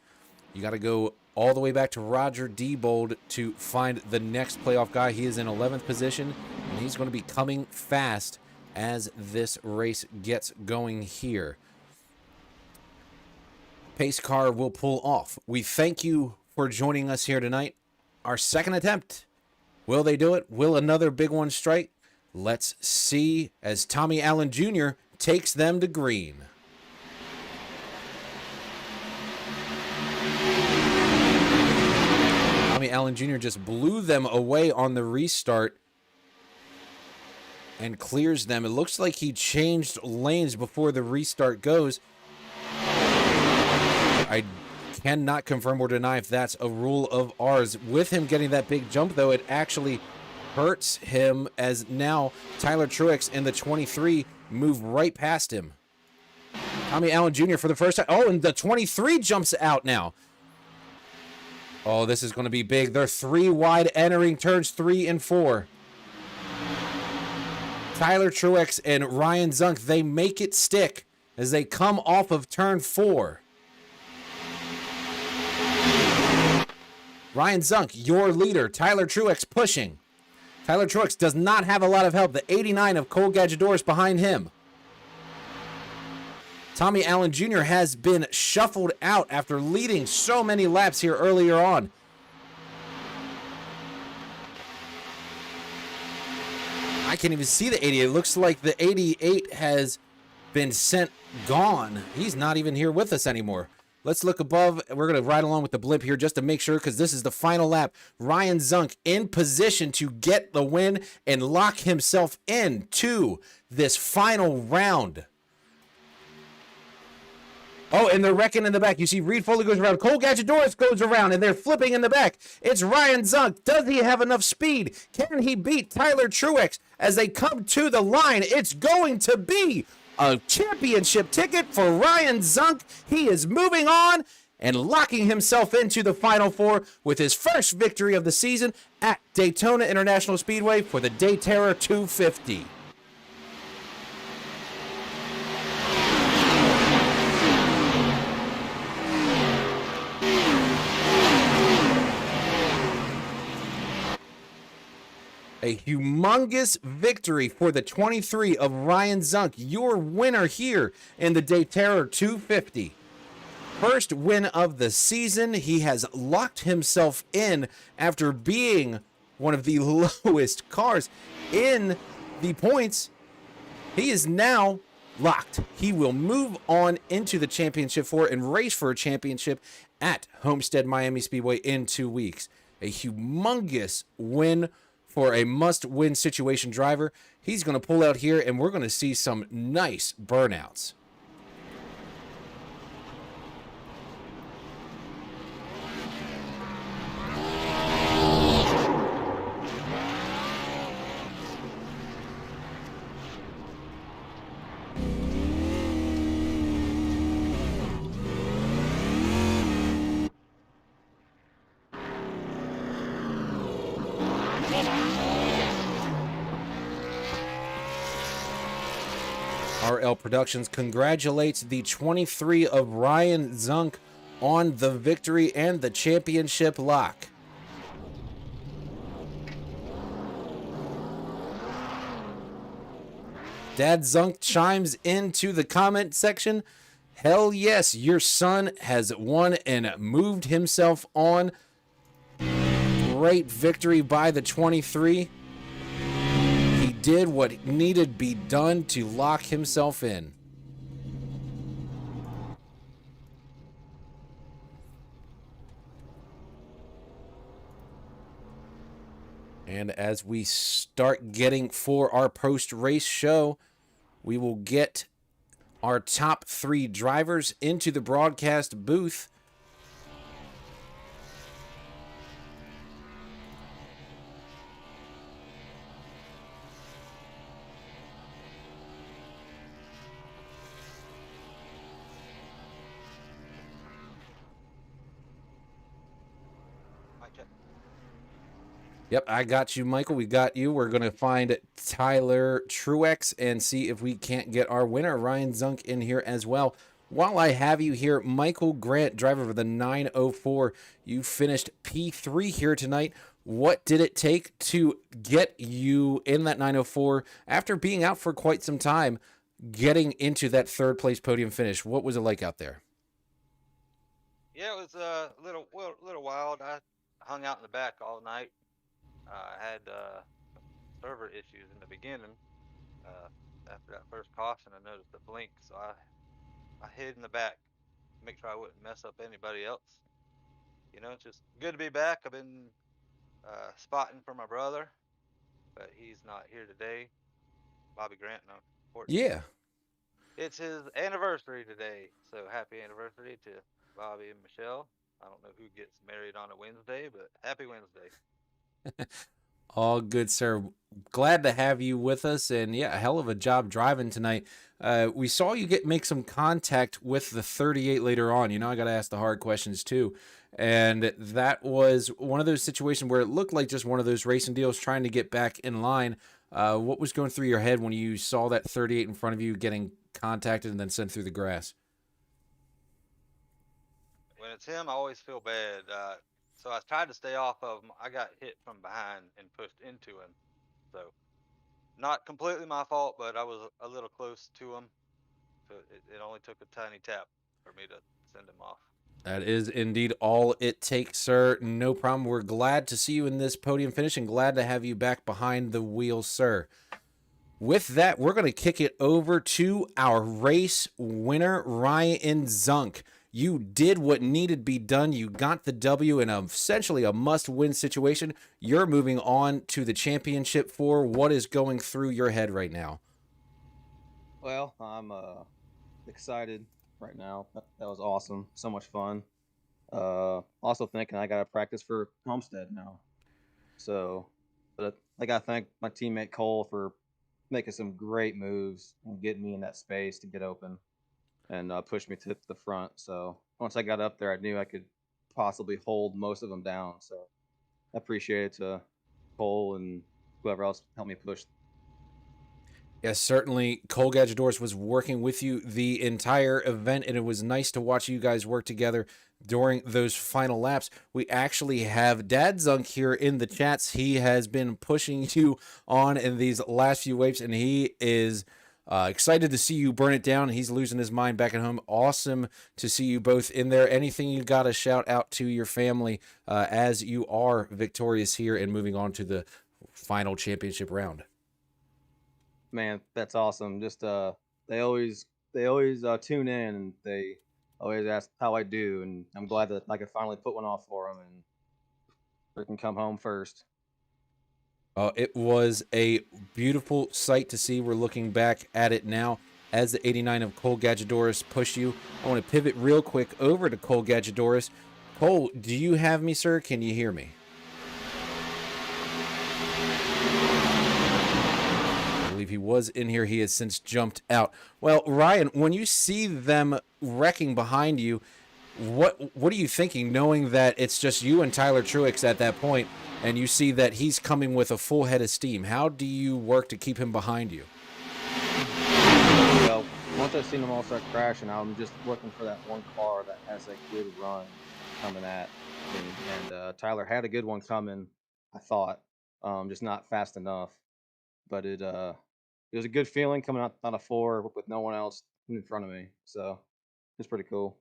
You got to go all the way back to Roger Diebold to find the next playoff guy. He is in 11th position, and he's going to be coming fast as this race gets going here. Pace car will pull off. We thank you for joining us here tonight. Our second attempt. Will they do it? Will another big one strike? Let's see as Tommy Allen Jr. takes them to green. Tommy Allen Jr. just blew them away on the restart and clears them. It looks like he changed lanes before the restart goes. I cannot confirm or deny if that's a rule of ours. With him getting that big jump, though, it actually hurts him as now Tyler Truex and the 23 move right past him. Tommy Allen Jr. for the first time. Oh, and the 23 jumps out now. Oh, this is going to be big. They're 3 wide entering turns 3 and 4. Tyler Truex and Ryan Zunk, they make it stick as they come off of turn 4. Ryan Zunk, your leader. Tyler Truex pushing. Tyler Truex does not have a lot of help. The 89 of Cole Gadjador behind him. Tommy Allen Jr. has been shuffled out after leading so many laps here earlier on. can't even see the 88. It looks like the 88 has been gone. He's not even here with us anymore. Let's look above. We're going to ride along with the blimp here just to make sure, because this is the final lap. Ryan Zunk in position to get the win and lock himself into this final round. Oh, and they're wrecking in the back. You see Reed Foley goes around. Cole Gadget-Doris goes around, and they're flipping in the back. It's Ryan Zunk. Does he have enough speed? Can he beat Tyler Truex as they come to the line? It's going to be a championship ticket for Ryan Zunk. He is moving on and locking himself into the Final Four with his first victory of the season at Daytona International Speedway for the DayTERROR 250. A humongous victory for the 23 of Ryan Zunk, your winner here in the DayTERROR 250. First win of the season. He has locked himself in after being one of the lowest cars in the points. He is now locked. He will move on into the championship four and race for a championship at Homestead Miami Speedway in 2 weeks. A humongous win for a must-win situation driver. He's going to pull out here, and we're going to see some nice burnouts. RL Productions congratulates the 23 of Ryan Zunk on the victory and the championship lock. Dad Zunk chimes into the comment section. Hell yes, your son has won and moved himself on. Great victory by the 23. He did what needed to be done to lock himself in. And as we start getting for our post-race show, we will get our top 3 drivers into the broadcast booth. Yep, I got you, Michael. We got you. We're going to find Tyler Truex and see if we can't get our winner, Ryan Zunk, in here as well. While I have you here, Michael Grant, driver of the 904, you finished P3 here tonight. What did it take to get you in that 904 after being out for quite some time, getting into that third place podium finish? What was it like out there? Yeah, it was a little wild. I hung out in the back all night. I had server issues in the beginning. After that first caution, I noticed the blink, so I hid in the back, make sure I wouldn't mess up anybody else. You know, it's just good to be back. I've been spotting for my brother, but he's not here today. Bobby Grant, no. Yeah. It's his anniversary today, so happy anniversary to Bobby and Michelle. I don't know who gets married on a Wednesday, but happy Wednesday. All good, sir. Glad to have you with us, and yeah, a hell of a job driving tonight. We saw you make some contact with the 38 later on. You know, I got to ask the hard questions too, and that was one of those situations where it looked like just one of those racing deals trying to get back in line. What was going through your head when you saw that 38 in front of you getting contacted and then sent through the grass? When it's him, I always feel bad. So I tried to stay off of him. I got hit from behind and pushed into him. So not completely my fault, but I was a little close to him. So it only took a tiny tap for me to send him off. That is indeed all it takes, sir. No problem. We're glad to see you in this podium finish and glad to have you back behind the wheel, sir. With that, we're going to kick it over to our race winner, Ryan Zunk. You did what needed to be done. You got the W in essentially a must-win situation. You're moving on to the championship for what is going through your head right now. Well, I'm excited right now. That was awesome. So much fun. Also thinking I got to practice for Homestead now. So, but I got to thank my teammate Cole for making some great moves and getting me in that space to get open and push me to the front. So once I got up there, I knew I could possibly hold most of them down. So I appreciate it to Cole and whoever else helped me push. Yes, certainly. Cole Gadjadores was working with you the entire event, and it was nice to watch you guys work together during those final laps. We actually have Dad Zunk here in the chats. He has been pushing you on in these last few waves, and he is excited to see you burn it down. He's losing his mind back at home. Awesome to see you both in there. Anything you got to shout out to your family as you are victorious here and moving on to the final championship round? Man, that's awesome. Just they always tune in and they always ask how I do, and I'm glad that I could finally put one off for them and freaking come home first. It was a beautiful sight to see. We're looking back at it now as the 89 of Cole Gadjadores push you. I want to pivot real quick over to Cole Gadjadores. Cole, do you have me, sir? Can you hear me? He was in here. He has since jumped out. Well, Ryan, when you see them wrecking behind you, what are you thinking, knowing that it's just you and Tyler Truex at that point, and you see that he's coming with a full head of steam? How do you work to keep him behind you? Well, once I've seen them all start crashing, I'm just looking for that one car that has a good run coming at me. And Tyler had a good one coming, I thought, just not fast enough. But it was a good feeling coming out on a 4 with no one else in front of me. So it's pretty cool.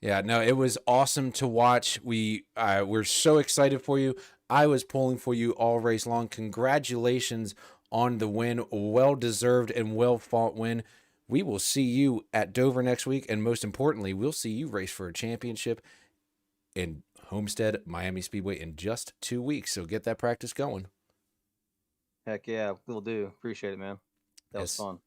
Yeah, no, it was awesome to watch. We're so excited for you. I was pulling for you all race long. Congratulations on the win. Well-deserved and well-fought win. We will see you at Dover next week, and most importantly, we'll see you race for a championship in Homestead, Miami Speedway in just 2 weeks. So get that practice going. Heck yeah, we'll do. Appreciate it, man. That was fun.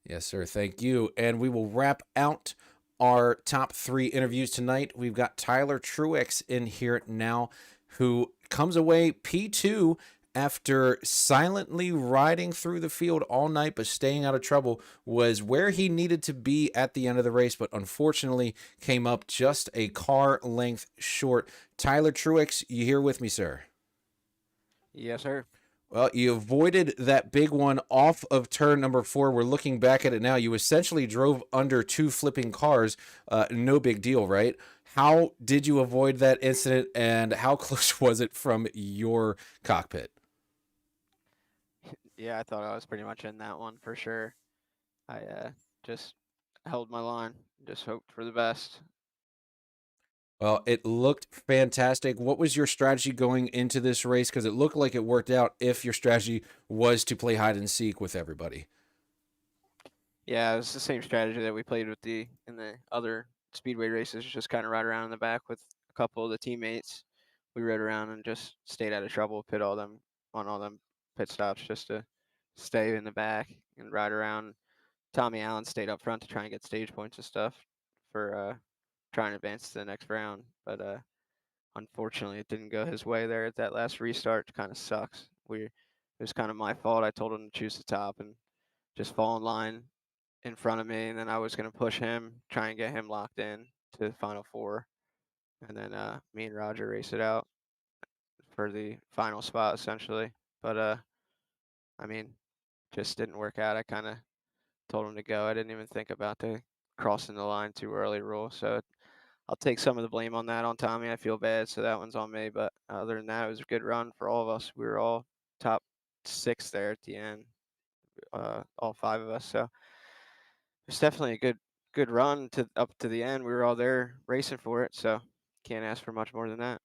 Yes, sir. Thank you. And we will wrap out our top 3 interviews tonight. We've got Tyler Truex in here now, who comes away P2 after silently riding through the field all night but staying out of trouble. Was where he needed to be at the end of the race, but unfortunately came up just a car length short. Tyler Truex, you here with me, sir? Yes, sir. Well, you avoided that big one off of turn number 4. We're looking back at it now. You essentially drove under 2 flipping cars. No big deal, right? How did you avoid that incident, and how close was it from your cockpit? Yeah, I thought I was pretty much in that one for sure. I just held my line, just hoped for the best. Well, it looked fantastic. What was your strategy going into this race? Because it looked like it worked out if your strategy was to play hide and seek with everybody. Yeah, it was the same strategy that we played with in the other Speedway races, just kind of ride around in the back with a couple of the teammates. We rode around and just stayed out of trouble, pit all them on all them pit stops just to stay in the back and ride around. Tommy Allen stayed up front to try and get stage points and stuff for trying to advance to the next round, but unfortunately it didn't go his way there at that last restart. It kind of sucks. It was kind of my fault. I told him to choose the top and just fall in line in front of me, and then I was going to push him, try and get him locked in to the final 4, and then me and Roger race it out for the final spot essentially. But I mean, just didn't work out. I kind of told him to go. I didn't even think about the crossing the line too early rule, so I'll take some of the blame on that on Tommy. I feel bad, so that one's on me. But other than that, it was a good run for all of us. We were all top 6 there at the end, all 5 of us. So it's definitely a good run up to the end. We were all there racing for it, so can't ask for much more than that.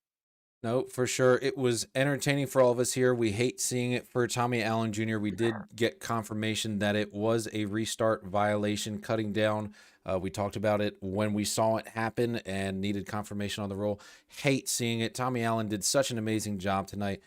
No, for sure. It was entertaining for all of us here. We hate seeing it for Tommy Allen Jr. We did get confirmation that it was a restart violation, cutting down. We talked about it when we saw it happen and needed confirmation on the roll. Hate seeing it. Tommy Allen did such an amazing job tonight,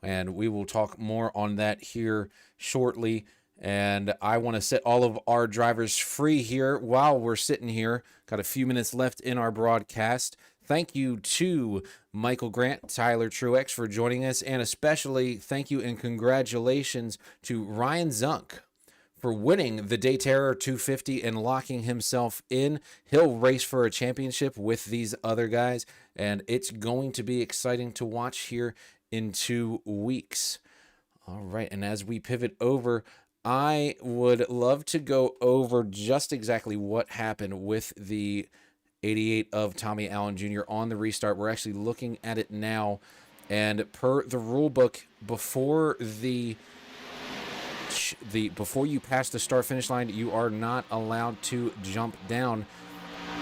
and we will talk more on that here shortly. And I want to set all of our drivers free here while we're sitting here. Got a few minutes left in our broadcast. Thank you to Michael Grant, Tyler Truex for joining us, and especially thank you and congratulations to Ryan Zunk for winning the DayTERROR 250 and locking himself in. He'll race for a championship with these other guys, and it's going to be exciting to watch here in 2 weeks. All right, and as we pivot over, I would love to go over just exactly what happened with the 88 of Tommy Allen Jr. on the restart. We're actually looking at it now, and per the rule book, before before you pass the start finish line, you are not allowed to jump down.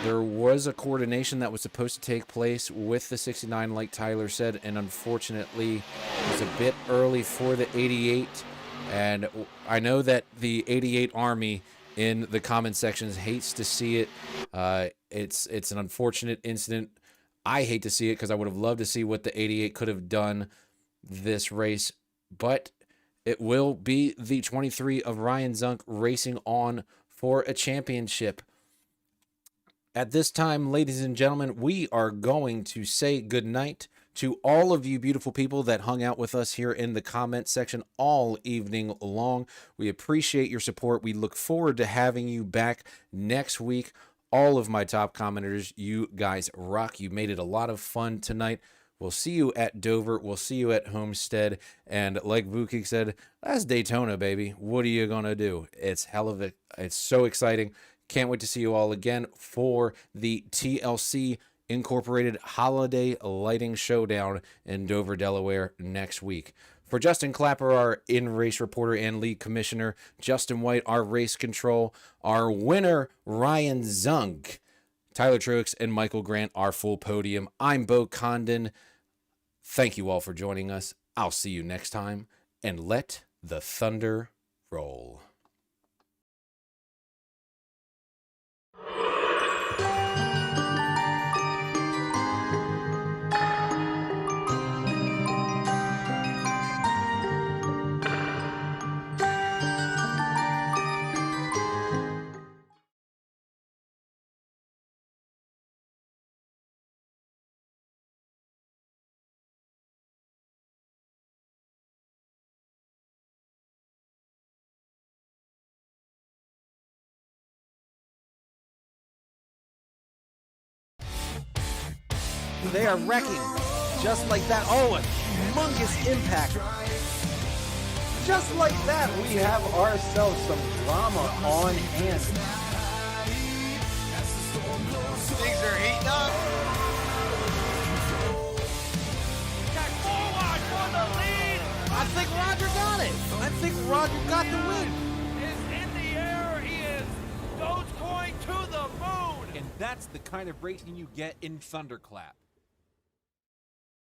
There was a coordination that was supposed to take place with the 69, like Tyler said, and unfortunately it was a bit early for the 88. And I know that the 88 Army in the comment sections hates to see it. It's an unfortunate incident. I hate to see it because I would have loved to see what the 88 could have done this race. But it will be the 23 of Ryan Zunk racing on for a championship. At this time, ladies and gentlemen, we are going to say goodnight to all of you beautiful people that hung out with us here in the comment section all evening long. We appreciate your support. We look forward to having you back next week. All of my top commenters, you guys rock. You made it a lot of fun tonight. We'll see you at Dover. We'll see you at Homestead. And like Vukik said, that's Daytona, baby. What are you going to do? It's hell of a, it's so exciting. Can't wait to see you all again for the TLC Incorporated Holiday Lighting Showdown in Dover, Delaware next week. For Justin Clapper, our in-race reporter and lead commissioner, Justin White, our race control, our winner, Ryan Zunk, Tyler Truex, and Michael Grant, our full podium. I'm Bo Condon. Thank you all for joining us. I'll see you next time, and let the thunder roll. They are wrecking just like that. Oh, a humongous impact. Just like that, we have ourselves some drama on hand. Things are heating up. Got forward for the lead. I think Roger got it. I think Roger got the win. Is in the air. He is Dogecoin to the moon. And that's the kind of racing you get in Thunderclap.